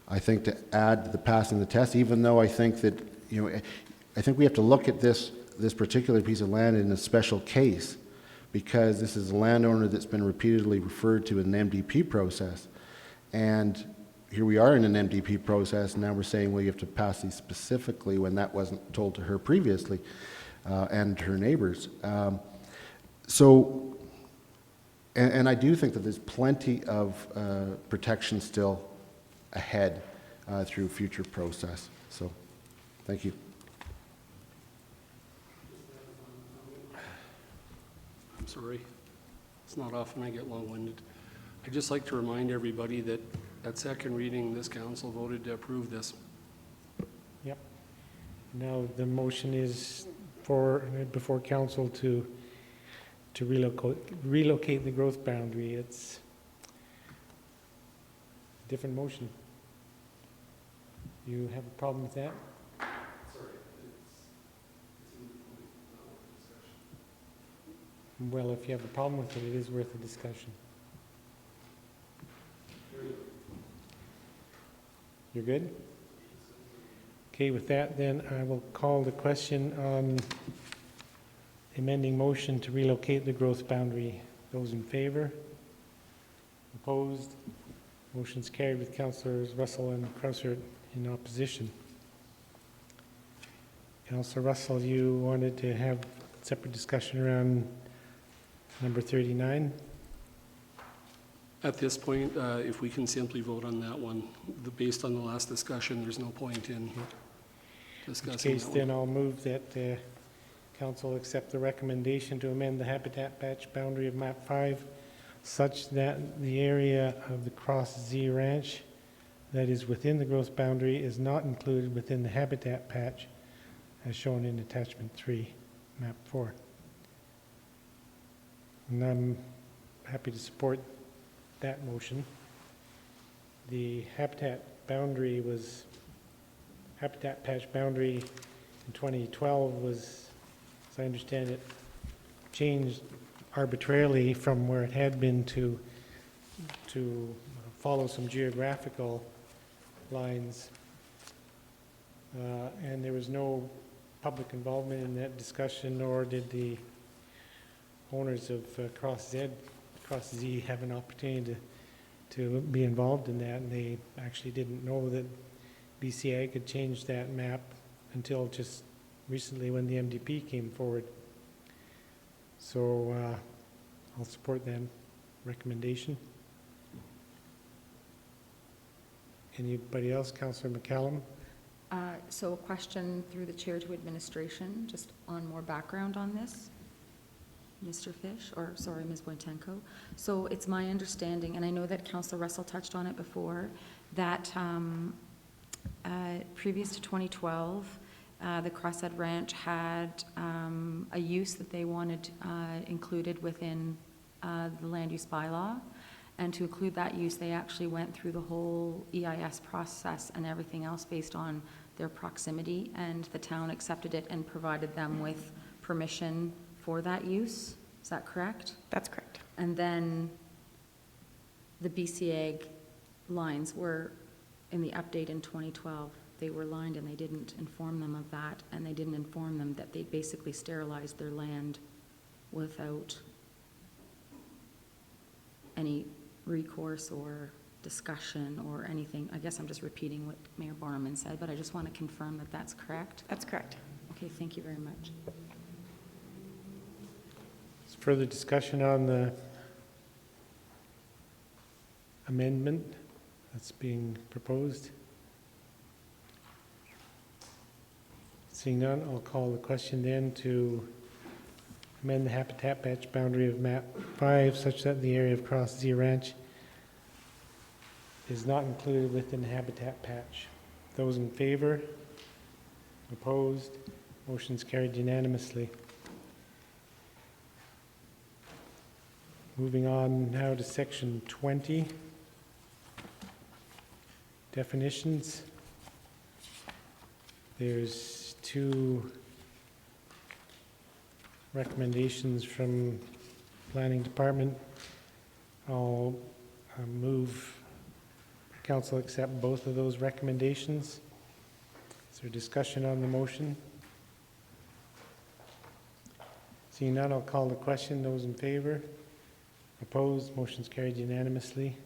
I think to add the passing the test, even though I think that, I think we have to look at this particular piece of land in a special case, because this is a landowner that's been repeatedly referred to in an MDP process. And here we are in an MDP process, and now we're saying, well, you have to pass these specifically when that wasn't told to her previously, and her neighbors. And I do think that there's plenty of protection still ahead through future process. So, thank you. I'm sorry. It's not often I get long-winded. I'd just like to remind everybody that at second reading, this council voted to approve this. Yep. Now, the motion is before council to relocate the growth boundary. It's a different motion. You have a problem with that? Well, if you have a problem with it, it is worth a discussion. You're good? Okay, with that, then I will call the question on amending motion to relocate the growth boundary. Those in favor? Opposed? Motion's carried with Councillors Russell and Krausert in opposition. Councillor Russell, you wanted to have separate discussion around number 39? At this point, if we can simply vote on that one, based on the last discussion, there's no point in discussing In which case, that then one. I'll move that council accept the recommendation to amend the habitat patch boundary of map 5 such that the area of the Cross Z Ranch that is within the growth boundary is not included within the habitat patch as shown in attachment 3, map 4. And I'm happy to support that motion. The habitat patch boundary in 2012 was, as I understand it, changed arbitrarily from where it had been to follow some geographical lines. And there was no public involvement in that discussion, nor did the owners of Cross Z have an opportunity to be involved in that, and they actually didn't know that BCA could change that map until just recently when the MDP came forward. So I'll support that recommendation. Anybody else? Councillor McCallum? So a question through the chair to administration, just on more background on this. Mr. Fish, or sorry, Ms. Boytenko. So it's my understanding, and I know that Councillor Russell touched on it before, that previous to 2012, the Crosshead Ranch had a use that they wanted included within the land use bylaw. And to include that use, they actually went through the whole EIS process and everything else based on their proximity, and the town accepted it and provided them with permission for that use. Is that correct? That's correct. And then the BCA lines were, in the update in 2012, they were lined and they didn't inform them of that, and they didn't inform them that they basically sterilized their land without any recourse or discussion or anything. I guess I'm just repeating what Mayor Borman said, but I just want to confirm that that's correct. That's correct. Okay, thank you very much. Further discussion on the amendment that's being proposed? Seeing none, I'll call the question then to amend the habitat patch boundary of map 5 such that the area of Cross Z Ranch is not included within the habitat patch. Those in favor? Opposed? Motion's carried unanimously. Moving on now to section 20. Definitions. There's two recommendations from Planning Department. I'll move council accept both of those recommendations. Is there discussion on the motion? Seeing none, I'll call the question. Those in favor? Opposed? Motion's carried unanimously.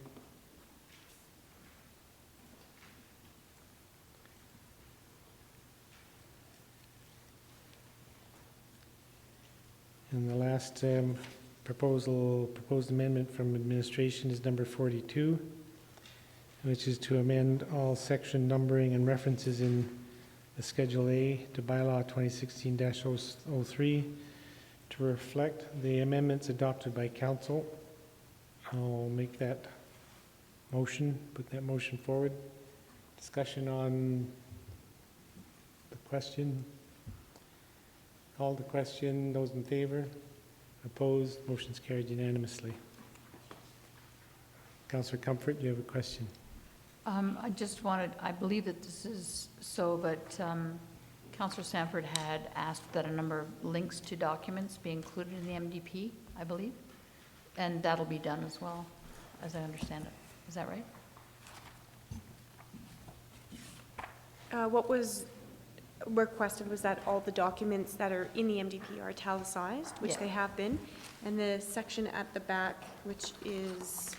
And the last proposed amendment from administration is number 42, which is to amend all section numbering and references in the Schedule A to Bylaw 2016-03 to reflect the amendments adopted by council. I'll make that motion, put that motion forward. Discussion on the question. Call the question. Those in favor? Opposed? Motion's carried unanimously. Councillor Comfort, you have a question? I just wanted, I believe that this is so, but Councillor Sanford had asked that a number of links to documents be included in the MDP, I believe, and that'll be done as well, as I understand it. Is that right? What was requested was that all the documents that are in the MDP are italicized, which they have been, and the section at the back, which is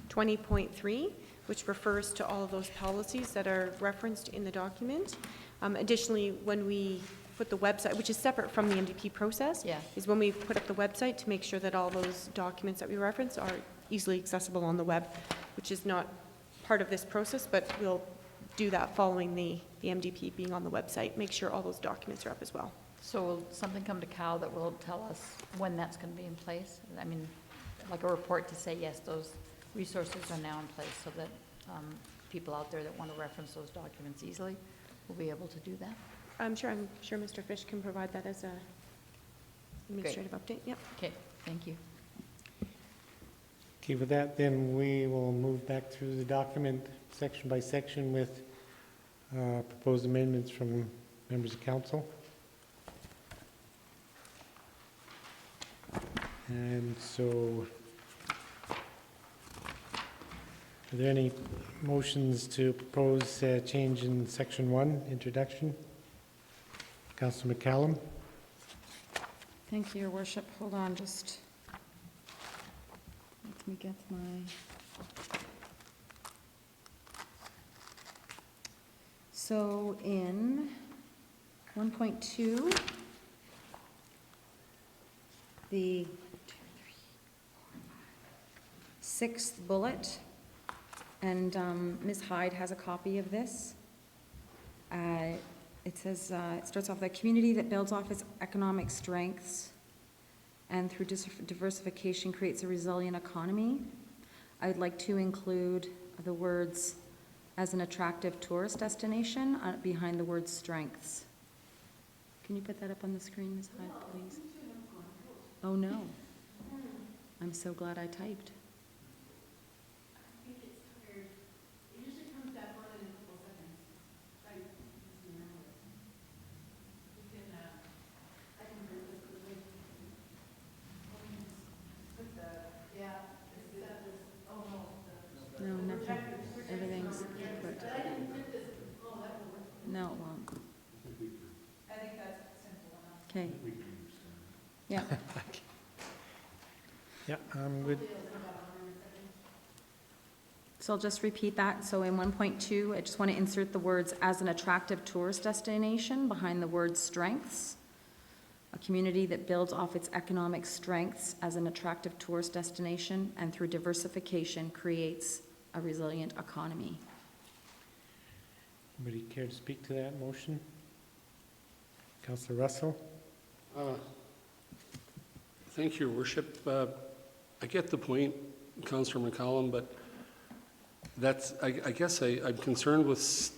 20.3, which refers to all of those policies that are referenced in the document. Additionally, when we put the website, which is separate from the MDP process, is when we put up the website to make sure that all those documents that we reference are easily accessible on the web, which is not part of this process, but we'll do that following the MDP being on the website, make sure all those documents are up as well. So will something come to Cal that will tell us when that's going to be in place? I mean, like a report to say, yes, those resources are now in place, so that people out there that want to reference those documents easily will be able to do that? I'm sure Mr. Fish can provide that as a administrative update. Yep. Okay, thank you. Okay, with that, then we will move back through the document section by section with proposed amendments from members of council. And so, are there any motions to propose change in section 1, introduction? Councillor McCallum. Thank you, Your Worship. Hold on, just let me get my... So in 1.2, the 6th bullet, and Ms. Hyde has a copy of this. It says, it starts off, the community that builds off its economic strengths and through diversification creates a resilient economy. I'd like to include the words as an attractive tourist destination behind the word strengths. Can you put that up on the screen, Ms. Hyde, please? Oh, no. I'm so glad I typed. No, nothing. Everything's good. No, it won't. I think that's simple enough. Okay. Yeah. Yeah, I'm good. So I'll just repeat that. So in 1.2, I just want to insert the words as an attractive tourist destination behind the word strengths. A community that builds off its economic strengths as an attractive tourist destination and through diversification creates a resilient economy. Anybody care to speak to that motion? Councillor Russell? Thank you, Your Worship. I get the point, Councillor McCallum, but that's, I guess I'm concerned with,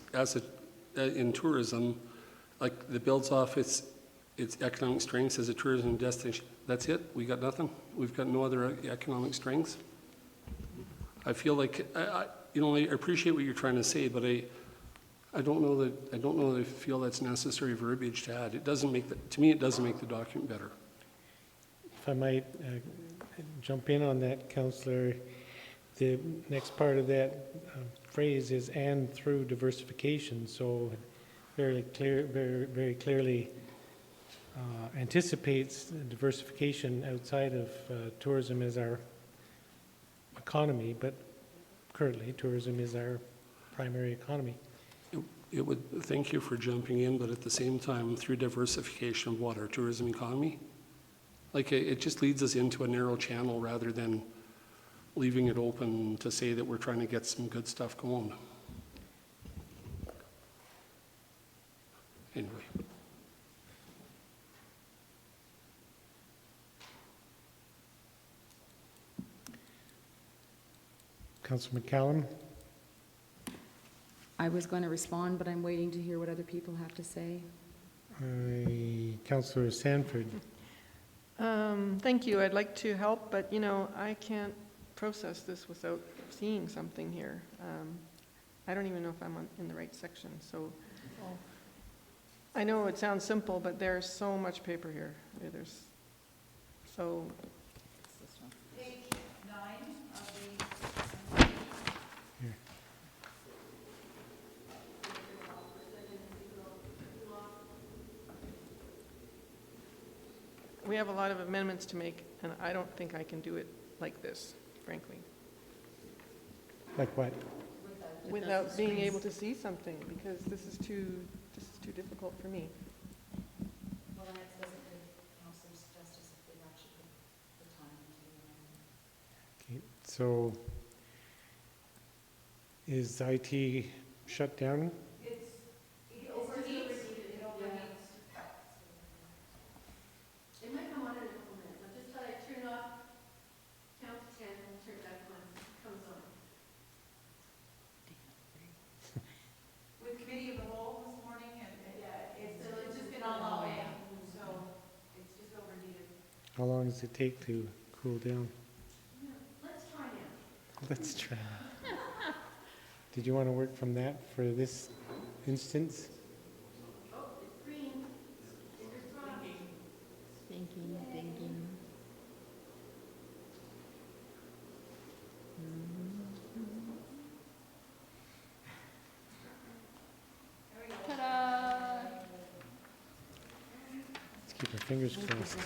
in tourism, like that builds off its its economic strengths as a tourism destination. That's it? We got nothing? We've got no other economic strengths? I feel like, I appreciate what you're trying to say, but I don't know that I feel that's necessary verbiage to add. It doesn't make to me, it doesn't make the document better. If I might jump in on that, Councillor, the next part of that phrase is "and through diversification," so very clearly anticipates diversification outside of tourism as our economy, but currently tourism is our primary economy. It would, thank you for jumping in, but at the same time, through diversification of what, our tourism economy? Like, it just leads us into a narrow channel rather than leaving it open to say that we're trying to get some good stuff going. Anyway. Councillor McCallum? I was going to respond, but I'm waiting to hear what other people have to say. Councillor Sanford? Thank you. I'd like to help, but, I can't process this without seeing something here. I don't even know if I'm in the right section, so. I know it sounds simple, but there's so much paper here. There's so. Page 9 of the... We have a lot of amendments to make, and I don't think I can do it like this, frankly. Like what? Without being able to see something, because this is too difficult for me. Well, then it doesn't do councillors justice if they've actually put the time into the amendment. Okay, so is IT shut down? It might come on in a couple minutes. I just thought I'd turn off, count to 10, and turn it back on. It comes on. With committee of the whole this morning, and it's just been on all day, so it's just overheated. How long does it take to cool down? Let's try now. Let's try. Did you want to work from that for this instance? Oh, it's green. Fingers crossed. Thinking. Ta-da! Let's keep our fingers crossed.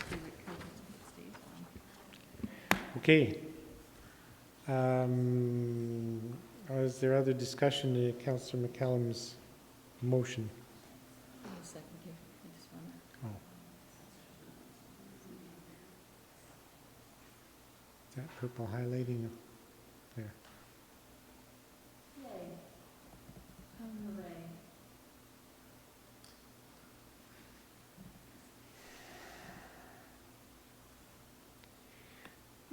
Okay. Is there other discussion to Councillor McCallum's motion? Oh. Is that purple highlighting there?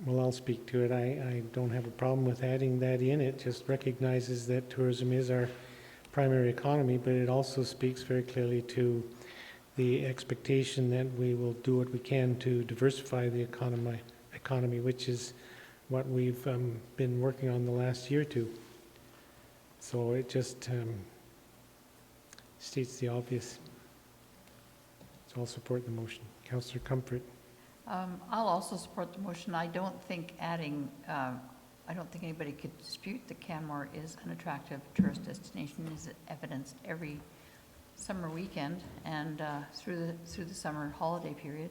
Well, I'll speak to it. I don't have a problem with adding that in. It just recognizes that tourism is our primary economy, but it also speaks very clearly to the expectation that we will do what we can to diversify the economy, which is what we've been working on the last year or two. So it just states the obvious. So I'll support the motion. Councillor Comfort. I'll also support the motion. I don't think anybody could dispute that Canmore is an attractive tourist destination, as evidenced every summer weekend and through the summer holiday period.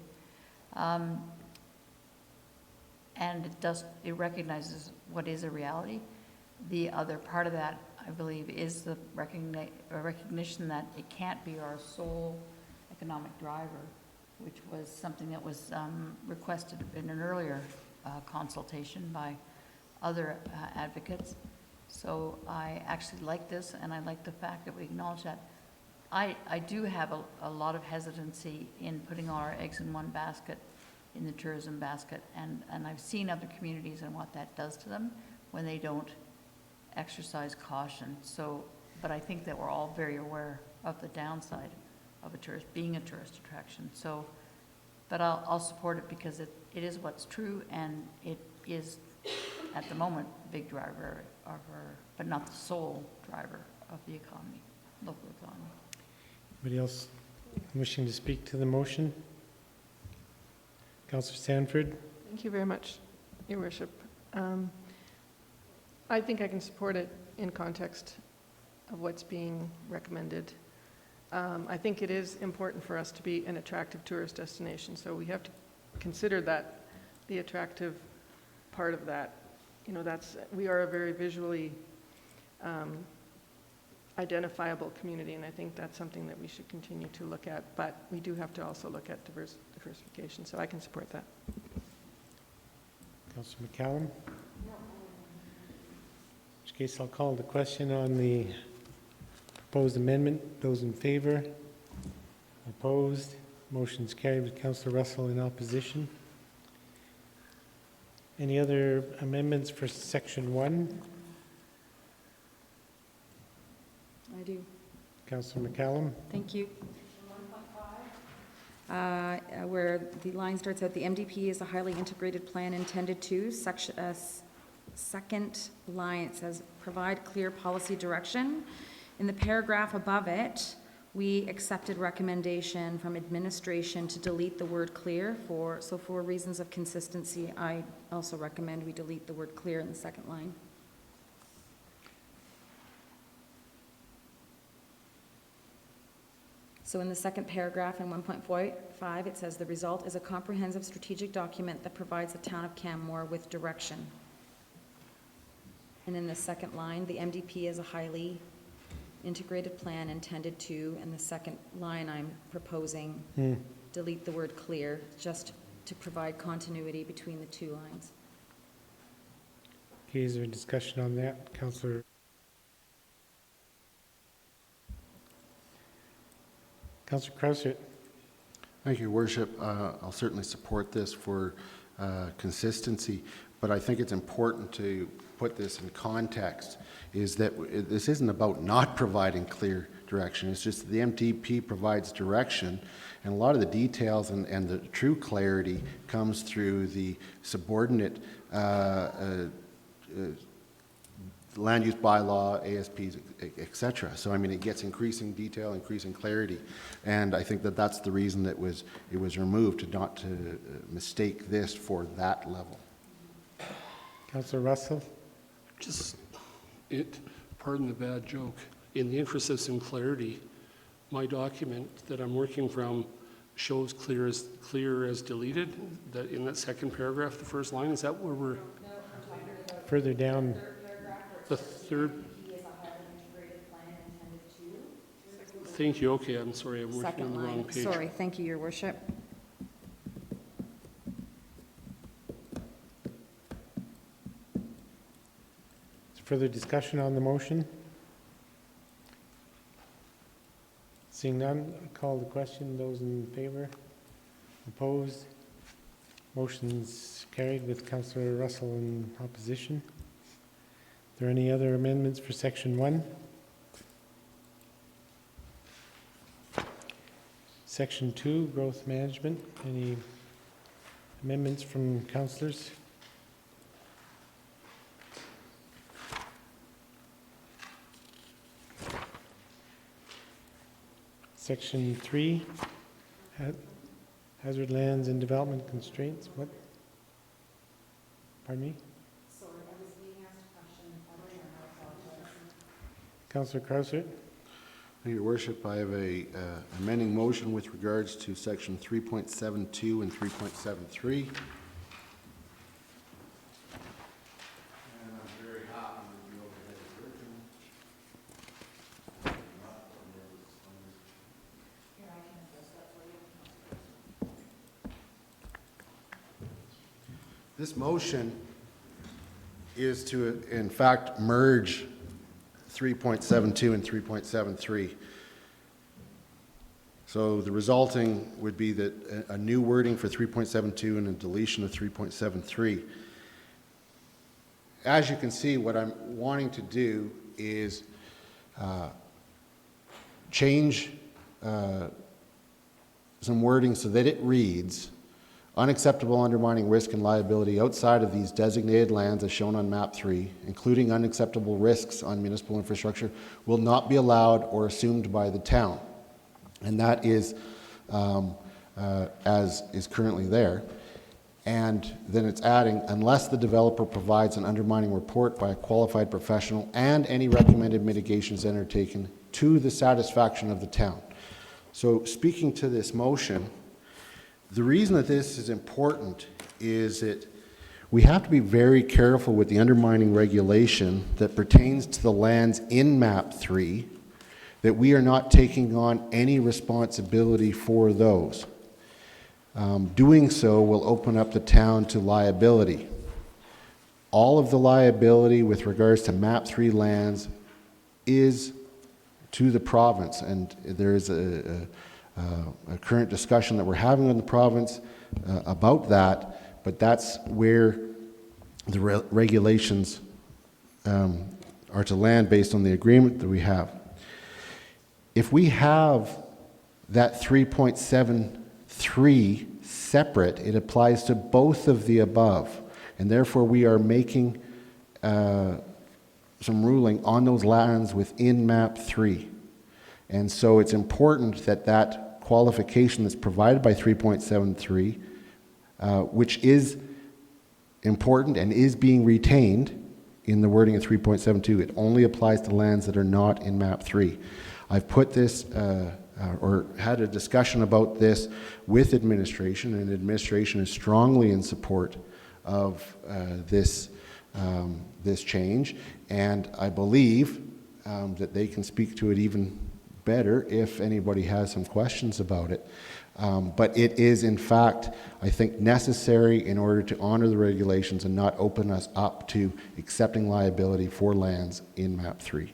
And it recognizes what is a reality. The other part of that, I believe, is the recognition that it can't be our sole economic driver, which was something that was requested in an earlier consultation by other advocates. So I actually like this, and I like the fact that we acknowledge that. I do have a lot of hesitancy in putting all our eggs in one basket, in the tourism basket, and I've seen other communities and what that does to them when they don't exercise caution. So, but I think that we're all very aware of the downside of a tourist, being a tourist attraction. So, but I'll support it because it is what's true, and it is, at the moment, a big driver of our, but not the sole driver of the economy, local economy. Anybody else wishing to speak to the motion? Councillor Sanford? Thank you very much, Your Worship. I think I can support it in context of what's being recommended. I think it is important for us to be an attractive tourist destination, so we have to consider that, the attractive part of that. You know, we are a very visually identifiable community, and I think that's something that we should continue to look at, but we do have to also look at diversification, so I can support that. Councillor McCallum? In which case, I'll call the question on the proposed amendment. Those in favor? Opposed? Motion's carried with Councillor Russell in opposition. Any other amendments for section 1? I do. Councillor McCallum? Thank you. Where the line starts out, the MDP is a highly integrated plan intended to, second line, it says, provide clear policy direction. In the paragraph above it, we accepted recommendation from administration to delete the word clear for reasons of consistency, I also recommend we delete the word clear in the second line. So in the second paragraph in 1.5, it says the result is a comprehensive strategic document that provides the town of Canmore with direction. And in the second line, the MDP is a highly integrated plan intended to, and the second line I'm proposing, delete the word clear, just to provide continuity between the two lines. Okay, is there a discussion on that? Councillor? Councillor Krausert? Thank you, Your Worship. I'll certainly support this for consistency, but I think it's important to put this in context, is that this isn't about not providing clear direction. It's just that the MDP provides direction, and a lot of the details and the true clarity comes through the subordinate land use bylaw, ASPs, etc. So I mean, it gets increasing detail, increasing clarity, and I think that that's the reason that it was removed, not to mistake this for that level. Councillor Russell? Pardon the bad joke, in the interest of some clarity, my document that I'm working from shows clear as deleted, that in that second paragraph, the first line, is that where we're? Further down. The third. Thank you, okay, I'm sorry, I'm working on the wrong page. Sorry, thank you, Your Worship. Further discussion on the motion? Seeing none, I'll call the question. Those in favor? Opposed? Motion's carried with Councillor Russell in opposition. Are there any other amendments for section 1? Section 2, growth management. Any amendments from councillors? Section 3, hazard lands and development constraints. What? Pardon me? Sorry, I was being asked a question. Councillor Krausert? Your Worship, I have a amending motion with regards to section 3.72 and 3.73. This motion is to, in fact, merge 3.72 and 3.73. So the resulting would be that a new wording for 3.72 and a deletion of 3.73. As you can see, what I'm wanting to do is change some wording so that it reads, unacceptable undermining risk and liability outside of these designated lands as shown on map 3, including unacceptable risks on municipal infrastructure, will not be allowed or assumed by the town. And that is as is currently there. And then it's adding, unless the developer provides an undermining report by a qualified professional and any recommended mitigations undertaken to the satisfaction of the town. So speaking to this motion, the reason that this is important is that we have to be very careful with the undermining regulation that pertains to the lands in map 3, that we are not taking on any responsibility for those. Doing so will open up the town to liability. All of the liability with regards to map 3 lands is to the province, and there is a current discussion that we're having in the province about that, but that's where the regulations are to land based on the agreement that we have. If we have that 3.73 separate, it applies to both of the above, and therefore we are making some ruling on those lands within map 3. And so it's important that that qualification that's provided by 3.73, which is important and is being retained in the wording of 3.72, it only applies to lands that are not in map 3. I've put this or had a discussion about this with administration, and administration is strongly in support of this change, and I believe that they can speak to it even better if anybody has some questions about it. But it is, in fact, I think, necessary in order to honor the regulations and not open us up to accepting liability for lands in map 3.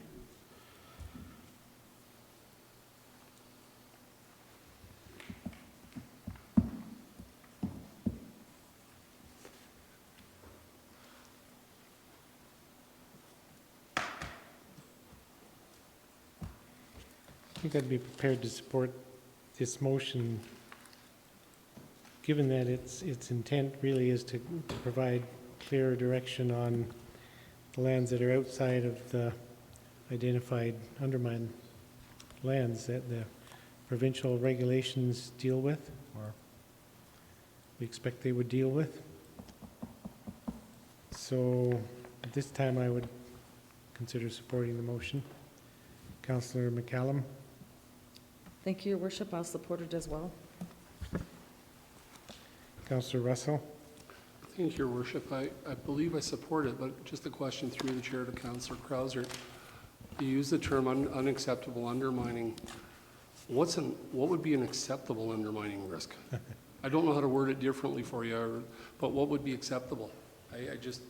I think I'd be prepared to support this motion, given that its intent really is to provide clearer direction on the lands that are outside of the identified undermined lands that the provincial regulations deal with, or we expect they would deal with. So at this time, I would consider supporting the motion. Councillor McCallum. Thank you, Your Worship. I'll support it as well. Councillor Russell. Thank you, Your Worship. I believe I support it, but just a question through the chair to Councillor Krauser. You use the term unacceptable undermining. What would be an acceptable undermining risk? I don't know how to word it differently for you, but what would be acceptable? I just...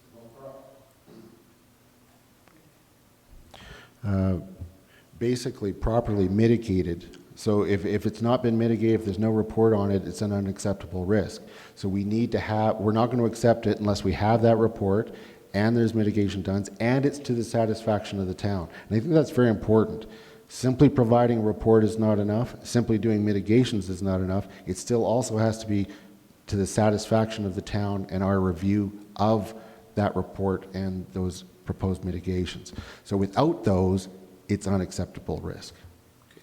Basically properly mitigated. So if it's not been mitigated, if there's no report on it, it's an unacceptable risk. So we need to have, we're not going to accept it unless we have that report and there's mitigation done and it's to the satisfaction of the town. And I think that's very important. Simply providing a report is not enough. Simply doing mitigations is not enough. It still also has to be to the satisfaction of the town and our review of that report and those proposed mitigations. So without those, it's unacceptable risk. Okay.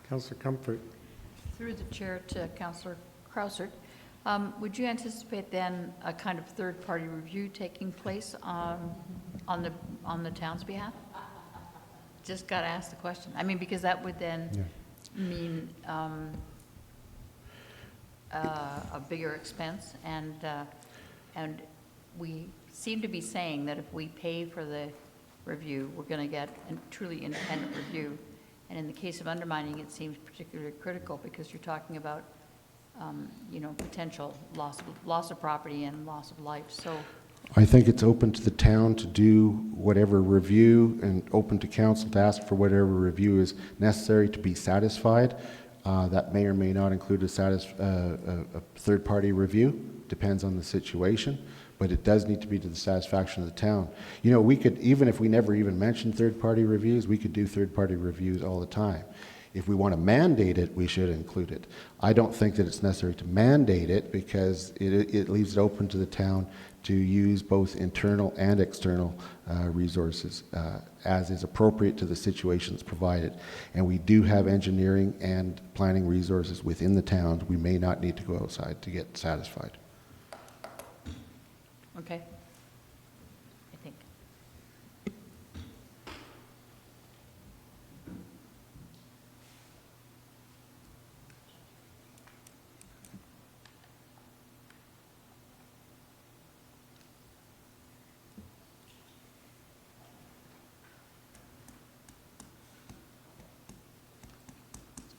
Councillor Comfort. Through the chair to Councillor Krauser, would you anticipate then a kind of third-party review taking place on the town's behalf? Just got to ask the question. I mean, because that would then mean a bigger expense, and we seem to be saying that if we pay for the review, we're going to get a truly independent review. And in the case of undermining, it seems particularly critical because you're talking about, potential loss of property and loss of life. So I think it's open to the town to do whatever review and open to council to ask for whatever review is necessary to be satisfied. That may or may not include a third-party review, depends on the situation. But it does need to be to the satisfaction of the town. We could, even if we never even mentioned third-party reviews, we could do third-party reviews all the time. If we want to mandate it, we should include it. I don't think that it's necessary to mandate it because it leaves it open to the town to use both internal and external resources as is appropriate to the situations provided. And we do have engineering and planning resources within the town. We may not need to go outside to get satisfied. Okay? I think.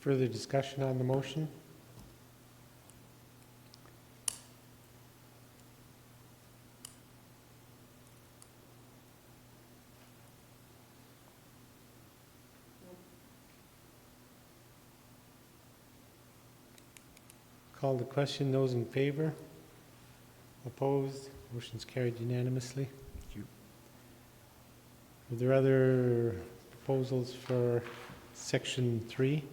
Further discussion on the motion? Call the question. Those in favor? Opposed? Motion's carried unanimously. Thank you. Are there other proposals for section 3?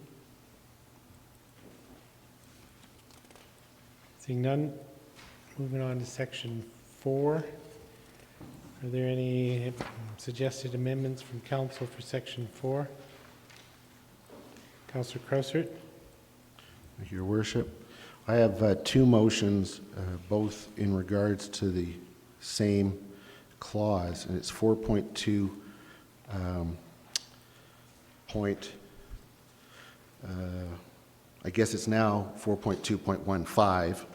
Seeing none, moving on to section 4. Are there any suggested amendments from council for section 4? Councillor Krausert? Thank you, Your Worship. I have two motions, both in regards to the same clause, and it's 4.2 I guess it's now 4.2.15,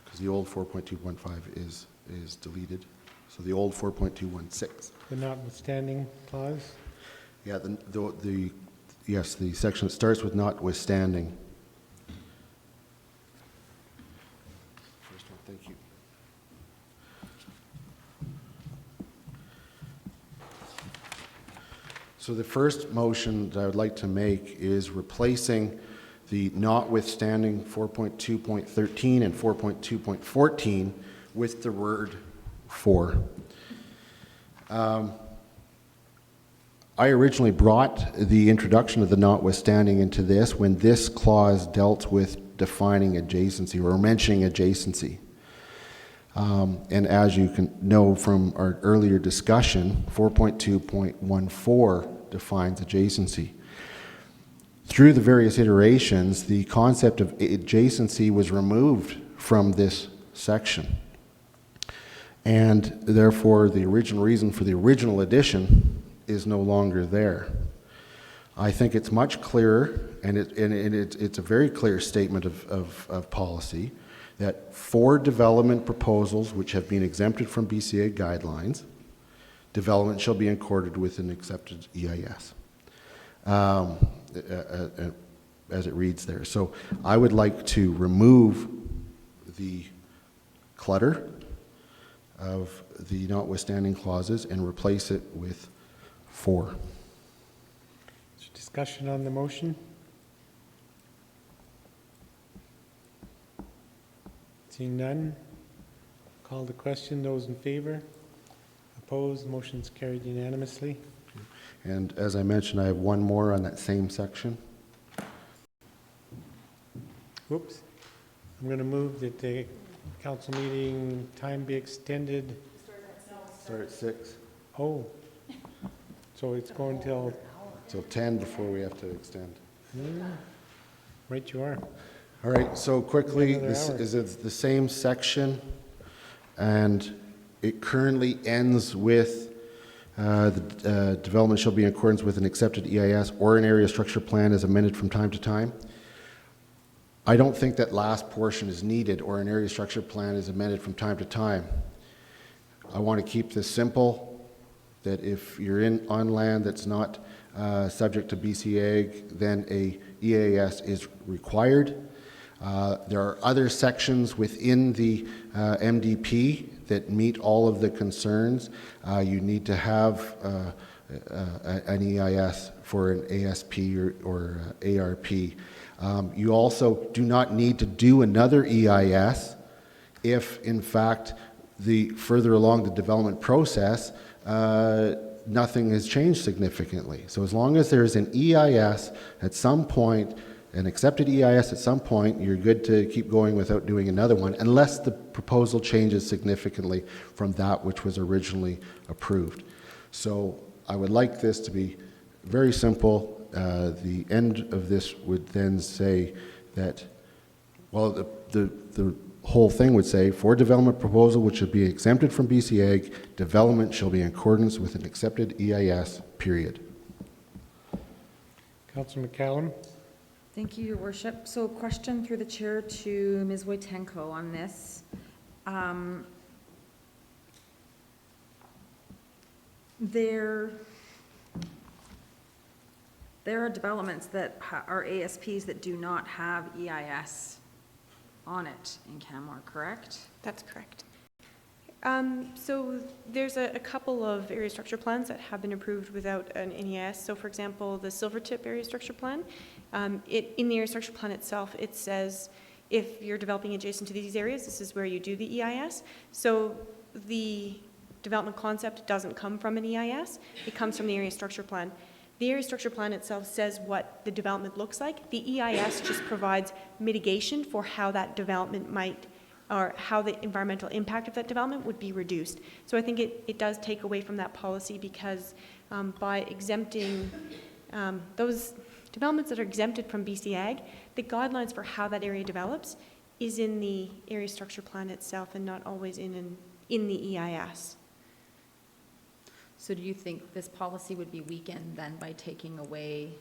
because the old 4.2.15 is deleted. So the old 4.216. The notwithstanding clause? Yeah, yes, the section that starts with notwithstanding. First one, thank you. So the first motion that I would like to make is replacing the notwithstanding 4.2.13 and 4.2.14 with the word for. I originally brought the introduction of the notwithstanding into this when this clause dealt with defining adjacency or mentioning adjacency. And as you can know from our earlier discussion, 4.2.14 defines adjacency. Through the various iterations, the concept of adjacency was removed from this section. And therefore, the original reason for the original addition is no longer there. I think it's much clearer, and it's a very clear statement of policy, that for development proposals which have been exempted from BCA guidelines, development shall be accorded with an accepted EIS. As it reads there. So I would like to remove the clutter of the notwithstanding clauses and replace it with for. Discussion on the motion? Seeing none, call the question. Those in favor? Opposed? Motion's carried unanimously. And as I mentioned, I have one more on that same section. Whoops. I'm going to move that the council meeting time be extended. Start at 6. Oh, so it's going till 10 before we have to extend. Right you are. All right, so quickly, Another this hour. is the same section, and it currently ends with the development shall be in accordance with an accepted EIS or an area structure plan as amended from time to time. I don't think that last portion is needed, or an area structure plan is amended from time to time. I want to keep this simple, that if you're on land that's not subject to BCA, then a EAS is required. There are other sections within the MDP that meet all of the concerns. You need to have an EIS for an ASP or ARP. You also do not need to do another EIS if, in fact, the further along the development process, nothing has changed significantly. So as long as there's an EIS at some point, an accepted EIS at some point, you're good to keep going without doing another one, unless the proposal changes significantly from that which was originally approved. So I would like this to be very simple. The end of this would then say that, well, the whole thing would say, for development proposal which should be exempted from BC Ag, development shall be in accordance with an accepted EIS, period. Councillor McCallum? Thank you, Your Worship. So question through the chair to Ms. Wojtenko on this. There are developments that are ASPs that do not have EIS on it in Canmore, correct? That's correct. So there's a couple of area structure plans that have been approved without an EIS. So for example, the Silvertip area structure plan, in the area structure plan itself, it says if you're developing adjacent to these areas, this is where you do the EIS. So the development concept doesn't come from an EIS, it comes from the area structure plan. The area structure plan itself says what the development looks like. The EIS just provides mitigation for how that development might, or how the environmental impact of that development would be reduced. So I think it does take away from that policy because by exempting those developments that are exempted from BC Ag, the guidelines for how that area develops is in the area structure plan itself and not always in the EIS. So do you think this policy would be weakened then by taking away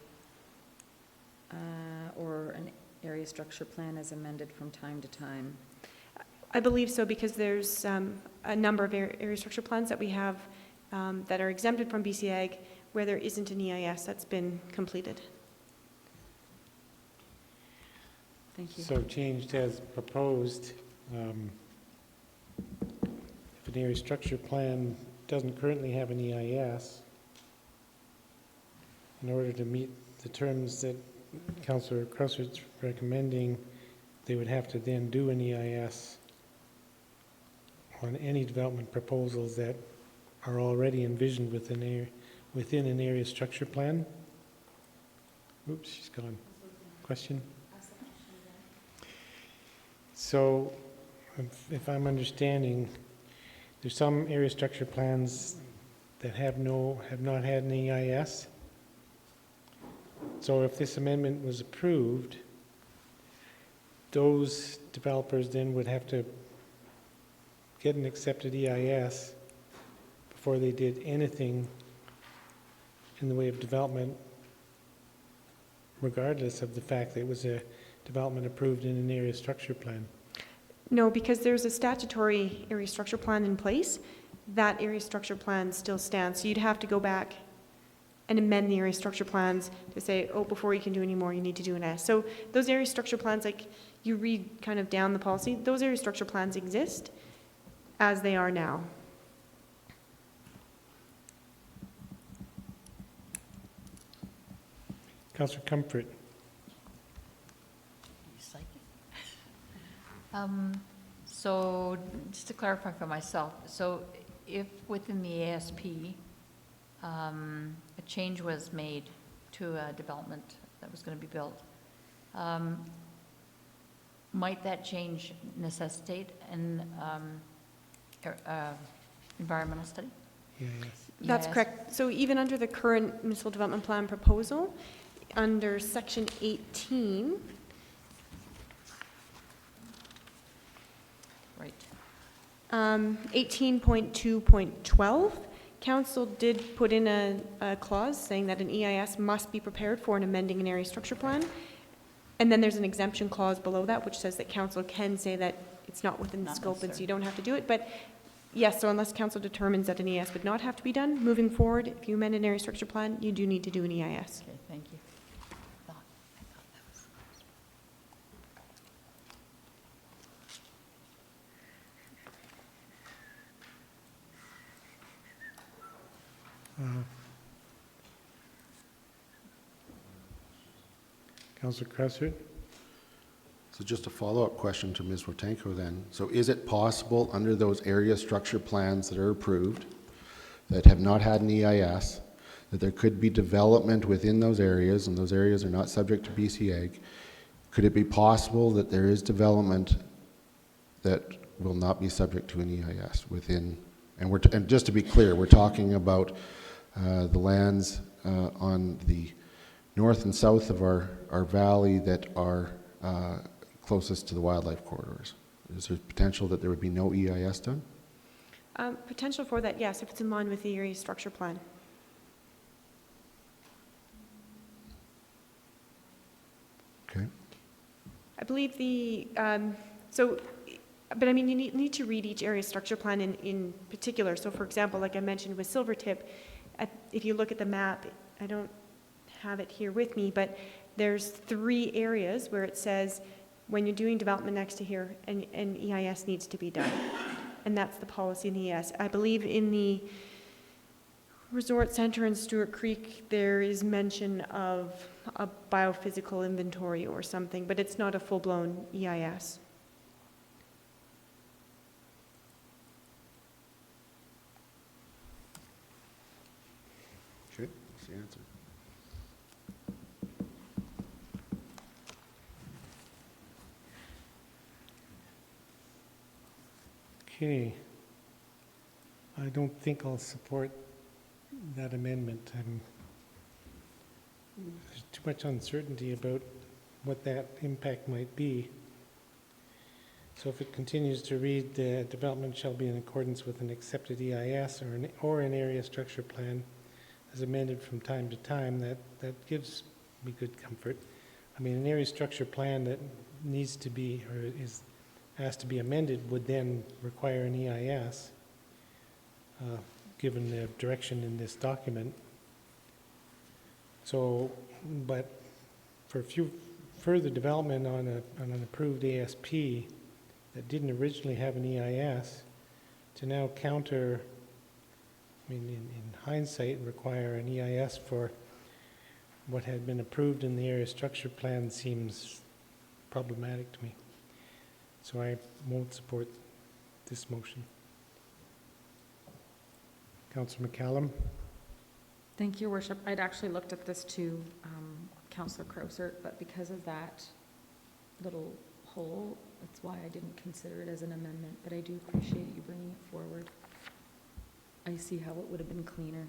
or an area structure plan as amended from time to time? I believe so because there's a number of area structure plans that we have that are exempted from BC Ag where there isn't an EIS that's been completed. Thank you. So changed as proposed, if an area structure plan doesn't currently have an EIS, in order to meet the terms that Councillor Crusser's recommending, they would have to then do an EIS on any development proposals that are already envisioned within an area structure plan. Oops, she's gone. Question? So, if I'm understanding, there's some area structure plans that have not had an EIS. So if this amendment was approved, those developers then would have to get an accepted EIS before they did anything in the way of development, regardless of the fact that it was a development approved in an area structure plan. No, because there's a statutory area structure plan in place. That area structure plan still stands. So you'd have to go back and amend the area structure plans to say, oh, before you can do any more, you need to do an S. So those area structure plans, like you read kind of down the policy, those area structure plans exist as they are now. Councillor Comfort. So just to clarify for myself, so if within the ASP, a change was made to a development that was going to be built, might that change necessitate an environmental study? Yes. That's Yes. correct. So even under the current municipal development plan proposal, under section 18, Right. 18.2.12, council did put in a clause saying that an EIS must be prepared for an amending an area structure plan. And then there's an exemption clause below that, which says that council can say that it's not within the Not scope and so necessary. you don't have to do it. But yes, so unless council determines that an EIS would not have to be done, moving forward, if you amend an area structure plan, you do need to do an EIS. Okay, thank you. I thought that was. Councillor Crusser. So just a follow-up question to Ms. Wotanko then. So is it possible under those area structure plans that are approved that have not had an EIS, that there could be development within those areas, and those areas are not subject to BC Ag. Could it be possible that there is development that will not be subject to an EIS within, and just to be clear, we're talking about the lands on the north and south of our valley that are closest to the wildlife corridors. Is there potential that there would be no EIS done? Potential for that, yes, if it's in line with the area structure plan. Okay. I believe but I mean, you need to read each area structure plan in particular. So for example, like I mentioned with Silvertip, if you look at the map, I don't have it here with me, but there's 3 areas where it says when you're doing development next to here, an EIS needs to be done. And that's the policy in the EIS. I believe in the Resort Center in Stewart Creek, there is mention of a biophysical inventory or something, but it's not a full-blown EIS. Okay, that's the answer. Okay. I don't think I'll support that amendment. There's too much uncertainty about what that impact might be. So if it continues to read, the development shall be in accordance with an accepted EIS or an area structure plan as amended from time to time, that gives me good comfort. I mean, an area structure plan that needs to be, or has to be amended would then require an EIS, given the direction in this document. So, but for further development on an approved ASP that didn't originally have an EIS, to now counter, I mean, in hindsight, require an EIS for what had been approved in the area structure plan seems problematic to me. So I won't support this motion. Councillor McCallum? Thank you, Your Worship. I'd actually looked at this to Councillor Crowser, but because of that little hole, that's why I didn't consider it as an amendment, but I do appreciate you bringing it forward. I see how it would have been cleaner.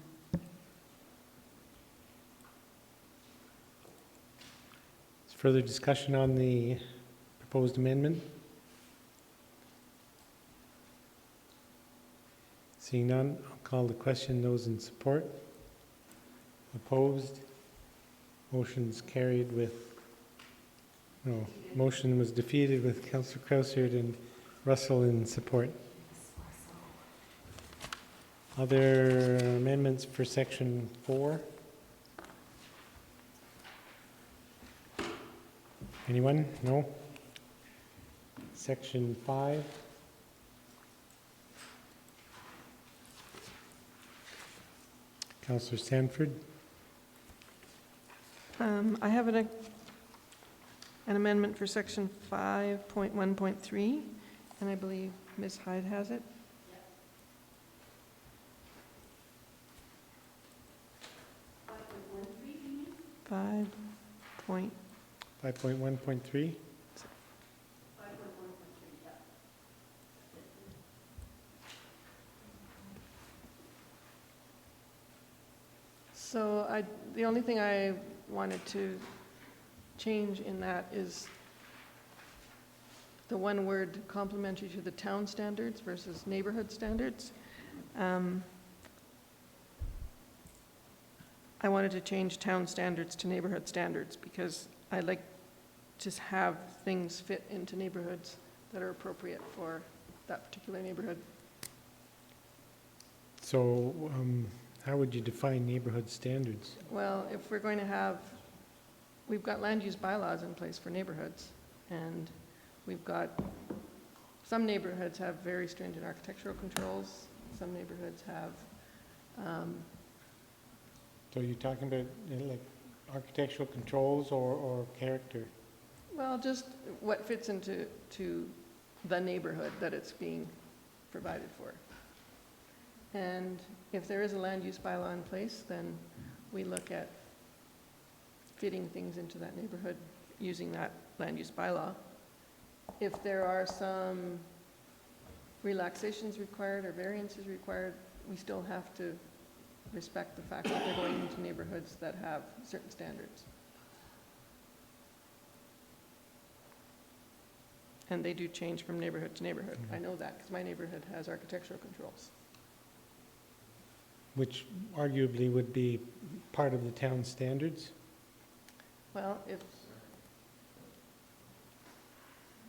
Is further discussion on the proposed amendment? Seeing none, I'll call the question. Those in support? Opposed? Motion's carried with, no, motion was defeated with Councillor Krausert and Russell in support. Other amendments for section 4? Anyone? No? Section 5? Councillor Sanford? I have an amendment for section 5.1.3, and I believe Ms. Hyde has it. 5.1.3? So the only thing I wanted to change in that is the one word complementary to the town standards versus neighborhood standards. I wanted to change town standards to neighborhood standards because I like to have things fit into neighborhoods that are appropriate for that particular neighborhood. So how would you define neighborhood standards? Well, if we're going to have, we've got land use bylaws in place for neighborhoods, and we've got, some neighborhoods have very stringent architectural controls, some neighborhoods have. So you're talking about like architectural controls or character? Well, just what fits into the neighborhood that it's being provided for. And if there is a land use bylaw in place, then we look at fitting things into that neighborhood using that land use bylaw. If there are some relaxations required or variances required, we still have to respect the fact that they're going into neighborhoods that have certain standards. And they do change from neighborhood to neighborhood. I know that because my neighborhood has architectural controls. Which arguably would be part of the town's standards. Well, if,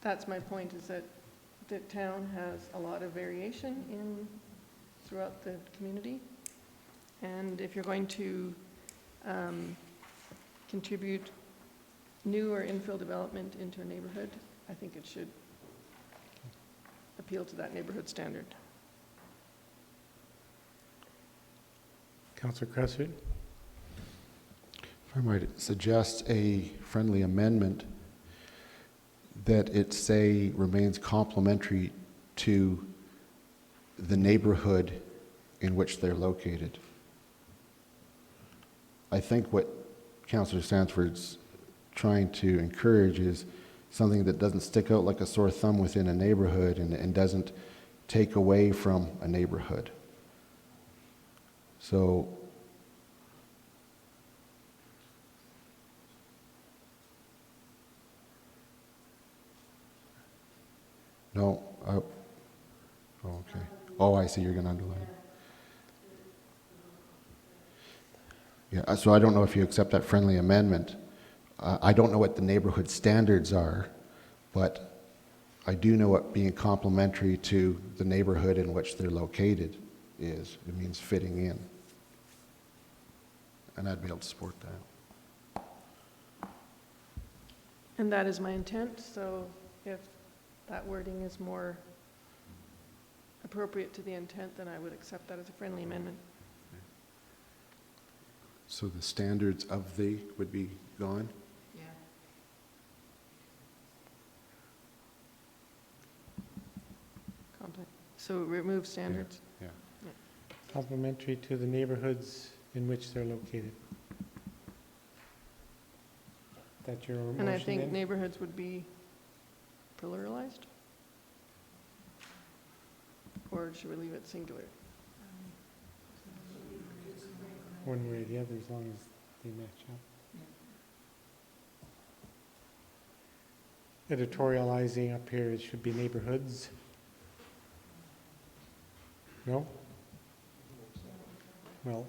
that's my point, is that the town has a lot of variation throughout the community. And if you're going to contribute new or infill development into a neighborhood, I think it should appeal to that neighborhood standard. Councillor Cresswell? If I might suggest a friendly amendment that it say remains complementary to the neighborhood in which they're located. I think what Councillor Sanford's trying to encourage is something that doesn't stick out like a sore thumb within a neighborhood and doesn't take away from a neighborhood. So no, oh, okay. Oh, I see, you're going to underline it. Yeah, so I don't know if you accept that friendly amendment. I don't know what the neighborhood standards are, but I do know what being complementary to the neighborhood in which they're located is. It means fitting in. And I'd be able to support that. And that is my intent, so if that wording is more appropriate to the intent, then I would accept that as a friendly amendment. So the standards of the would be gone? Yeah. So remove standards. Yeah. Complementary to the neighborhoods in which they're located. That's your motion And I think then? neighborhoods would be pluralized? Or should we leave it singular? One way or the other, as long as they match up. Editorializing up here, it should be neighborhoods. No? Well,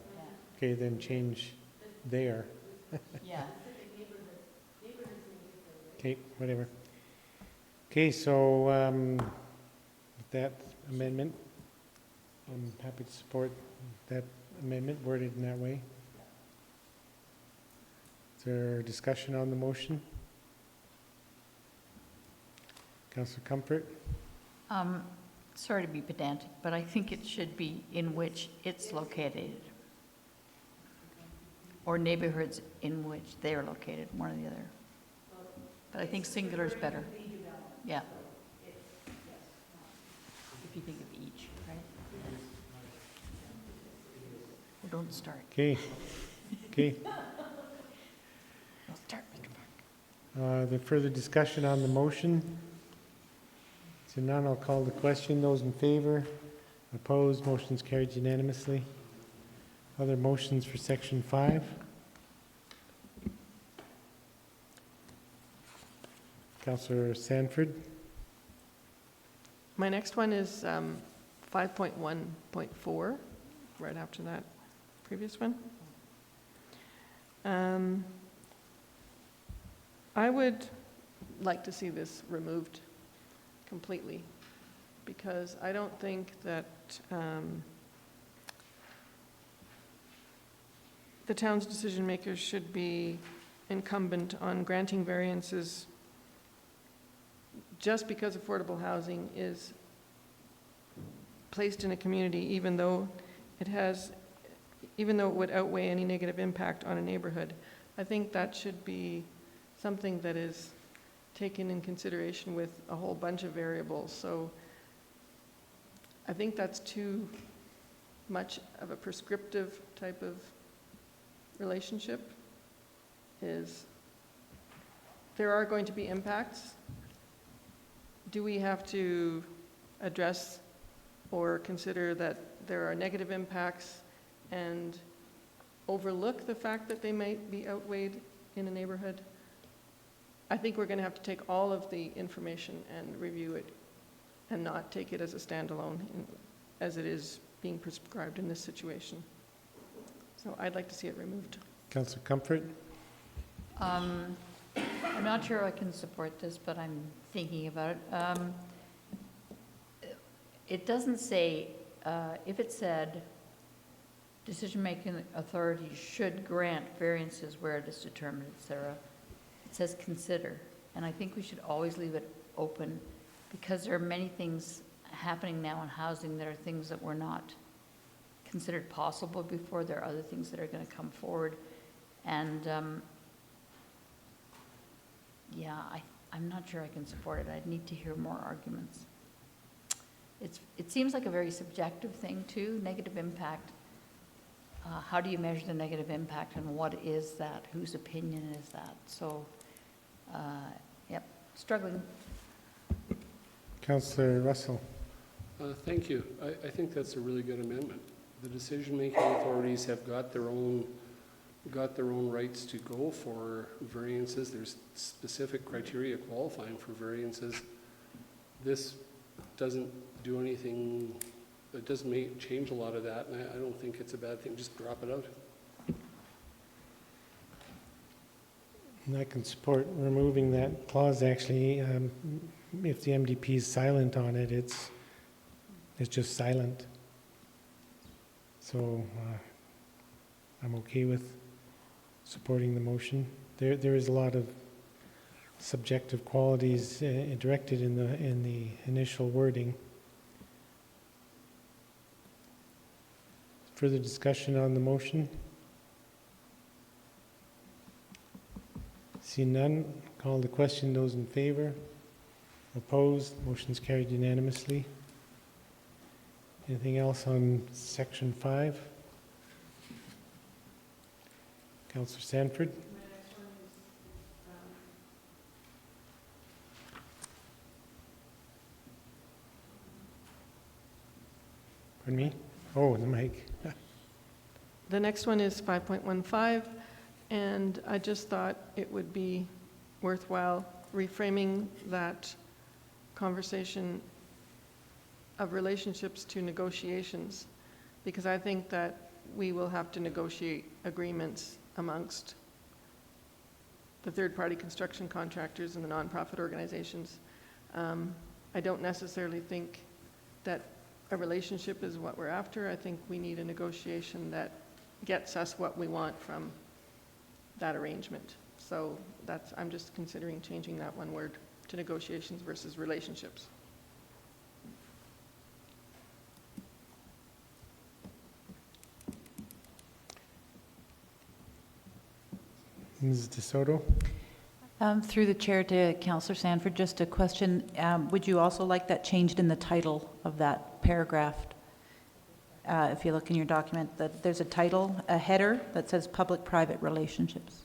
okay, then change there. Yeah. Okay, whatever. Okay, so with that amendment, I'm happy to support that amendment worded in that way. Is there discussion on the motion? Councillor Comfort? Sorry to be pedantic, but I think it should be in which it's located. Or neighborhoods in which they're located, one or the other. But I think singular is better. Yeah. If you think of each, right? Well, don't start. Okay, okay. Don't start, Mr. Park. The further discussion on the motion? So none, I'll call the question. Those in favor? Opposed? Motion's carried unanimously. Other motions for section 5? Councillor Sanford? My next one is 5.1.4, right after that previous one. I would like to see this removed completely, because I don't think that the town's decision makers should be incumbent on granting variances just because affordable housing is placed in a community, even though it would outweigh any negative impact on a neighborhood. I think that should be something that is taken in consideration with a whole bunch of variables. So I think that's too much of a prescriptive type of relationship, is there are going to be impacts. Do we have to address or consider that there are negative impacts and overlook the fact that they might be outweighed in a neighborhood? I think we're going to have to take all of the information and review it and not take it as a standalone as it is being prescribed in this situation. So I'd like to see it removed. Councillor Comfort? I'm not sure I can support this, but I'm thinking about it. It doesn't say, if it said, decision-making authorities should grant variances where it is determined, et cetera, it says consider. And I think we should always leave it open, because there are many things happening now in housing that are things that were not considered possible before. There are other things that are going to come forward. And yeah, I'm not sure I can support it. I'd need to hear more arguments. It seems like a very subjective thing too, negative impact. How do you measure the negative impact, and what is that? Whose opinion is that? So, yep, struggling. Councillor Russell? Thank you. I think that's a really good amendment. The decision-making authorities have got their own rights to go for variances. There's specific criteria qualifying for variances. This doesn't do anything, it doesn't change a lot of that, and I don't think it's a bad thing. Just drop it out. And I can support removing that clause, actually. If the MDP is silent on it, it's just silent. So I'm okay with supporting the motion. There is a lot of subjective qualities directed in the initial wording. Further discussion on the motion? See none. Call the question. Those in favor? Opposed? Motion's carried unanimously. Anything else on section 5? Councillor Sanford? Pardon me? Oh, the mic. The next one is 5.15, and I just thought it would be worthwhile reframing that conversation of relationships to negotiations, because I think that we will have to negotiate agreements amongst the third-party construction contractors and the nonprofit organizations. I don't necessarily think that a relationship is what we're after. I think we need a negotiation that gets us what we want from that arrangement. So I'm just considering changing that one word to negotiations versus relationships. Ms. DeSoto? Through the chair to Councillor Sanford, just a question. Would you also like that changed in the title of that paragraph? If you look in your document, that there's a title, a header that says public-private relationships.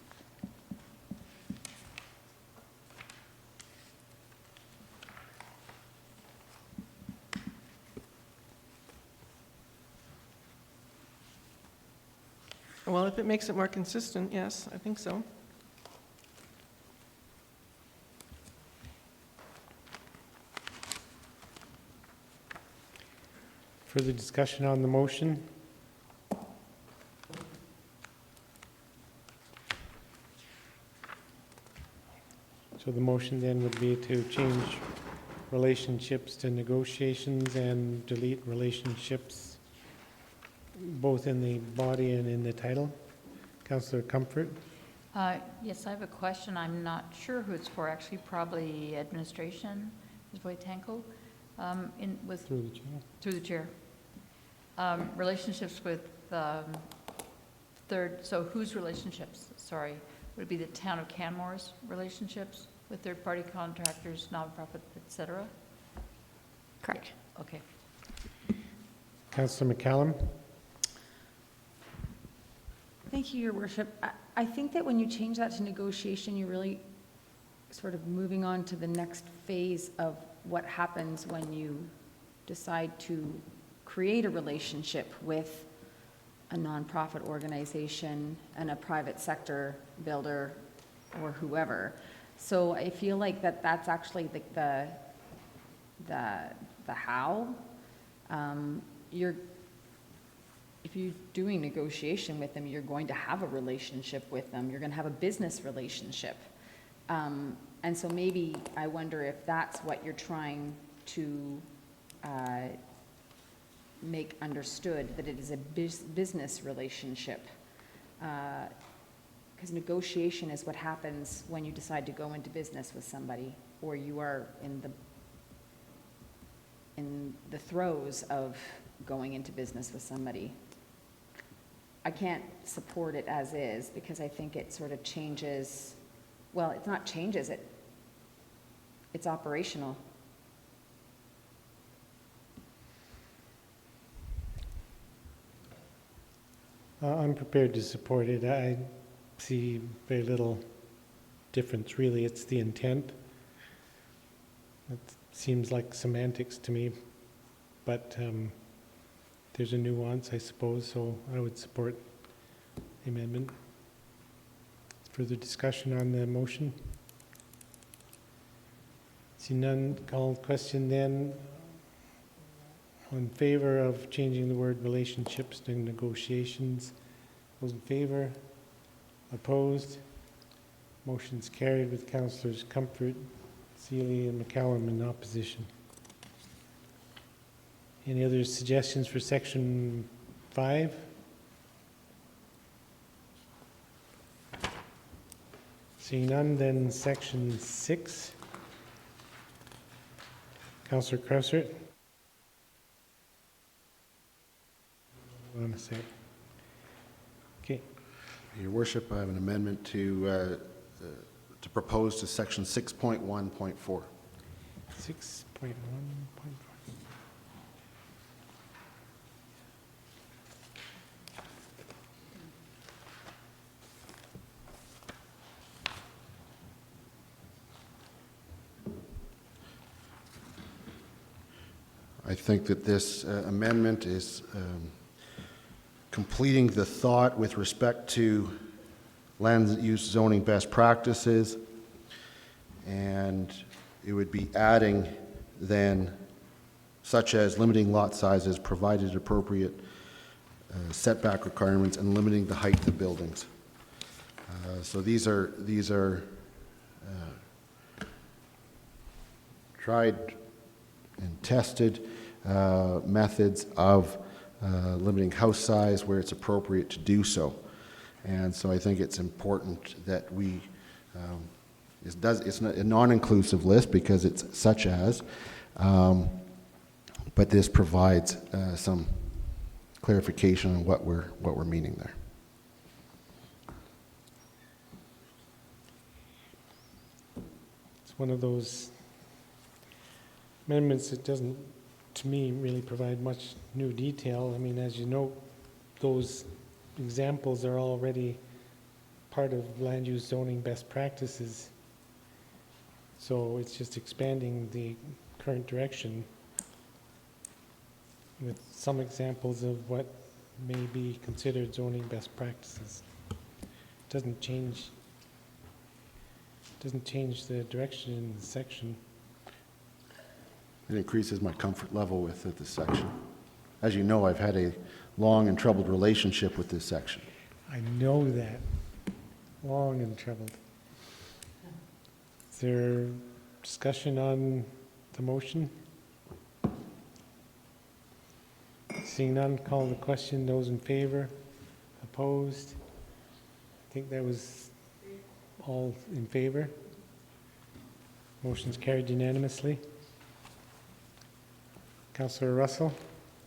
Well, if it makes it more consistent, yes, I think so. Further discussion on the motion? So the motion then would be to change relationships to negotiations and delete relationships, both in the body and in the title. Councillor Comfort? Yes, I have a question. I'm not sure who it's for, actually, probably administration, Ms. Wojtanko, Through the chair. through the chair. Relationships with so whose relationships? Sorry, would it be the town of Canmore's relationships with third-party contractors, nonprofit, et cetera? Correct. Okay. Councillor McCallum? Thank you, Your Worship. I think that when you change that to negotiation, you're really sort of moving on to the next phase of what happens when you decide to create a relationship with a nonprofit organization and a private sector builder or whoever. So I feel like that's actually the how. If you're doing negotiation with them, you're going to have a relationship with them. You're going to have a business relationship. And so maybe I wonder if that's what you're trying to make understood, that it is a business relationship. Because negotiation is what happens when you decide to go into business with somebody, or you are in the throes of going into business with somebody. I can't support it as is because I think it sort of changes, well, it's not changes, it's operational. I'm prepared to support it. I see very little difference, really. It's the intent. It seems like semantics to me, but there's a nuance, I suppose, so I would support the amendment. Further discussion on the motion? See none, call the question then. In favor of changing the word relationships to negotiations? Those in favor? Opposed? Motion's carried with Councillors Comfort, Seeley, and McCallum in opposition. Any other suggestions for section 5? Seeing none, then section 6. Councillor Cressert. Want to say? Okay. Your Worship, I have an amendment to propose to section 6.1.4. 6.1.4. I think that this amendment is completing the thought with respect to land use zoning best practices, and it would be adding then, such as limiting lot sizes, provided appropriate setback requirements, and limiting the height of buildings. So these are tried and tested methods of limiting house size where it's appropriate to do so. And so I think it's important that we, it's not a non-inclusive list because it's such as, but this provides some clarification on what we're meaning there. It's one of those amendments that doesn't, to me, really provide much new detail. I mean, as you know, those examples are already part of land use zoning best practices. So it's just expanding the current direction with some examples of what may be considered zoning best practices. It doesn't change the direction in the section. It increases my comfort level with this section. As you know, I've had a long and troubled relationship with this section. I know that. Long and troubled. Is there discussion on the motion? Seeing none, call the question. Those in favor? Opposed? I think that was all in favor. Motion's carried unanimously. Councillor Russell?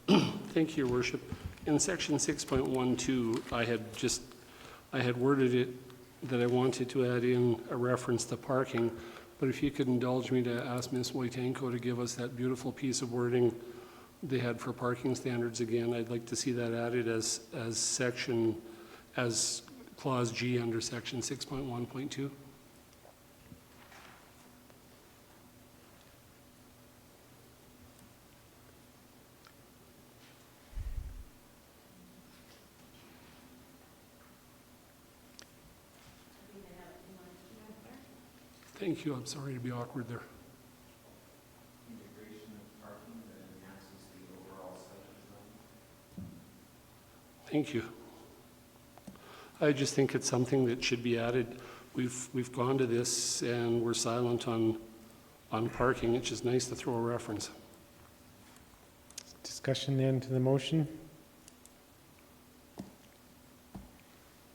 Thank you, Your Worship. In section 6.12, I had worded it that I wanted to add in a reference to parking, but if you could indulge me to ask Ms. Wojtanko to give us that beautiful piece of wording they had for parking standards again, I'd like to see that added as section as Clause G under Section 6.1.2. Thank you. I'm sorry to be awkward there. Thank you. I just think it's something that should be added. We've gone to this and we're silent on parking. It's just nice to throw a reference. Discussion then to the motion.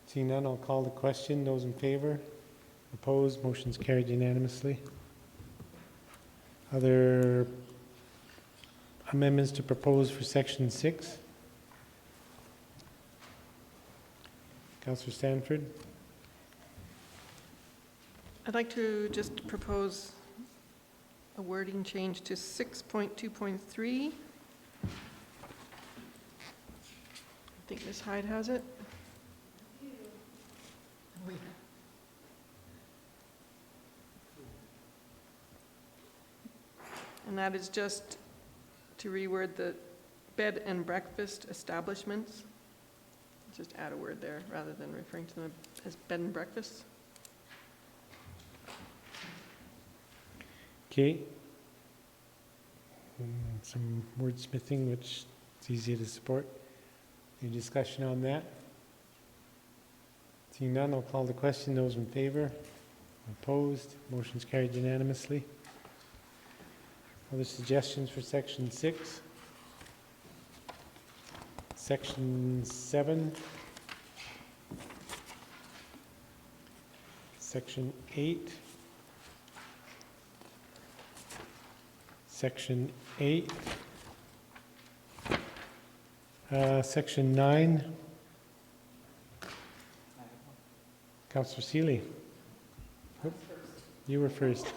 Seeing none, I'll call the question. Those in favor? Opposed? Motion's carried unanimously. Other amendments to propose for Section 6? Councillor Stanford? I'd like to just propose a wording change to 6.2.3. I think Ms. Hyde has it. And that is just to reword the bed and breakfast establishments. Just add a word there rather than referring to them as bed and breakfasts. Okay. Some wordsmithing, which is easy to support. Any discussion on that? Seeing none, I'll call the question. Those in favor? Opposed? Motion's carried unanimously. Other suggestions for Section 6? Section 7. Section 8. Section 8. Section 9. Councillor Seeley. Oop, you were first.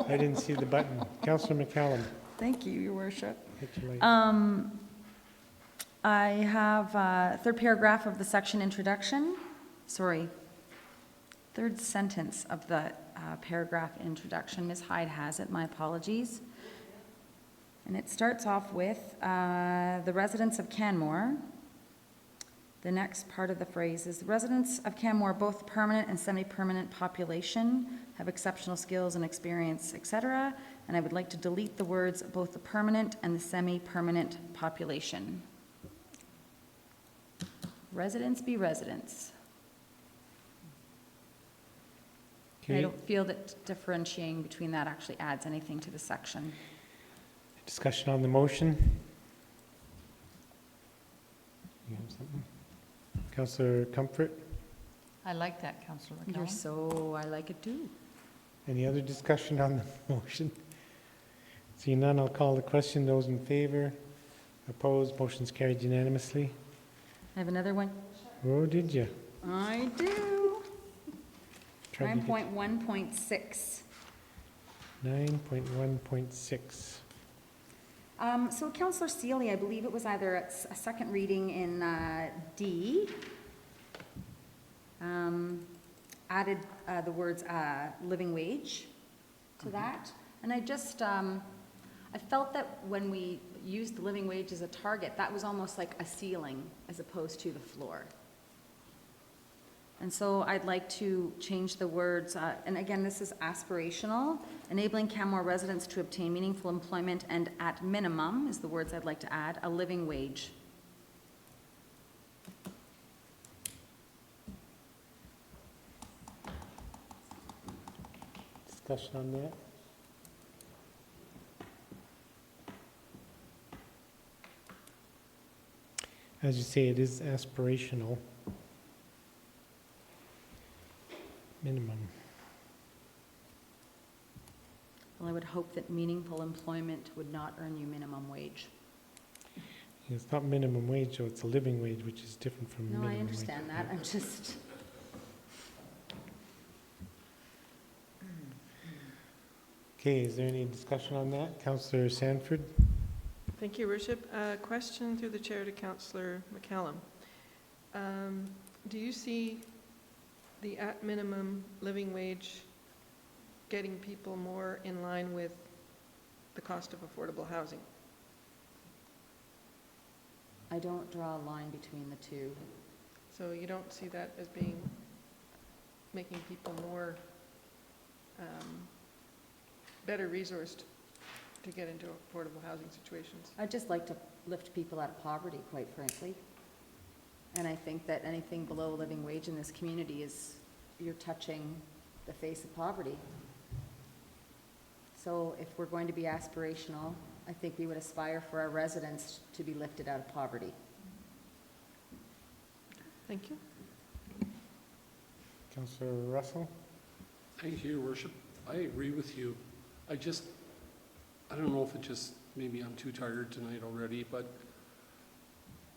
I didn't see the button. Councillor McCallum. Thank you, Your Worship. Hit your light. I have third paragraph of the section introduction. Sorry. Third sentence of the paragraph introduction. Ms. Hyde has it. My apologies. And it starts off with the residents of Canmore. The next part of the phrase is the residents of Canmore, both permanent and semi-permanent population, have exceptional skills and experience, etc. And I would like to delete the words both the permanent and the semi-permanent population. Residents be residents. Okay. I don't feel that differentiating between that actually adds anything to the section. Discussion on the motion. You have something? Councillor Comfort. I like that, Councillor You're McCallum. so, I like it too. Any other discussion on the motion? Seeing none, I'll call the question. Those in favor? Opposed? Motion's carried unanimously. I have another one. Oh, did you? I do. Tried to get- 9.1.6. 9.1.6. So Councillor Seeley, I believe it was either at a second reading in D, added the words living wage to that. And I just, I felt that when we used the living wage as a target, that was almost like a ceiling as opposed to the floor. And so I'd like to change the words, and again, this is aspirational, enabling Canmore residents to obtain meaningful employment and at minimum, is the words I'd like to add, a living wage. Discussion on that? As you say, it is aspirational. Minimum. Well, I would hope that meaningful employment would not earn you minimum wage. It's not minimum wage, so it's a living wage, which is different from minimum No, wage. I understand that, I'm just, Okay, is there any discussion on that? Councillor Sanford? Thank you, Worship. Question through the chair to Councillor McCallum. Do you see the at minimum living wage getting people more in line with the cost of affordable housing? I don't draw a line between the two. So you don't see that as making people more, better resourced to get into affordable housing situations? I'd just like to lift people out of poverty, quite frankly. And I think that anything below living wage in this community is, you're touching the face of poverty. So if we're going to be aspirational, I think we would aspire for our residents to be lifted out of poverty. Thank you. Councillor Russell? Thank you, Your Worship. I agree with you. I don't know if maybe I'm too tired tonight already, but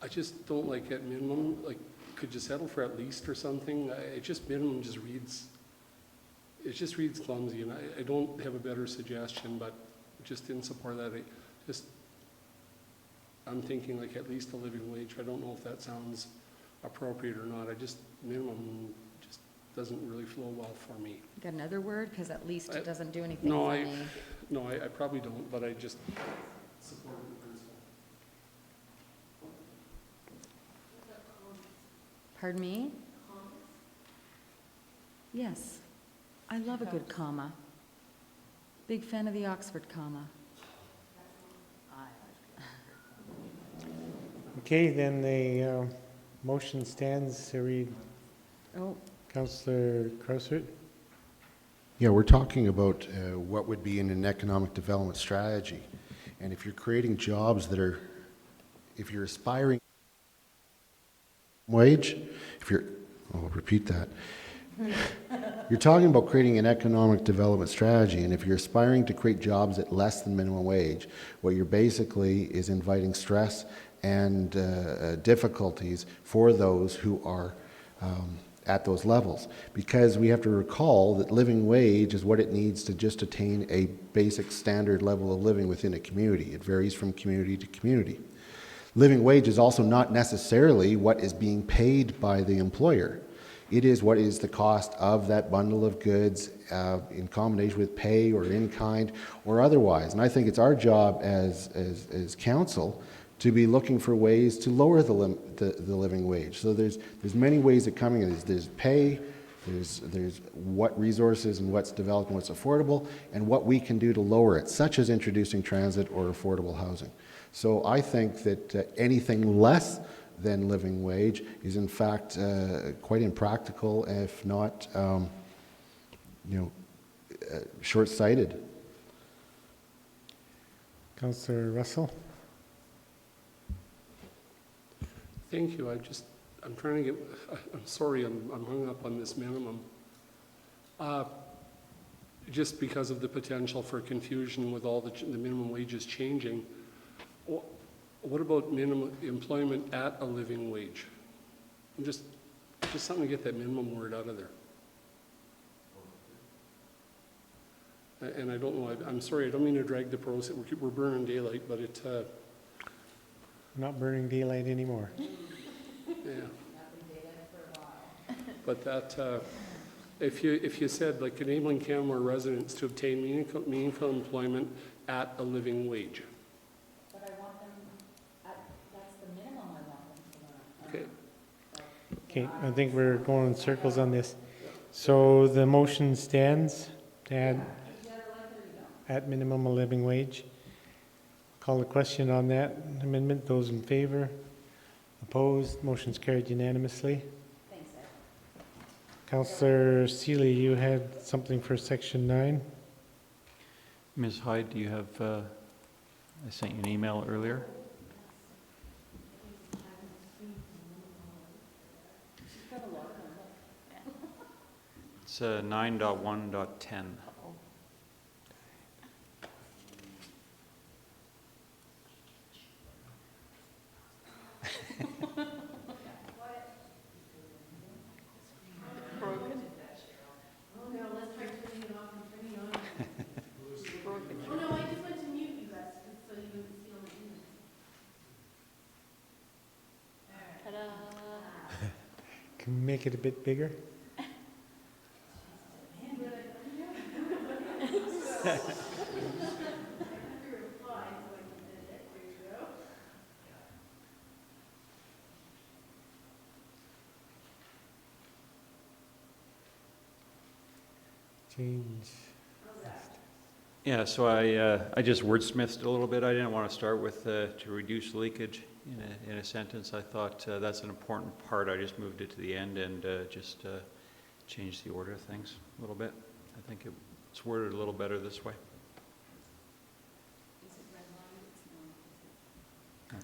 I just don't like at minimum, like, could you settle for at least or something? Minimum just reads clumsy, and I don't have a better suggestion, but just in support of that, I'm thinking like at least a living wage. I don't know if that sounds appropriate or not. Minimum just doesn't really flow well for me. Got another word? Because at least it doesn't do anything for me. No, I probably don't, but I just support the principle. Pardon me? Yes. I love a good comma. Big fan of the Oxford comma. Okay, then the motion stands to read. Oh, Councillor Krausert? Yeah, we're talking about what would be in an economic development strategy. And if you're creating jobs that are, if you're aspiring wage, I'll repeat that. You're talking about creating an economic development strategy, and if you're aspiring to create jobs at less than minimum wage, what you're basically is inviting stress and difficulties for those who are at those levels. Because we have to recall that living wage is what it needs to just attain a basic standard level of living within a community. It varies from community to community. Living wage is also not necessarily what is being paid by the employer. It is what is the cost of that bundle of goods in combination with pay or in kind or otherwise. And I think it's our job as council to be looking for ways to lower the living wage. So there's many ways of coming at this. There's pay, there's what resources and what's developed and what's affordable, and what we can do to lower it, such as introducing transit or affordable housing. So I think that anything less than living wage is in fact quite impractical, if not, short-sighted. Councillor Russell? Thank you. I'm trying to I'm sorry, I'm hung up on this minimum. Just because of the potential for confusion with all the minimum wages changing. What about minimum employment at a living wage? Just something to get that minimum word out of there. And I don't know, I'm sorry, I don't mean to drag the process. We're burning daylight, but it... Not burning daylight anymore. Yeah. But that, if you said like enabling Canmore residents to obtain meaningful employment at a living wage. But I want them that's the minimum I want them to learn. Okay. Okay, I think we're going in circles on this. So the motion stands to add at minimum a living wage. Call the question on that amendment. Those in favor? Opposed? Motion's carried unanimously. Thanks, Ed. Councillor Seeley, you had something for section 9? Ms. Hyde, do you have, I sent you an email earlier. It's 9.1.10. Can we make it a bit bigger? Change. Yeah, so I just wordsmithed a little bit. I didn't want to start with to reduce leakage in a sentence. I thought that's an important part. I just moved it to the end and just changed the order of things a little bit. I think it's worded a little better this way. Is it redlined? It's not.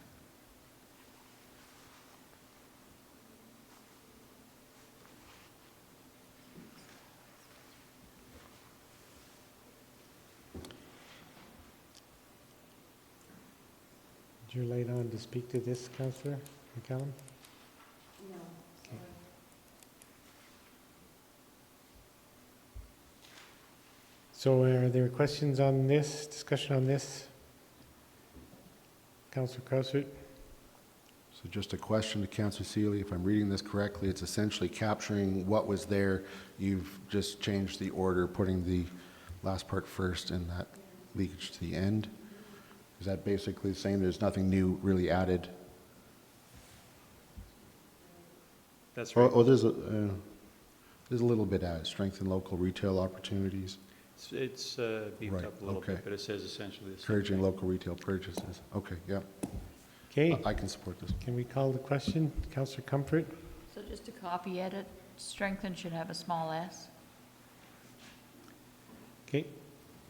Is your light on to speak to this, Councillor McCallum? No, Okay. So are there questions on this, discussion on this? Councillor Krausert? So just a question to Councillor Seeley, if I'm reading this correctly, it's essentially capturing what was there. You've just changed the order, putting the last part first and that leakage to the end. Is that basically saying there's nothing new really added? That's right. Oh, there's a little bit added, strengthen local retail opportunities, It's beefed Right, up a little okay. bit, but it says essentially the same encouraging thing. local retail purchases. Okay, yeah, Okay, I can support this. can we call the question? Councillor Comfort? So just a copy edit, strengthen should have a small s. Okay,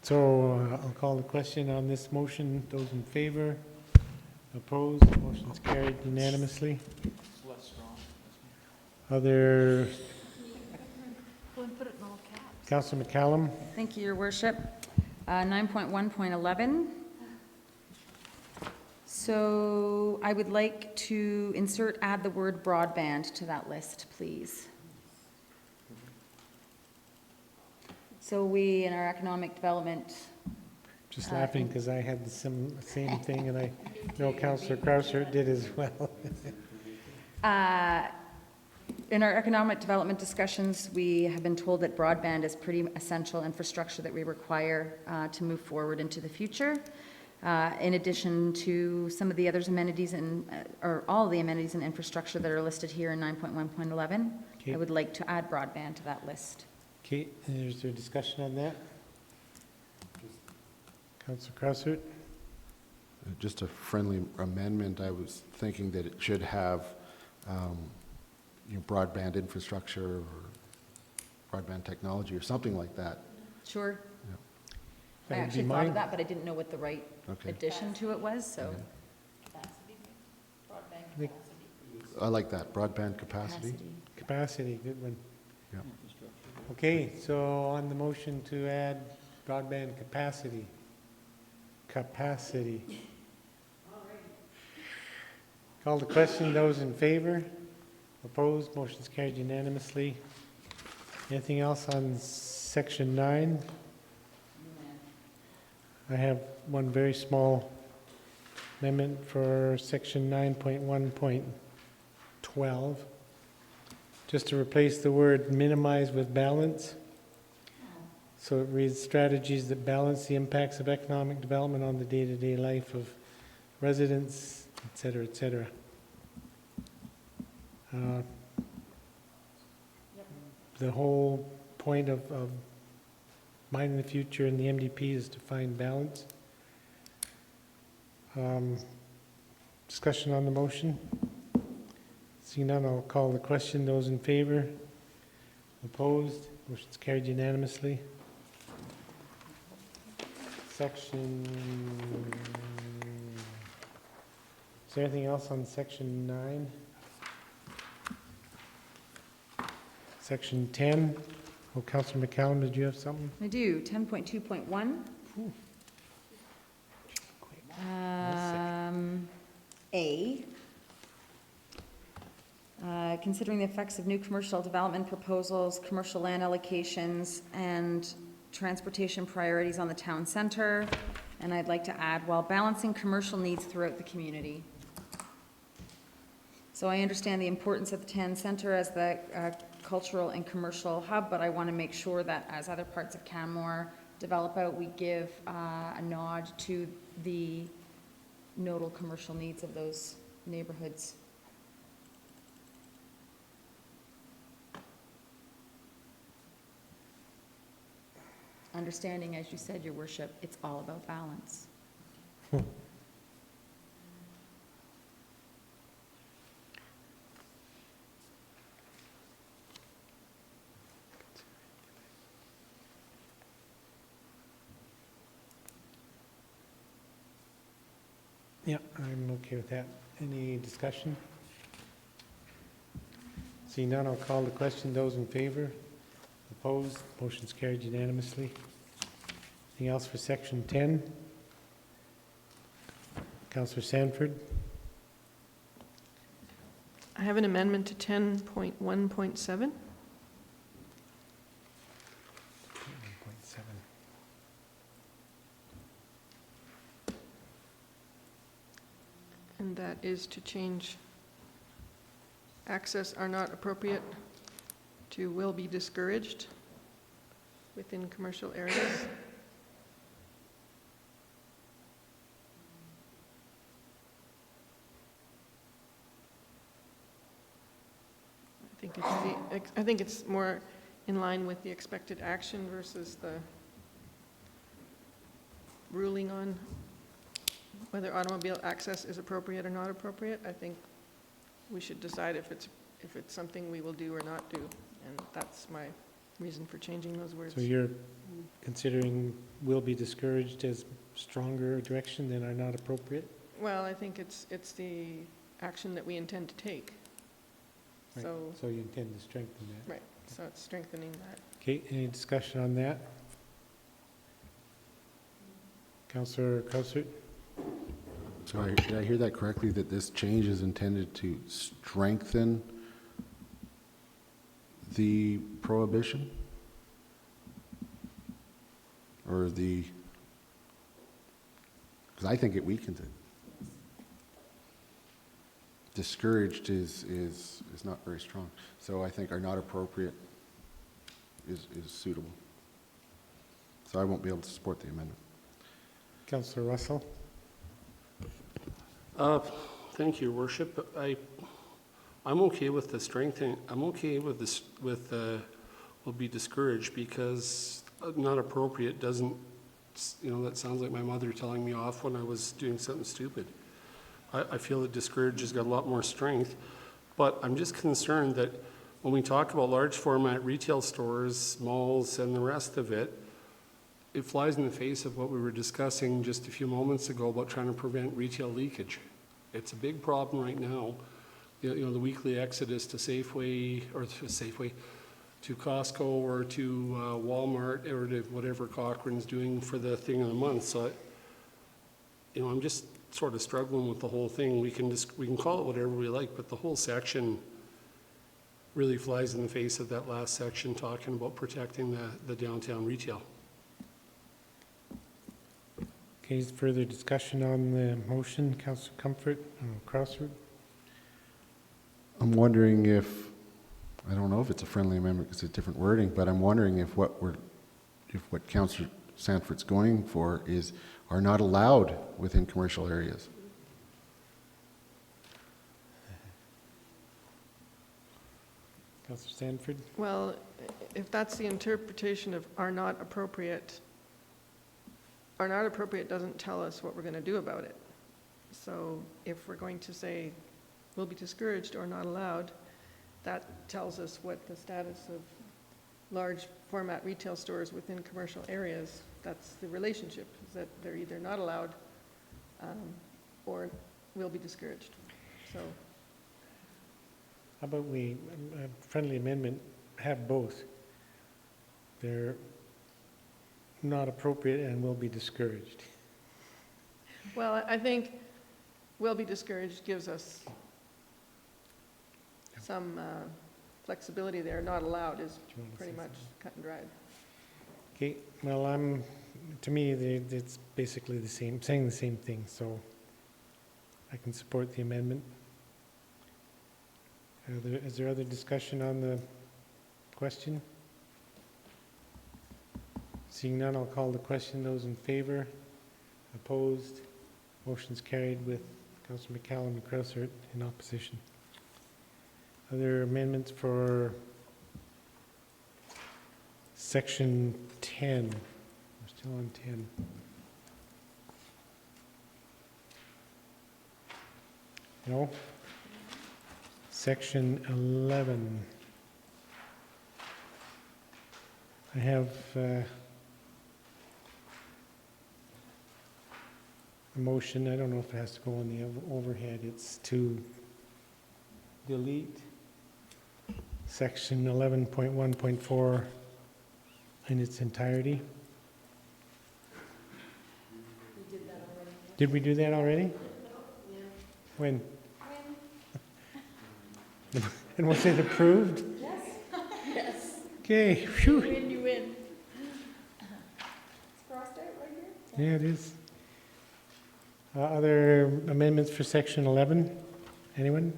so I'll call the question on this motion. Those in favor? Opposed? Motion's carried unanimously. Less strong. Other, Go and put it in all caps. Councillor McCallum? Thank you, Your Worship. 9.1.11. So I would like to add the word broadband to that list, please. So we, in our economic development, Just laughing because I had the same thing, and I know Councillor Krausert did as well. in our economic development discussions, we have been told that broadband is pretty essential infrastructure that we require to move forward into the future. In addition to some of the other amenities or all the amenities and infrastructure that are listed here in 9.1.11, Okay. I would like to add broadband to that list. Okay, and is there discussion on that? Councillor Krausert? Just a friendly amendment, I was thinking that it should have broadband infrastructure or broadband technology or something like that. Sure. That I would be actually thought mine. of that, but I didn't know what the right Okay. addition to it was, so. Capacity, broadband Nick. capacity. I like that, broadband capacity. Capacity, good one. Yeah. Okay, so on the motion to add broadband capacity. Call the question, those in favor? Opposed, motion's carried unanimously. Anything else on section 9? I have one very small amendment for section 9.1.12, just to replace the word minimize with balance. So it reads strategies that balance the impacts of economic development on the day-to-day life of residents, et cetera, et cetera. The whole point of Minding the Future and the MDP is to find balance. Discussion on the motion? Seeing none, I'll call the question. Those in favor? Opposed? Motion's carried unanimously. Section, is there anything else on section 9? Section 10? Oh, Councillor McCallum, did you have something? I do, 10.2.1. A. Considering the effects of new commercial development proposals, commercial land allocations, and transportation priorities on the town center. And I'd like to add, while balancing commercial needs throughout the community. So I understand the importance of the town center as the cultural and commercial hub, but I want to make sure that as other parts of Canmore develop out, we give a nod to the nodal commercial needs of those neighborhoods. Understanding, as you said, Your Worship, it's all about balance. Yeah, I'm okay with that. Any discussion? Seeing none, I'll call the question. Those in favor? Opposed? Motion's carried unanimously. Anything else for section 10? Councillor Sanford? I have an amendment to 10.1.7. 1.7. And that is to change access are not appropriate to will be discouraged within commercial areas. I think it's more in line with the expected action versus the ruling on whether automobile access is appropriate or not appropriate. I think we should decide if it's something we will do or not do, and that's my reason for changing those words. So you're considering will be discouraged as stronger direction than are not appropriate? Well, I think it's the action that we intend to take. Right. So you intend to strengthen that? Right, so it's strengthening that. Okay, any discussion on that? Councillor Krausert? Sorry, did I hear that correctly, that this change is intended to strengthen the prohibition? Or the, because I think it weakens it. Discouraged is not very strong. So I think are not appropriate is suitable. So I won't be able to support the amendment. Councillor Russell? Thank you, Your Worship. I'm okay with the strengthening. I'm okay with this, with will be discouraged, because not appropriate doesn't, that sounds like my mother telling me off when I was doing something stupid. I feel that discouraged has got a lot more strength, but I'm just concerned that when we talk about large format retail stores, malls, and the rest of it, it flies in the face of what we were discussing just a few moments ago about trying to prevent retail leakage. It's a big problem right now. The weekly exodus to Safeway, or to Safeway, to Costco, or to Walmart, or to whatever Cochrane's doing for the thing of the month. So, I'm just sort of struggling with the whole thing. We can call it whatever we like, but the whole section really flies in the face of that last section talking about protecting the downtown retail. Okay, is further discussion on the motion? Councillor Comfort, Krausert? I'm wondering if, I don't know if it's a friendly amendment because it's different wording, but I'm wondering if what Councillor Sanford's going for are not allowed within commercial areas. Councillor Sanford? Well, if that's the interpretation of are not appropriate doesn't tell us what we're going to do about it. So if we're going to say will be discouraged or not allowed, that tells us what the status of large format retail stores within commercial areas, that's the relationship, is that they're either not allowed or will be discouraged. So, How about we, a friendly amendment, have both? They're not appropriate and will be discouraged. well, I think will be discouraged gives us some flexibility there. Not allowed is pretty much cut and dried. Okay, well, to me, it's basically the same, saying the same thing, so I can support the amendment. Is there other discussion on the question? Seeing none, I'll call the question. Those in favor? Opposed? Motion's carried with Councillor McCallum and Crowsert in opposition. Other amendments for Section 10? We're still on 10. No? Section 11. I have a motion, I don't know if it has to go on the overhead, it's to delete Section 11.1.4 in its entirety. We did that already. Did we do that already? Yeah. When? And was it approved? Yes. Yes. Okay, You phew. win, you win. It's crossed out right here? Yeah, it is. Other amendments for Section 11? Anyone?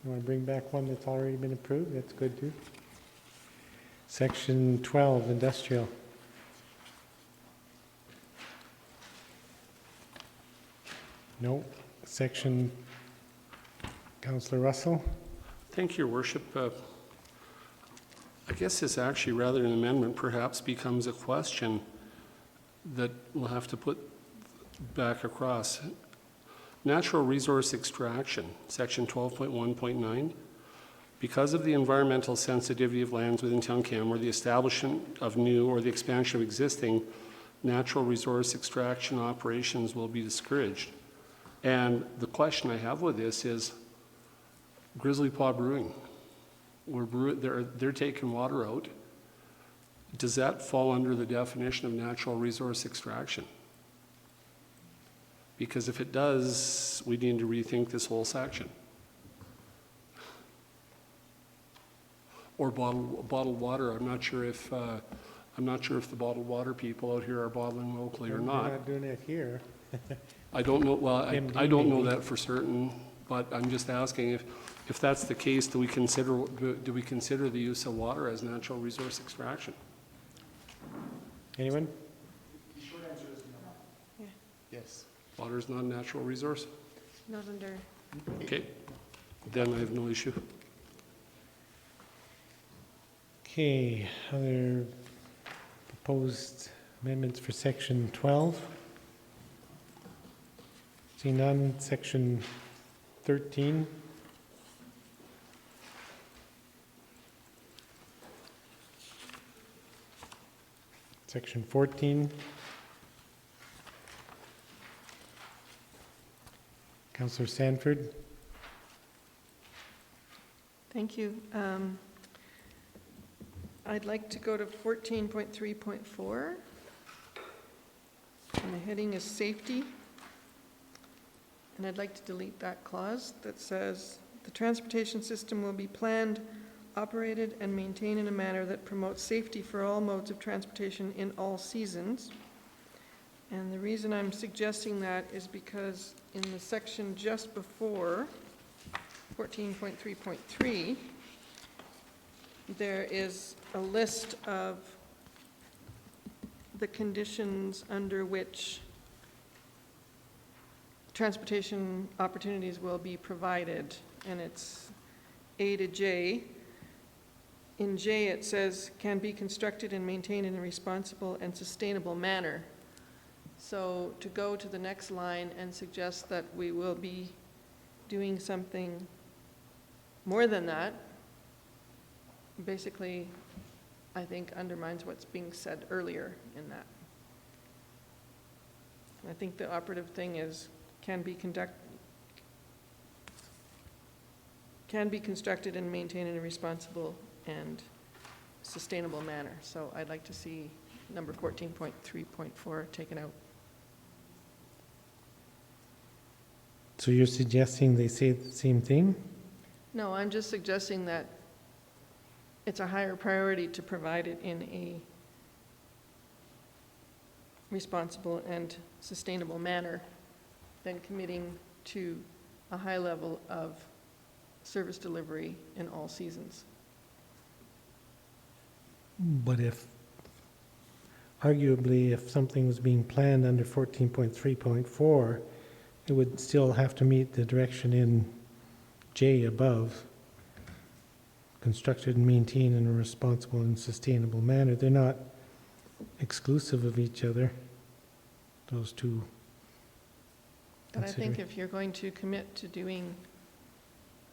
You want to bring back one that's already been approved? That's good too. Section 12, Industrial. No. Section, Councillor Russell? Thank you, Your Worship. I guess this actually, rather than an amendment, perhaps becomes a question that we'll have to put back across. Natural resource extraction, Section 12.1.9. Because of the environmental sensitivity of lands within town Canmore, the establishment of new or the expansion of existing natural resource extraction operations will be discouraged. And the question I have with this is, Grizzly Paw Brewing, they're taking water out. Does that fall under the definition of natural resource extraction? Because if it does, we need to rethink this whole section. Or bottled water. I'm not sure if the bottled water people out here are bottling locally or not. We're not doing it here. I don't know. Well, I don't know maybe. that for certain, but I'm just asking if that's the case, do we consider the use of water as natural resource extraction? Anyone? Yes. Water is not a natural resource? Not under, Okay, then I have no issue. Okay, other proposed amendments for Section 12? See none. Section 13? Section 14? Councillor Sanford? Thank you. I'd like to go to 14.3.4. And the heading is safety. And I'd like to delete that clause that says, the transportation system will be planned, operated, and maintained in a manner that promotes safety for all modes of transportation in all seasons. And the reason I'm suggesting that is because in the section just before 14.3.3, there is a list of the conditions under which transportation opportunities will be provided, and it's A to J. In J, it says, can be constructed and maintained in a responsible and sustainable manner. So to go to the next line and suggest that we will be doing something more than that, basically, I think undermines what's being said earlier in that. I think the operative thing is can be constructed and maintained in a responsible and sustainable manner. So I'd like to see number 14.3.4 taken out. So you're suggesting they say the same thing? No, I'm just suggesting that it's a higher priority to provide it in a responsible and sustainable manner than committing to a high level of service delivery in all seasons. But if, arguably, if something was being planned under 14.3.4, it would still have to meet the direction in J above, constructed and maintained in a responsible and sustainable manner. They're not exclusive of each other, those two. But I think if you're going to commit to doing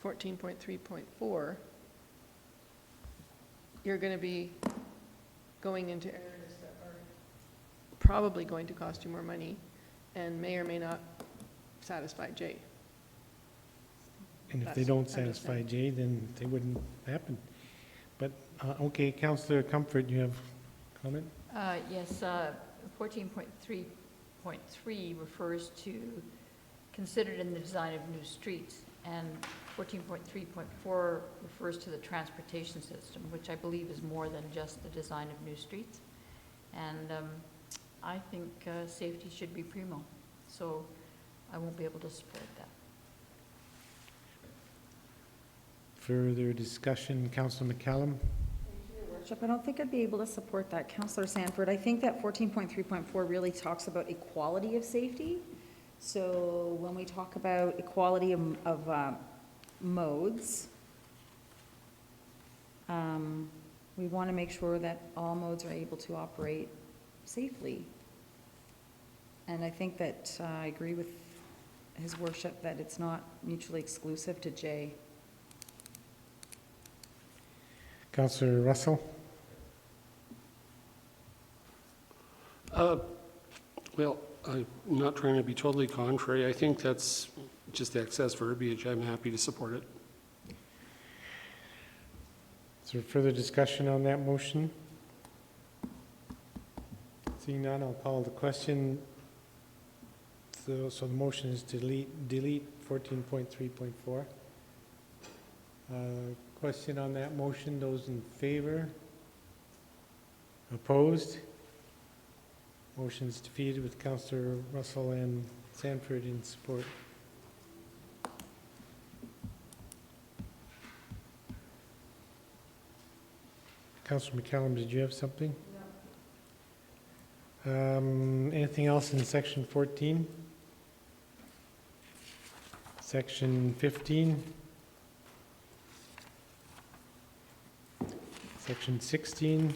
14.3.4, you're going to be going into areas that are probably going to cost you more money and may or may not satisfy J. And if they don't satisfy J, then they wouldn't happen. But, okay, Councillor Comfort, you have a comment? Yes, 14.3.3 refers to considered in the design of new streets, and 14.3.4 refers to the transportation system, which I believe is more than just the design of new streets. And I think safety should be primo, so I won't be able to support that. Further discussion, Councillor McCallum? Worship, I don't think I'd be able to support that. Councillor Sanford, I think that 14.3.4 really talks about equality of safety. So when we talk about equality of modes, we want to make sure that all modes are able to operate safely. And I think that I agree with his worship that it's not mutually exclusive to J. Councillor Russell? Well, I'm not trying to be totally contrary. I think that's just excess verbiage. I'm happy to support it. Is there further discussion on that motion? Seeing none, I'll call the question. So the motion is to delete 14.3.4. Question on that motion, those in favor? Opposed? Motion is defeated with Councillor Russell and Sanford in support. Councillor McCallum, did you have something? No. Anything else in section 14? Section 15? Section 16?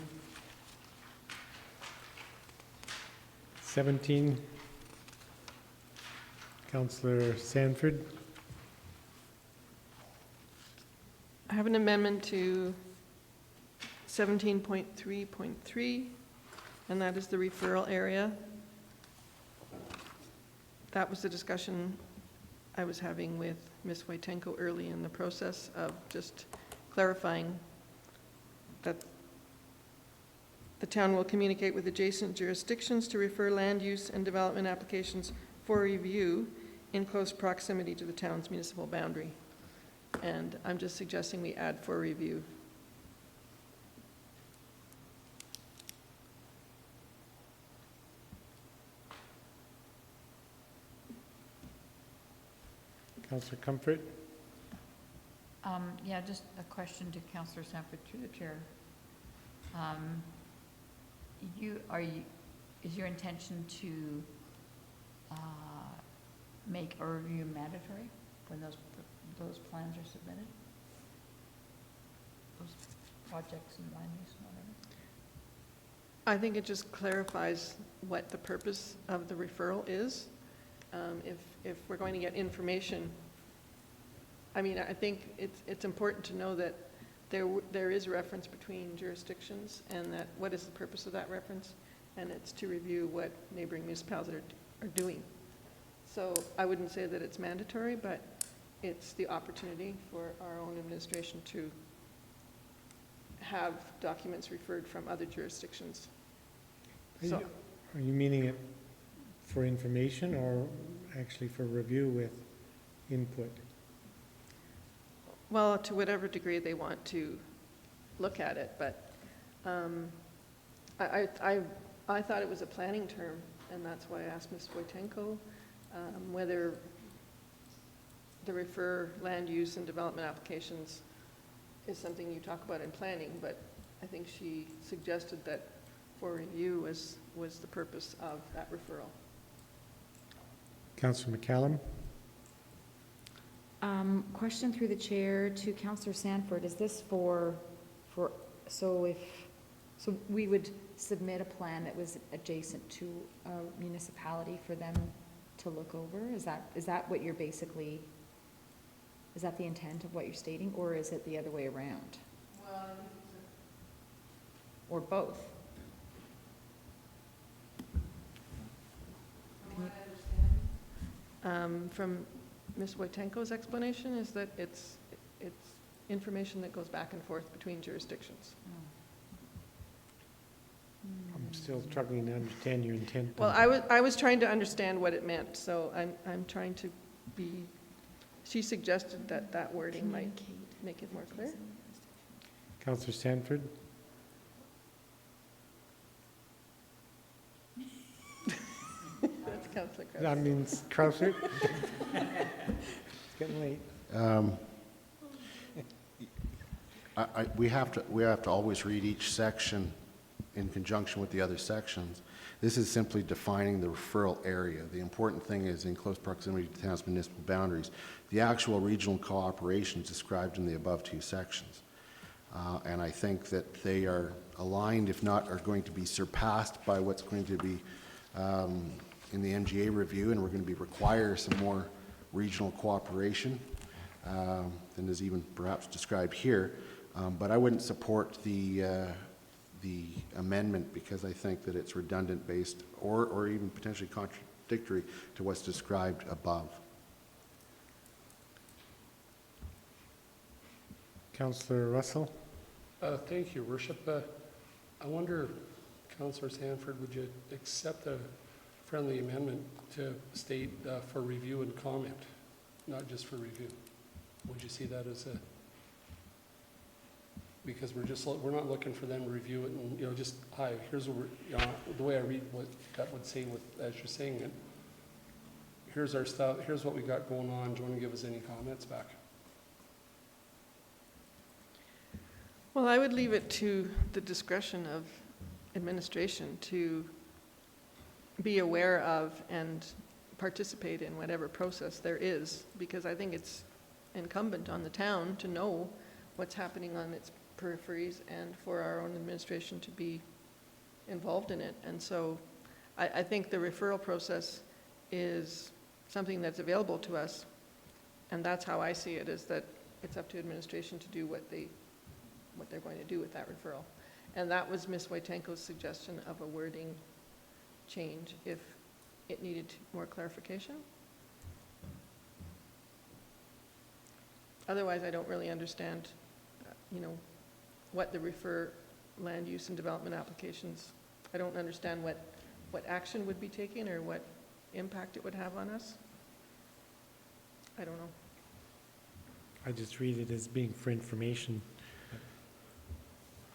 17? Councillor Sanford? I have an amendment to 17.3.3, and that is the referral area. That was the discussion I was having with Ms. Wojtenko early in the process of just clarifying that the town will communicate with adjacent jurisdictions to refer land use and development applications for review in close proximity to the town's municipal boundary. And I'm just suggesting we add for review. Councillor Comfort? Yeah, just a question to Councillor Sanford through the chair. Is your intention to make a review mandatory when those plans are submitted? Those projects and land use and whatever? I think it just clarifies what the purpose of the referral is. If we're going to get information, I mean, I think it's important to know that there is reference between jurisdictions, and that what is the purpose of that reference, and it's to review what neighboring municipalities are doing. So I wouldn't say that it's mandatory, but it's the opportunity for our own administration to have documents referred from other jurisdictions. So, Are you meaning it for information or actually for review with input? well, to whatever degree they want to look at it, but I thought it was a planning term, and that's why I asked Ms. Wojtenko whether the refer land use and development applications is something you talk about in planning, but I think she suggested that for review was the purpose of that referral. Councillor McCallum? Question through the chair to Councillor Sanford. Is this so we would submit a plan that was adjacent to a municipality for them to look over? Is that what you're basically, is that the intent of what you're stating, or is it the other way around? Well, Or both? from Ms. Wojtenko's explanation is that it's information that goes back and forth between jurisdictions. I'm still struggling to understand your intent. Well, I was trying to understand what it meant, so I'm trying to be, she suggested that wording might make it more clear. Councillor Sanford? That's Councillor Krause. That means Crouser? It's getting late. We have to always read each section in conjunction with the other sections. This is simply defining the referral area. The important thing is in close proximity to the town's municipal boundaries. The actual regional cooperation is described in the above two sections. And I think that they are aligned, if not are going to be surpassed by what's going to be in the MGA review, and we're going to require some more regional cooperation than is even perhaps described here. But I wouldn't support the amendment because I think that it's redundant based or even potentially contradictory to what's described above. Councillor Russell? Thank you, Worship. I wonder, Councillor Sanford, would you accept a friendly amendment to state for review and comment, not just for review? Would you see that as a, because we're not looking for them to review it and, just, hi, here's what we're, the way I read what that would say as you're saying it, here's our stuff, here's what we got going on, do you want to give us any comments back? Well, I would leave it to the discretion of administration to be aware of and participate in whatever process there is, because I think it's incumbent on the town to know what's happening on its peripheries and for our own administration to be involved in it. And so I think the referral process is something that's available to us, and that's how I see it, is that it's up to administration to do what they're going to do with that referral. And that was Ms. Wojtenko's suggestion of a wording change if it needed more clarification. Otherwise, I don't really understand, what the refer land use and development applications, I don't understand what action would be taken or what impact it would have on us. I don't know. I just read it as being for information.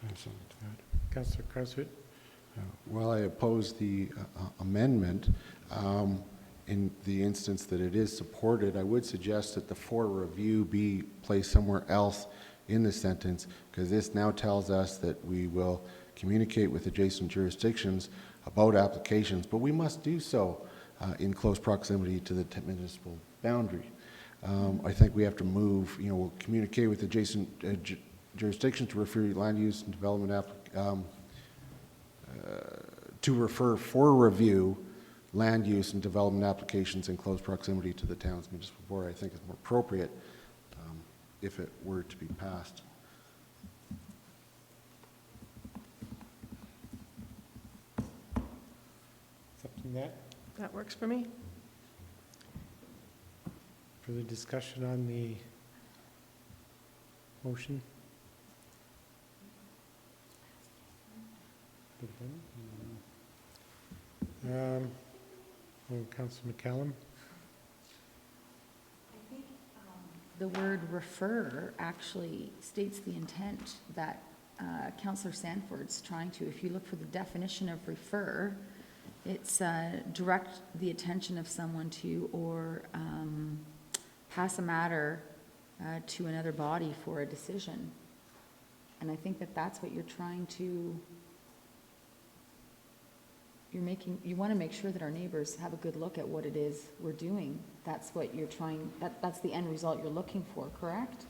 I have something to add. Councillor Crosthwaite? Well, I oppose the amendment. In the instance that it is supported, I would suggest that the for review be placed somewhere else in the sentence, because this now tells us that we will communicate with adjacent jurisdictions about applications, but we must do so in close proximity to the municipal boundary. I think we have to move, we'll communicate with adjacent jurisdictions to refer land use and development to refer for review land use and development applications in close proximity to the town's municipal board. I think is more appropriate if it were to be passed. Something that? That works for me. Further discussion on the motion? Councillor McCallum? I think the word refer actually states the intent that Councillor Sanford's trying to. If you look for the definition of refer, it's direct the attention of someone to or pass a matter to another body for a decision. And I think that that's what you're trying to, you want to make sure that our neighbors have a good look at what it is we're doing. That's what you're trying, that's the end result you're looking for, correct?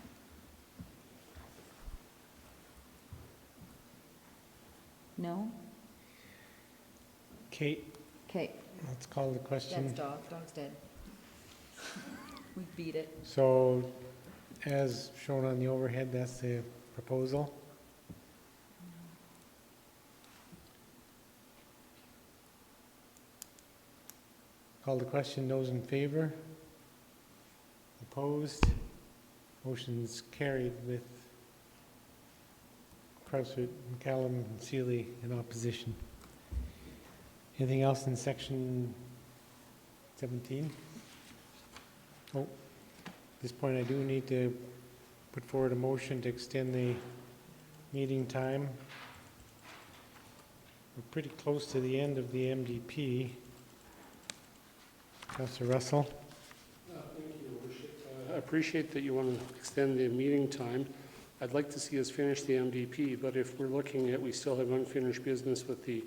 No? Kate, Okay, let's call the question. dog's dead. We beat it. So, as shown on the overhead, that's the proposal. Call the question, those in favor? Opposed? Motion's carried with Krausert, McCallum, and Seeley in opposition. Anything else in section 17? Oh, at this point I do need to put forward a motion to extend the meeting time. We're pretty close to the end of the MDP. Councillor Russell? Thank you, Your Worship. I appreciate that you want to extend the meeting time. I'd like to see us finish the MDP, but if we're looking at, we still have unfinished business with the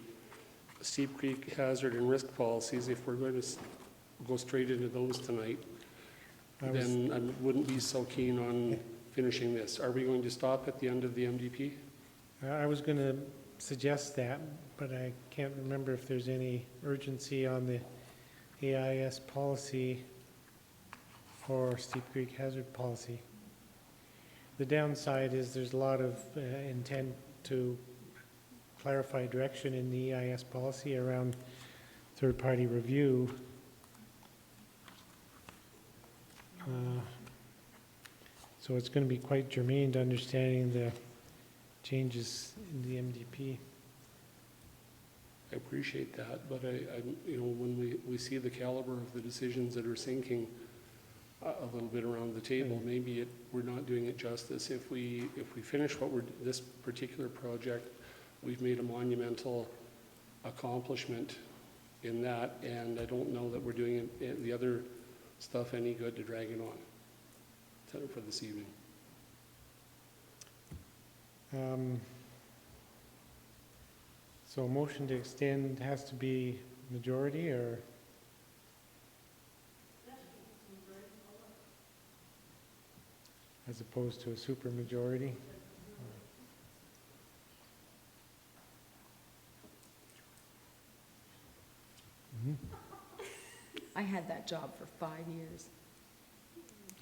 Steep Creek hazard and risk policies, if we're going to go straight into those tonight, then I wouldn't be so keen on finishing this. Are we going to stop at the end of the MDP? I was going to suggest that, but I can't remember if there's any urgency on the AIS policy or Steep Creek hazard policy. The downside is there's a lot of intent to clarify direction in the EIS policy around third-party review. So it's going to be quite germane to understanding the changes in the MDP. I appreciate that, but you know, when we see the caliber of the decisions that are sinking a little bit around the table, maybe we're not doing it justice. If we finish this particular project, we've made a monumental accomplishment in that, and I don't know that we're doing the other stuff any good to drag it on for this evening. So a motion to extend has to be majority, or? As opposed to a supermajority? I had that job for 5 years.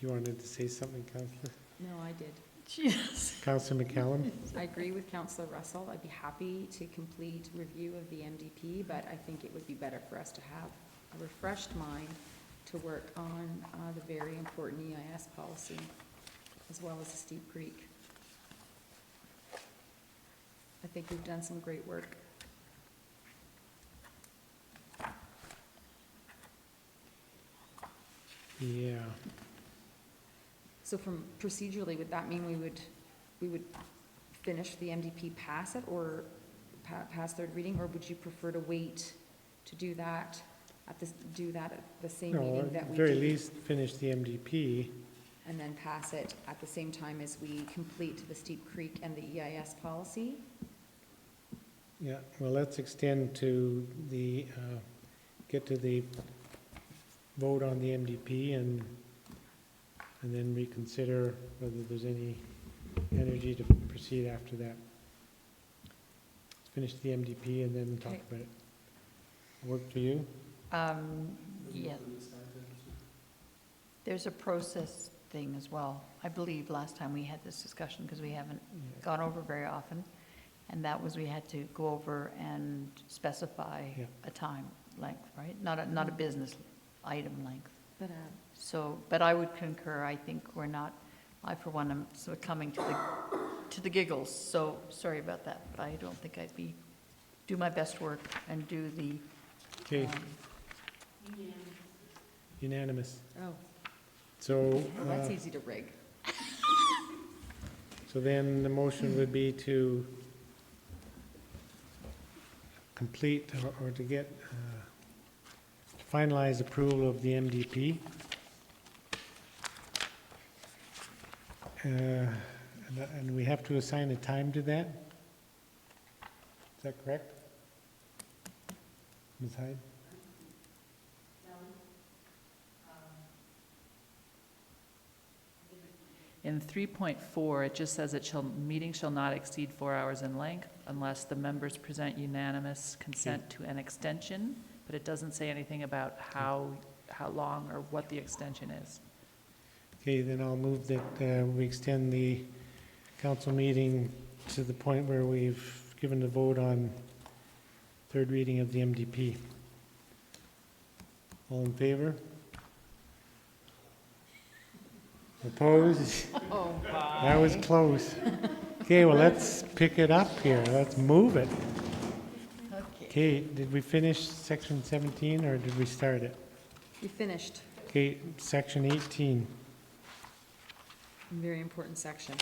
You wanted to say something, Councillor? No, I did. Jesus. Councillor McCallum? I agree with Councillor Russell. I'd be happy to complete review of the MDP, but I think it would be better for us to have a refreshed mind to work on the very important EIS policy, as well as the Steep Creek. I think we've done some great work. Yeah. So from procedurally, would that mean we would finish the MDP, pass it, or pass third reading, or would you prefer to wait to do that at the same meeting that we No, at very did? least finish the MDP. And then pass it at the same time as we complete the Steep Creek and the EIS policy? Yeah, well, let's extend to the, get to the vote on the MDP and then reconsider whether there's any energy to proceed after that. Let's finish the MDP and then talk Okay. about it. Work for you? Yeah. There's a process thing as well. I believe last time we had this discussion, because we haven't gone over very often, and that was we had to go over and specify a time length, right? Not a business item length. But, So, but I would concur. I think we're not, I for one am sort of coming to the giggles, so sorry about that. But I don't think I'd do my best work and do the. Okay. Unanimous. oh, So, well, that's easy to rig. so then the motion would be to complete or to get, finalize approval of the MDP. And we have to assign a time to that? Is that correct? Ms. Hyde? In 3.4, it just says meeting shall not exceed 4 hours in length unless the members present unanimous consent to an extension, but it doesn't say anything about how long or what the extension is. Okay, then I'll move that we extend the council meeting to the point where we've given the vote on third reading of the MDP. All in favor? Opposed? Oh, That was close. Okay, well, let's pick it up here. Let's move it. Okay, did we finish section 17 or did we start it? You finished. Okay, section 18. Very important section.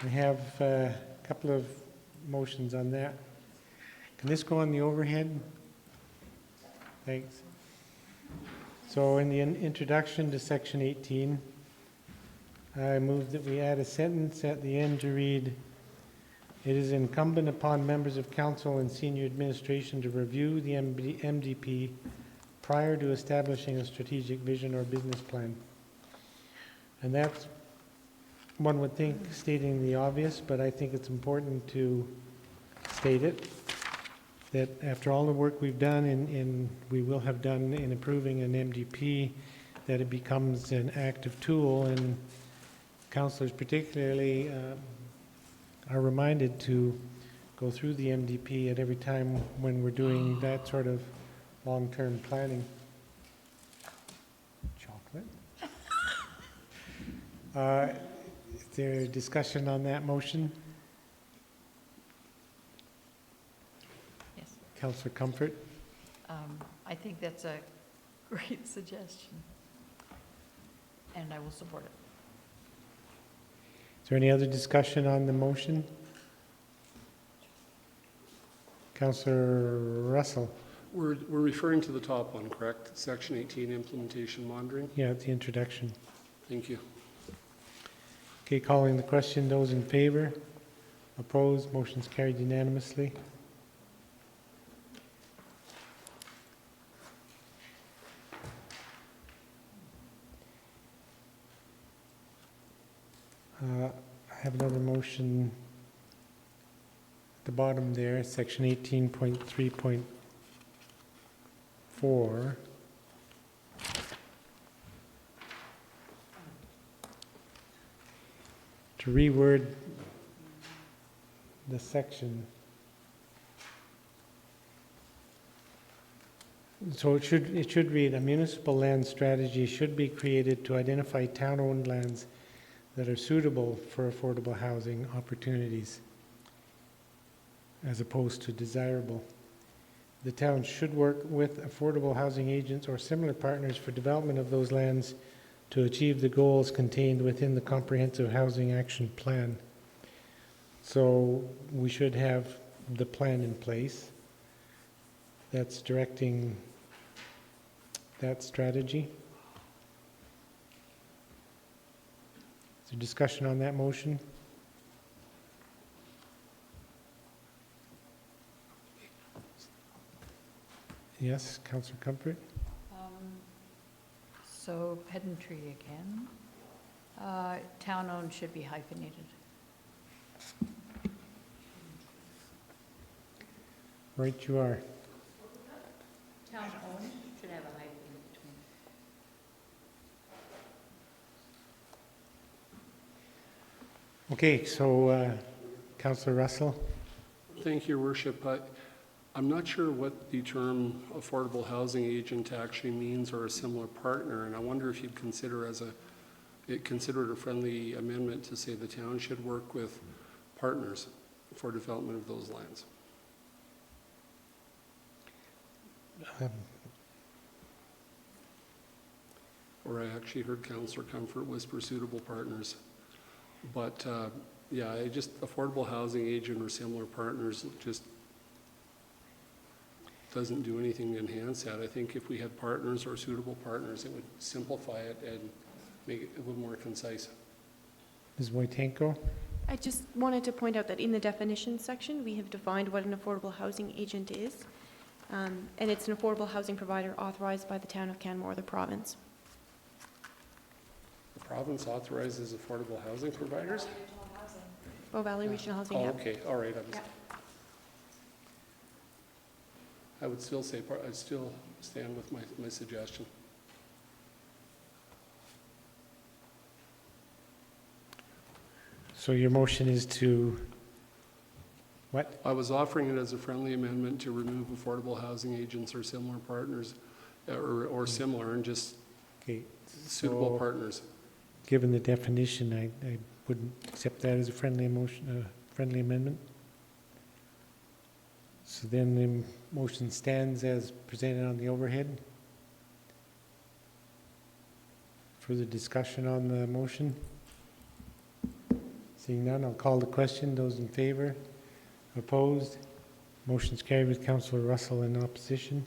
We have a couple of motions on that. Can this go on the overhead? Thanks. So in the introduction to section 18, I move that we add a sentence at the end to read, "It is incumbent upon members of council and senior administration to review the MDP prior to establishing a strategic vision or business plan." And that's, one would think, stating the obvious, but I think it's important to state it, that after all the work we've done and we will have done in approving an MDP, that it becomes an active tool, and councillors particularly are reminded to go through the MDP at every time when we're doing that sort of long-term planning. Chocolate. Is there discussion on that motion? Yes. Councillor Comfort? I think that's a great suggestion, and I will support it. Is there any other discussion on the motion? Councillor Russell? We're referring to the top one, correct? Section 18, implementation monitoring? Yeah, it's the introduction. Thank you. Okay, calling the question, those in favor? Opposed? Motion's carried unanimously. I have another motion at the bottom there, section 18.3.4. To reword the section. So it should read, "A municipal land strategy should be created to identify town-owned lands that are suitable for affordable housing opportunities, as opposed to desirable. The town should work with affordable housing agents or similar partners for development of those lands to achieve the goals contained within the Comprehensive Housing Action Plan." So we should have the plan in place that's directing that strategy. Is there discussion on that motion? Yes, Councillor Comfort? So pedantry again. Town-owned should be hyphenated. Right you are. Town-owned should have a hyphen between. Okay, so Councillor Russell? Thank you, Your Worship. I'm not sure what the term affordable housing agent actually means, or a similar partner, and I wonder if you'd consider it a friendly amendment to say the town should work with partners for development of those lands. Or I actually heard Councillor Comfort whisper suitable partners. But yeah, affordable housing agent or similar partners just doesn't do anything to enhance that. I think if we had partners or suitable partners, it would simplify it and make it a little more concise. Ms. Wojtenko? I just wanted to point out that in the definitions section, we have defined what an affordable housing agent is. And it's an affordable housing provider authorized by the town of Canmore, the province. The province authorizes affordable housing providers? Bow Valley Regional Housing Oh, Hub. okay, all right. Yeah. I would still say, I'd still stand with my suggestion. So your motion is to, what? I was offering it as a friendly amendment to remove affordable housing agents or similar partners, or similar, and just Okay. suitable so partners. Given the definition, I wouldn't accept that as a friendly friendly amendment. So then the motion stands as presented on the overhead. Further discussion on the motion? Seeing none, I'll call the question. Those in favor? Opposed? Motion's carried with Councillor Russell in opposition.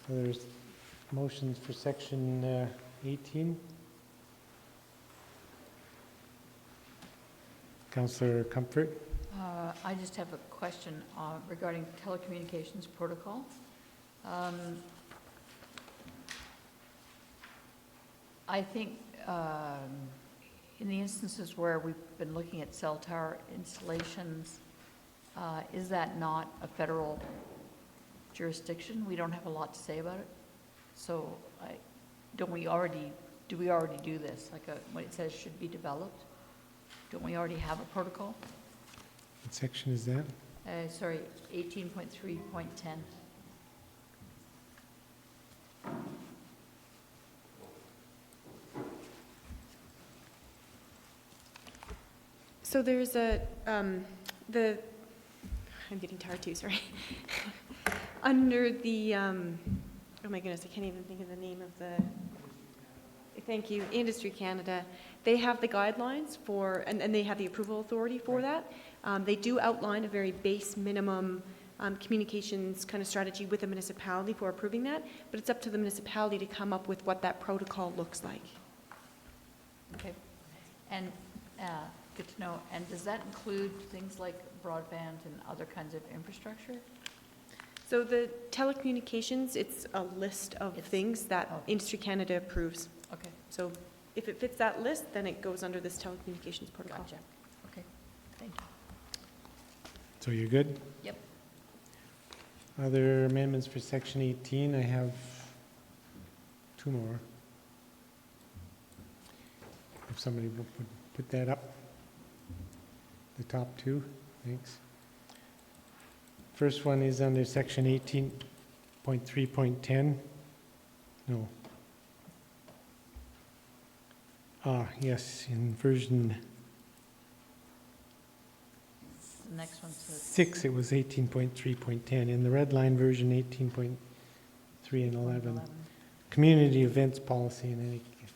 There's motions for section 18. Councillor Comfort? I just have a question regarding telecommunications protocol. I think in the instances where we've been looking at cell tower installations, is that not a federal jurisdiction? We don't have a lot to say about it. So do we already do this? Like when it says should be developed, don't we already have a protocol? What section is that? Sorry, 18.3.10. So there's I'm getting tired too, sorry. Under the, oh my goodness, I can't even think of the name of the, thank you, Industry Canada. They have the guidelines for, and they have the approval authority for that. They do outline a very base minimum communications kind of strategy with the municipality for approving that, but it's up to the municipality to come up with what that protocol looks like. Okay. And good to know. And does that include things like broadband and other kinds of infrastructure? So the telecommunications, it's a list of things that Industry Canada approves. Okay. So if it fits that list, then it goes under this telecommunications protocol. Gotcha. Okay. Thank you. So you're good? Yep. Other amendments for section 18? I have two more. If somebody would put that up. The top two, thanks. First one is under section 18.3.10. No. Yes, in version The next one's 6, it was 18.3.10. In the red line version, 18.3 and 11. Community events policy in any case.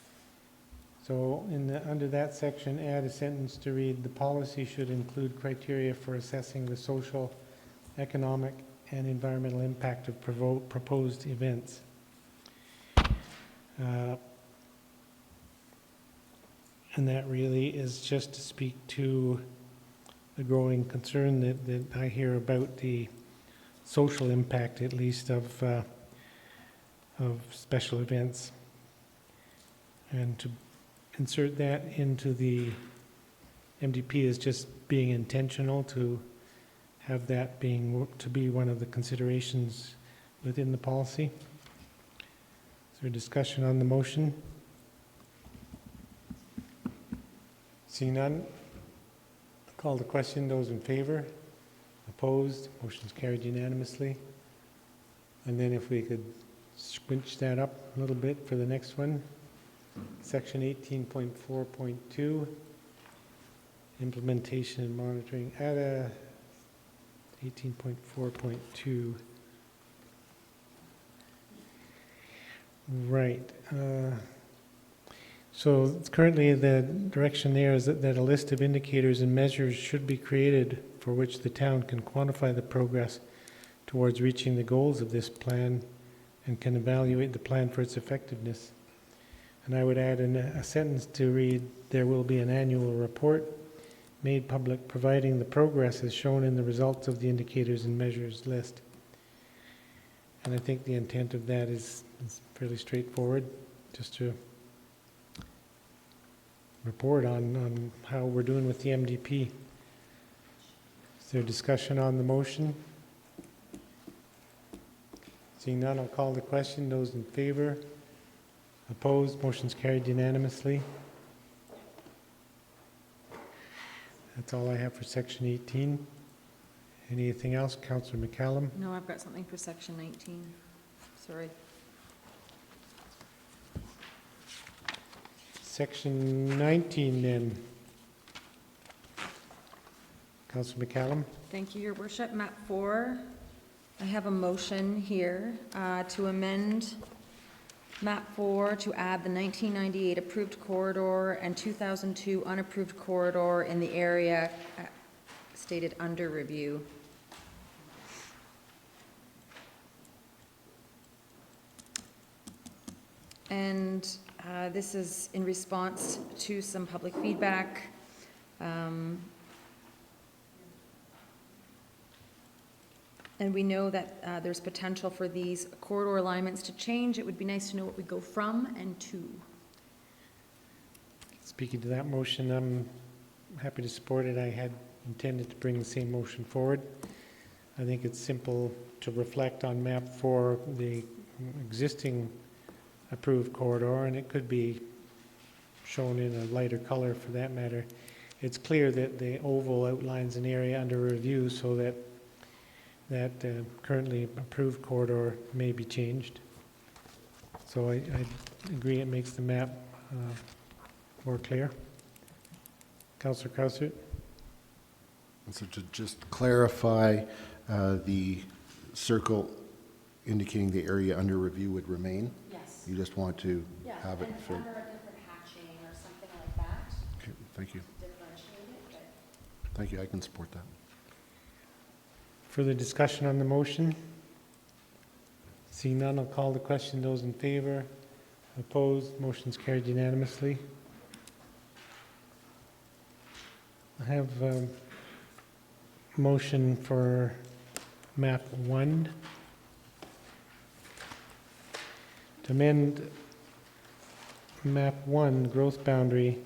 So under that section, add a sentence to read, the policy should include criteria for assessing the social, economic, and environmental impact of proposed events. And that really is just to speak to the growing concern that I hear about the social impact, at least, of special events. And to insert that into the MDP is just being intentional to have that to be one of the considerations within the policy. Is there a discussion on the motion? Seeing none, I'll call the question. Those in favor? Opposed? Motion's carried unanimously. And then if we could squinch that up a little bit for the next one. Section 18.4.2, implementation and monitoring. Add 18.4.2. Right. So currently the direction there is that a list of indicators and measures should be created for which the town can quantify the progress towards reaching the goals of this plan and can evaluate the plan for its effectiveness. And I would add a sentence to read, "There will be an annual report made public providing the progress as shown in the results of the indicators and measures list." And I think the intent of that is fairly straightforward, just to report on how we're doing with the MDP. Is there discussion on the motion? Seeing none, I'll call the question. Those in favor? Opposed? Motion's carried unanimously. That's all I have for section 18. Anything else? Councillor McCallum? No, I've got something for section 19. Sorry. Section 19 then. Councillor McCallum? Thank you, Your Worship. Map 4, I have a motion here to amend Map 4 to add the 1998 approved corridor and 2002 unapproved corridor in the area stated under review. And this is in response to some public feedback. And we know that there's potential for these corridor alignments to change. It would be nice to know what we go from and to. Speaking to that motion, I'm happy to support it. I had intended to bring the same motion forward. I think it's simple to reflect on map 4 the existing approved corridor, and it could be shown in a lighter color for that matter. It's clear that the oval outlines an area under review, so that currently approved corridor may be changed. So I agree it makes the map more clear. Councillor Krausert? So to just clarify, the circle indicating the area under review would remain? Yes. You just want to have it for... under a different hatching or something like that. Okay, thank you. Differentiate it, but Thank you, I can support that. Further discussion on the motion? Seeing none, I'll call the question. Those in favor? Opposed? Motion's carried unanimously. I have a motion for map 1 to amend map 1 growth boundary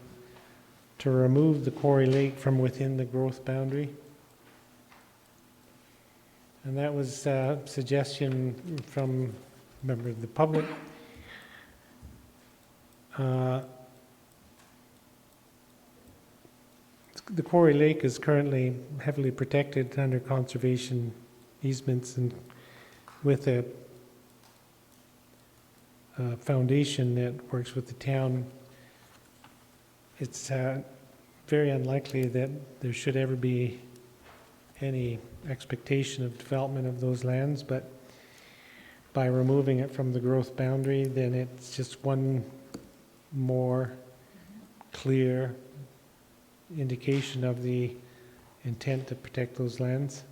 to remove the Quarry Lake from within the growth boundary. And that was a suggestion from a member of the public. The Quarry Lake is currently heavily protected under conservation easements, and with a foundation that works with the town, it's very unlikely that there should ever be any expectation of development of those lands, but by removing it from the growth boundary, then it's just one more clear indication of the intent to protect those lands.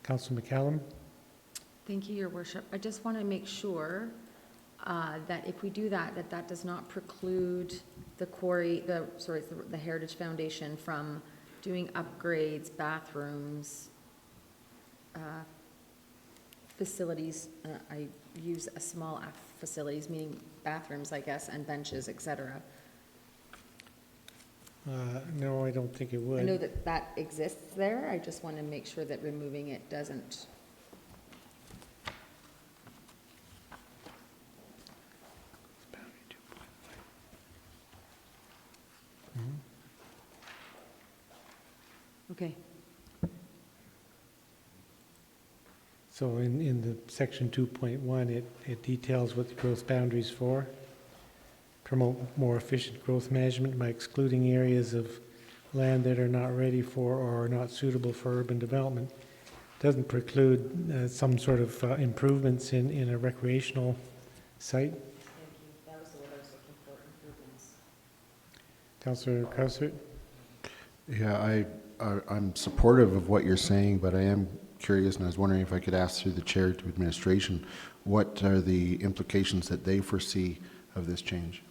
Councillor McCallum? thank you, Your Worship. I just want to make sure that if we do that, that does not preclude the Heritage Foundation from doing upgrades, bathrooms, facilities. I use a small F, facilities, meaning bathrooms, I guess, and benches, etc. No, I don't think it would. I know that exists there. I just want to make sure that removing it doesn't. Okay. So in the section 2.1, it details what the growth boundary is for. Promote more efficient growth management by excluding areas of land that are not ready for or are not suitable for urban development. Doesn't preclude some sort of improvements in a recreational site. Thank you. That was the word I was looking for, improvements. Councillor Krausert? Yeah, I'm supportive of what you're saying, but I am curious, and I was wondering if I could ask through the chair to administration, what are the implications that they foresee of this change?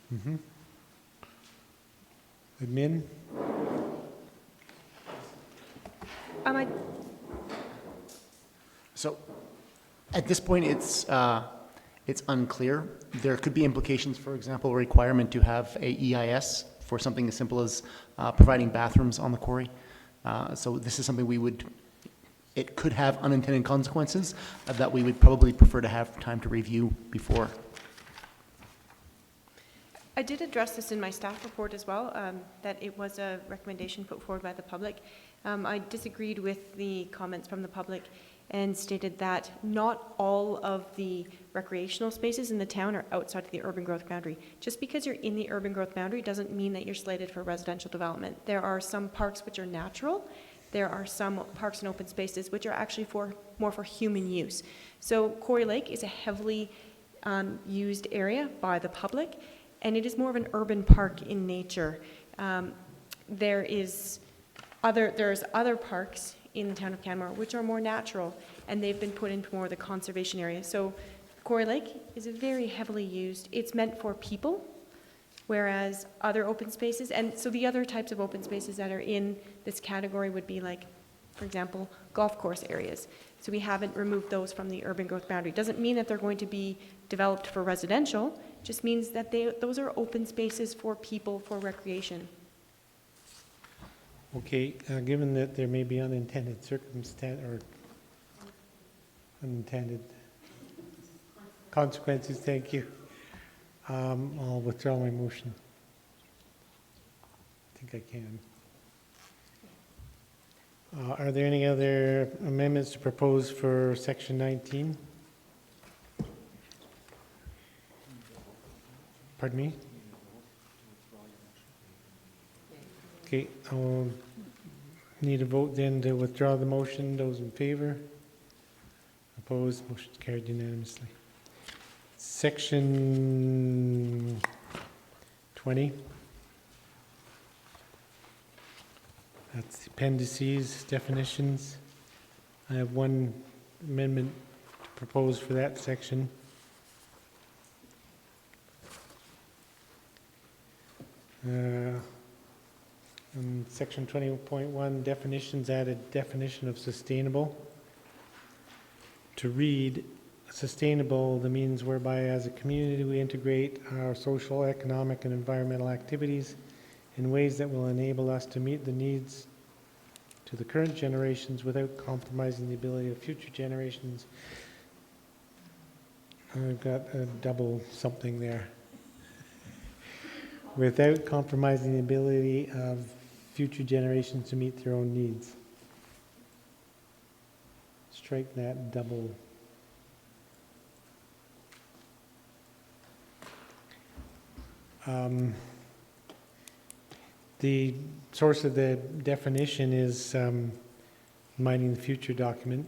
Admin? So, at this point, it's unclear. There could be implications, for example, a requirement to have a EIS for something as simple as providing bathrooms on the quarry. So this is something it could have unintended consequences that we would probably prefer to have time to review before. I did address this in my staff report as well, that it was a recommendation put forward by the public. I disagreed with the comments from the public and stated that not all of the recreational spaces in the town are outside of the urban growth boundary. Just because you're in the urban growth boundary doesn't mean that you're slated for residential development. There are some parks which are natural. There are some parks and open spaces which are actually more for human use. So Quarry Lake is a heavily used area by the public, and it is more of an urban park in nature. There's other parks in the town of Canmore which are more natural, and they've been put into more of the conservation area. So Quarry Lake is very heavily used. It's meant for people, whereas other open spaces, and so the other types of open spaces that are in this category would be like, for example, golf course areas. So we haven't removed those from the urban growth boundary. Doesn't mean that they're going to be developed for residential, just means that those are open spaces for people, for recreation. Okay, given that there may be unintended unintended consequences, thank you. I'll withdraw my motion. I think I can. Are there any other amendments to propose for section 19? Pardon me? Okay, I'll need a vote then to withdraw the motion. Those in favor? Opposed? Motion carried unanimously. Section 20. That's the appendices, definitions. I have one amendment to propose for that section. In section 20.1, definitions, added definition of sustainable. To read, sustainable, the means whereby as a community we integrate our social, economic, and environmental activities in ways that will enable us to meet the needs to the current generations without compromising the ability of future generations. I've got a double something there. Without compromising the ability of future generations to meet their own needs. Strike that double. The source of the definition is Mining the Future document.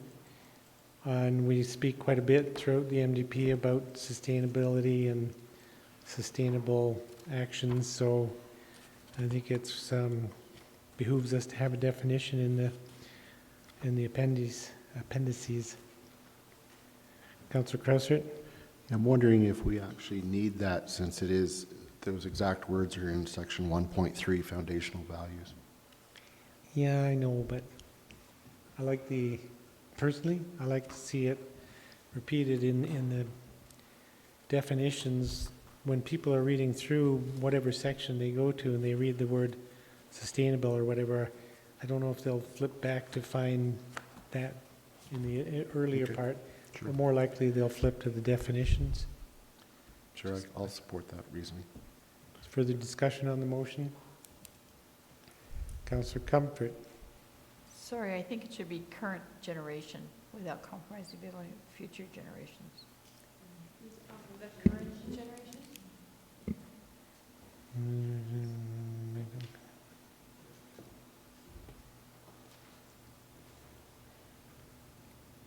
And we speak quite a bit throughout the MDP about sustainability and sustainable actions, so I think it's behooves us to have a definition in the appendices. Councillor Krausert? I'm wondering if we actually need that, since those exact words are in section 1.3, foundational values. Yeah, I know, but personally, I like to see it repeated in the definitions. When people are reading through whatever section they go to and they read the word sustainable or whatever, I don't know if they'll flip back to find that in the earlier part. Sure. Or more likely they'll flip to the definitions. Sure, I'll support that reasoning. Further discussion on the motion? Councillor Comfort? Sorry, I think it should be current generation without compromising the ability of future generations. The current generation?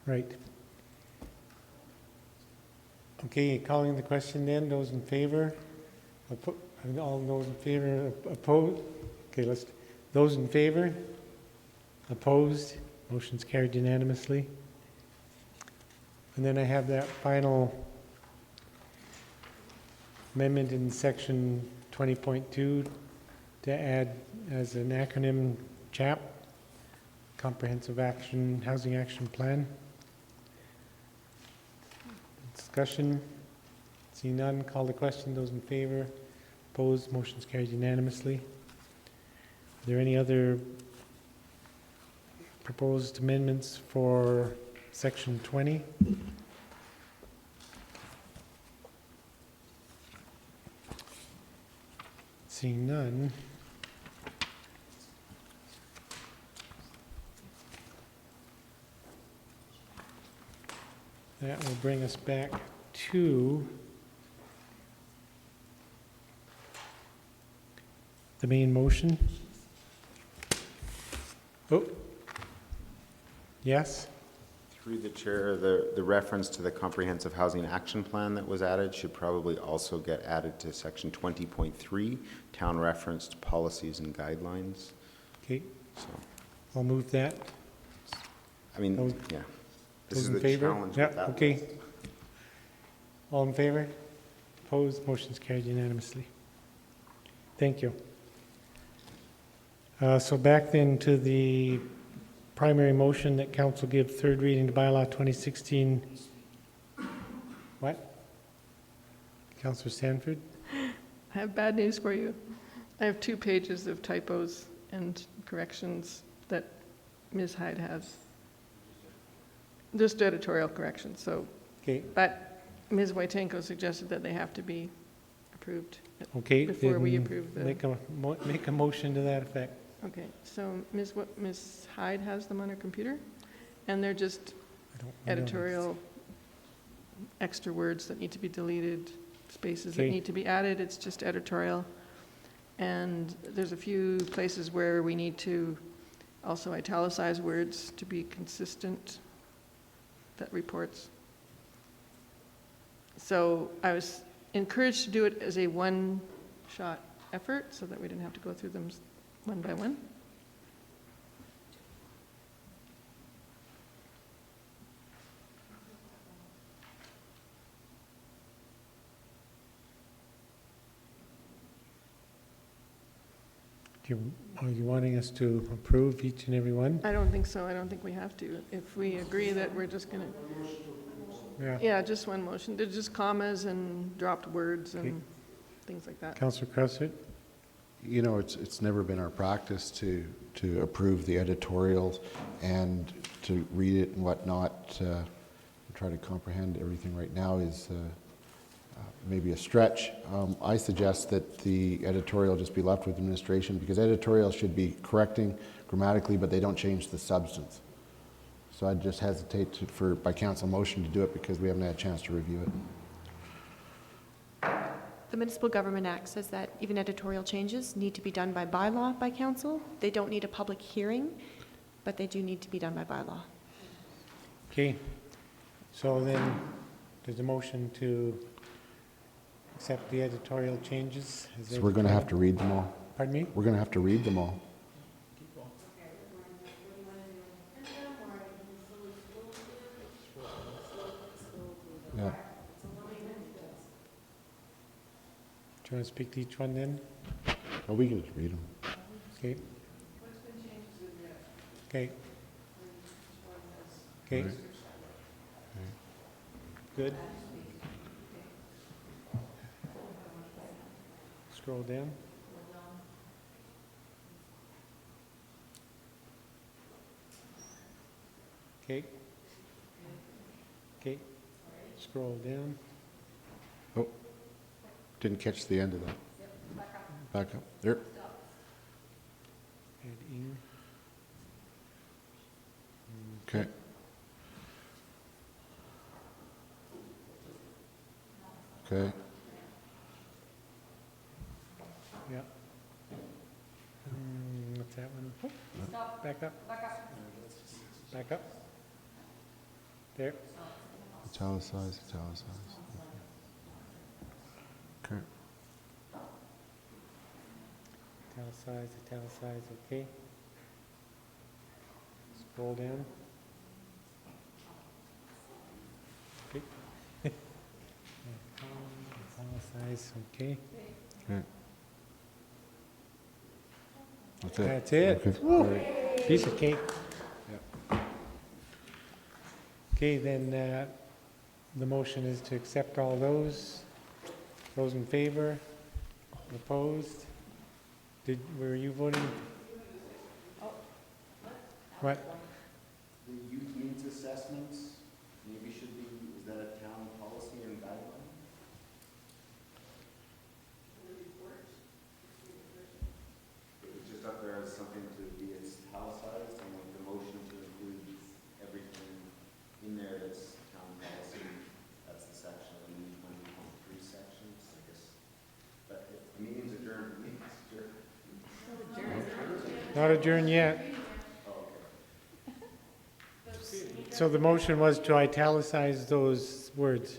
Right. Okay, calling the question then, those in favor? All those in favor, opposed? Okay, those in favor? Opposed? Motion's carried unanimously. And then I have that final amendment in section 20.2 to add as an acronym CHAP, Comprehensive Action, Housing Action Plan. Discussion? Seeing none, call the question. Those in favor? Opposed? Motion's carried unanimously. Are there any other proposed amendments for section 20? Seeing none. That will bring us back to the main motion. Oh, yes? Through the chair, the reference to the Comprehensive Housing Action Plan that was added should probably also get added to section 20.3, town referenced policies and guidelines. Okay, So, I'll move that. I mean, Those- yeah. This Those is in the favor? challenge Yeah, with that okay. list. All in favor? Opposed? Motion's carried unanimously. Thank you. So back then to the primary motion that council give third reading to bylaw 2016. What? Councillor Sanford? I have bad news for you. I have 2 pages of typos and corrections that Ms. Hyde has. Just editorial corrections, so, Okay, but Ms. Wojtenko suggested that they have to be approved. okay. Before we then approve the- Make a motion to that effect. Okay, so Ms. Hyde has them on her computer, and they're just I don't know. editorial, extra words that need to be deleted, spaces that Okay. need to be added, it's just editorial. And there's a few places where we need to also italicize words to be consistent, that reports. So I was encouraged to do it as a one-shot effort, so that we didn't have to go through them one by one. Are you wanting us to approve each and every one? I don't think so, I don't think we have to. If we agree that we're just gonna, Yeah. yeah, just one motion. They're just commas and dropped words Okay. and things like that. Councillor Cressett? You know, it's never been our practice to approve the editorials and to read it and whatnot. Try to comprehend everything right now is maybe a stretch. I suggest that the editorial just be left with administration, because editorials should be correcting grammatically, but they don't change the substance. So I'd just hesitate by council motion to do it, because we haven't had a chance to review it. The Municipal Government Act says that even editorial changes need to be done by bylaw by council. They don't need a public hearing, but they do need to be done by bylaw. Okay, so then there's a motion to accept the editorial changes. So we're going to have to read them all. Pardon me? We're going to have to read them all. Yeah. Do you want to speak to each one then? Well, we can just read them. Okay. Okay. Okay. Good. Scroll down. Okay. Okay. Scroll down. Oh, didn't catch the end of that. Back up. There. Add in. Okay. Okay. Yeah. What's that one? Oh, back up. Back up. There. Italicize, italicize. Okay. Italicize, italicize, okay. Scroll down. Okay. Size, okay. That's it. That's it. Okay. Woo. All right. Piece of cake. Okay, then the motion is to accept all those. Those in favor? Opposed? Were you voting? What? The youth needs assessments maybe should be, is that a town policy and guideline? It was just up there as something to be italicized, and like the motion to include everything in there that's town policy. That's the section, and then 1.3 sections, I guess. But if the meeting's adjourned, the meeting's adjourned. Not adjourned yet. So the motion was to italicize those words.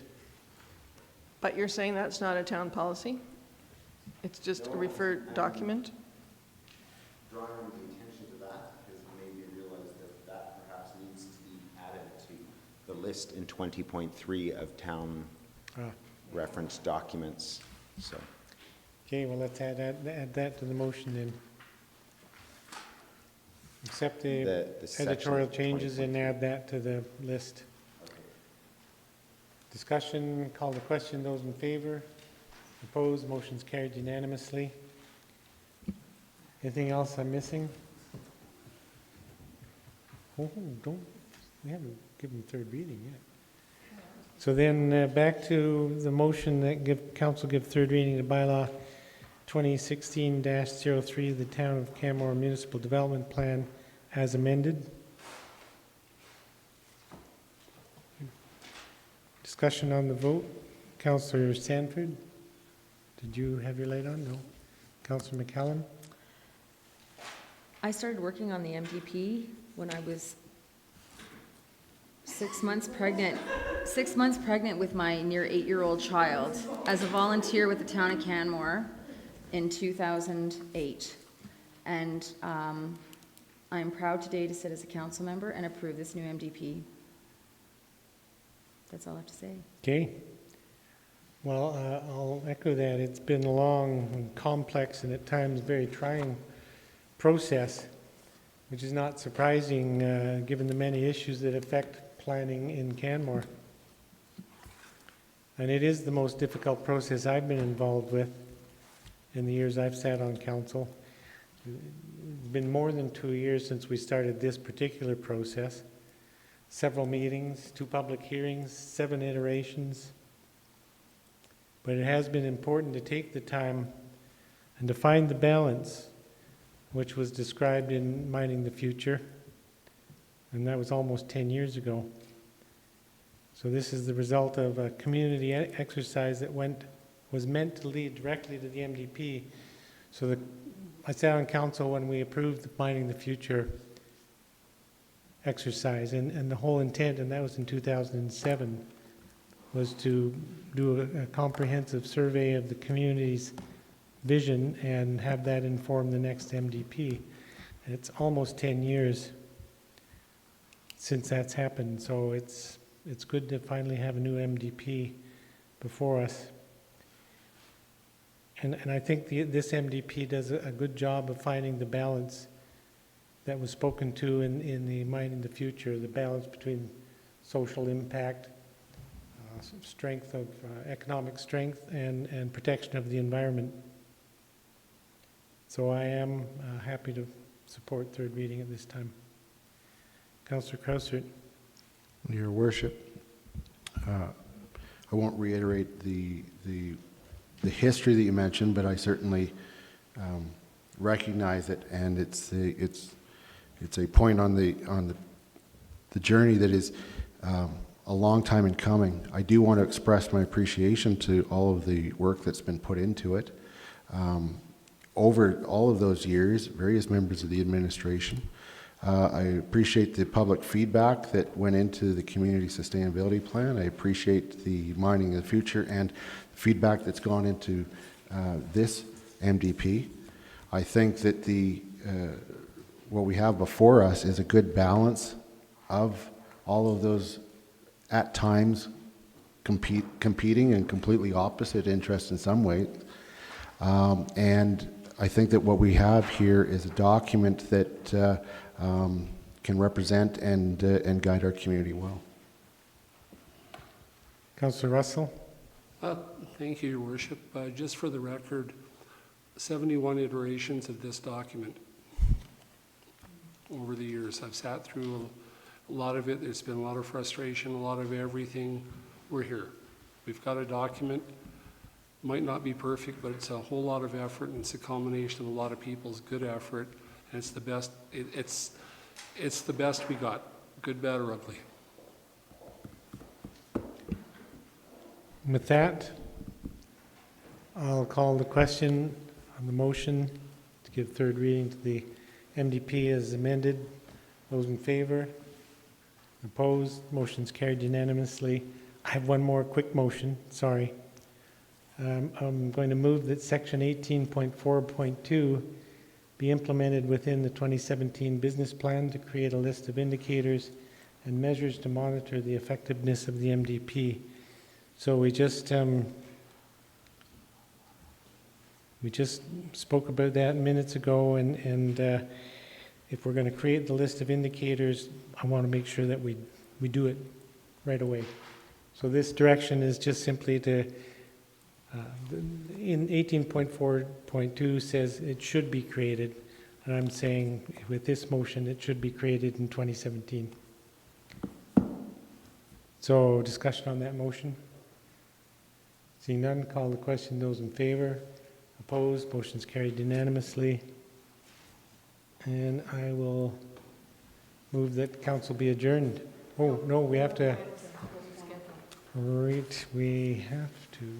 But you're saying that's not a town policy? It's just a referred document? Drawing the attention to that has made me realize that that perhaps needs to be added to the list in 20.3 of town reference documents, so. Okay, well, let's add that to the motion then. Accept the section editorial of changes and add that to the list. Okay. Discussion, call the question. Those in favor? Opposed? Motion's carried unanimously. Anything else I'm missing? Oh, we haven't given third reading yet. So then back to the motion that council give third reading to bylaw 2016-03, the Town of Canmore Municipal Development Plan as amended. Discussion on the vote. Councillor Sanford, did you have your light on? No. Councillor McCallum? I started working on the MDP when I was 6 months pregnant with my near 8-year-old child as a volunteer with the town of Canmore in 2008. And I'm proud today to sit as a council member and approve this new MDP. That's all I have to say. Okay. Well, I'll echo that. It's been a long and complex and at times very trying process, which is not surprising given the many issues that affect planning in Canmore. And it is the most difficult process I've been involved with in the years I've sat on council. It's been more than 2 years since we started this particular process. Several meetings, 2 public hearings, 7 iterations. But it has been important to take the time and to find the balance which was described in Mining the Future. And that was almost 10 years ago. So this is the result of a community exercise that was meant to lead directly to the MDP. So I sat on council when we approved the Mining the Future exercise, and the whole intent, and that was in 2007, was to do a comprehensive survey of the community's vision and have that inform the next MDP. And it's almost 10 years since that's happened, so it's good to finally have a new MDP before us. And I think this MDP does a good job of finding the balance that was spoken to in the Mining the Future, the balance between social impact, strength of economic strength, and protection of the environment. So I am happy to support third reading at this time. Councillor Krausert. Your Worship, I won't reiterate the history that you mentioned, but I certainly recognize it, and it's a point on the journey that is a long time in coming. I do want to express my appreciation to all of the work that's been put into it. Over all of those years, various members of the administration. I appreciate the public feedback that went into the community sustainability plan. I appreciate the Mining of the Future and the feedback that's gone into this MDP. I think that what we have before us is a good balance of all of those, at times, competing and completely opposite interests in some way. And I think that what we have here is a document that can represent and guide our community well. Councillor Russell? Thank you, Your Worship. Just for the record, 71 iterations of this document over the years. I've sat through a lot of it. There's been a lot of frustration, a lot of everything. We're here. We've got a document. Might not be perfect, but it's a whole lot of effort, and it's a culmination of a lot of people's good effort, and it's the best. It's the best we got, good, bad, or ugly. With that, I'll call the question on the motion to give third reading to the MDP as amended. Those in favor? Opposed? Motion's carried unanimously. I have one more quick motion, sorry. I'm going to move that section 18.4.2 be implemented within the 2017 business plan to create a list of indicators and measures to monitor the effectiveness of the MDP. So we just spoke about that minutes ago, and if we're going to create the list of indicators, I want to make sure that we do it right away. So this direction is just simply to, in 18.4.2 says it should be created, and I'm saying with this motion it should be created in 2017. So discussion on that motion? Seeing none, call the question. Those in favor? Opposed? Motion's carried unanimously. And I will move that council be adjourned. Oh, no, we have to. Right, we have to.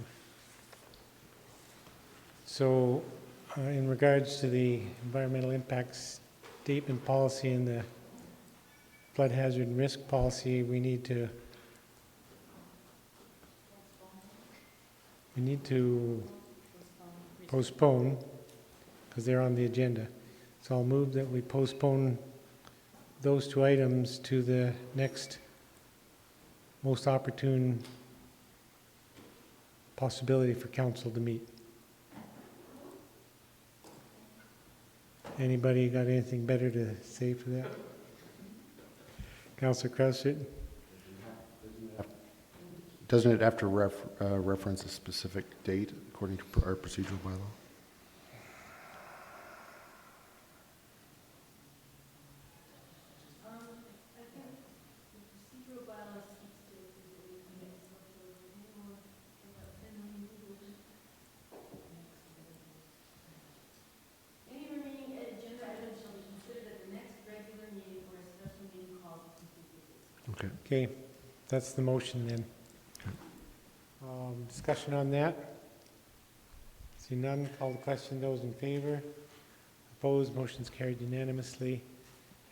So, in regards to the environmental impact statement policy and the flood hazard and risk policy, we need to postpone because they're on the agenda. So I'll move that we postpone those two items to the next most opportune possibility for council to meet. Anybody got anything better to say for that? Councillor Crouchit? Doesn't it have to reference a specific date according to our procedural bylaw? Okay, that's the motion then. Discussion on that? See none, call the question. Those in favor? Opposed? Motion's carried unanimously.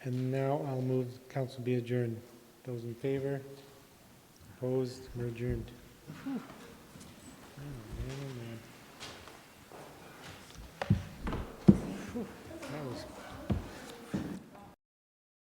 And now I'll move council be adjourned. Those in favor? Opposed? We're adjourned. Oh, man, oh, man.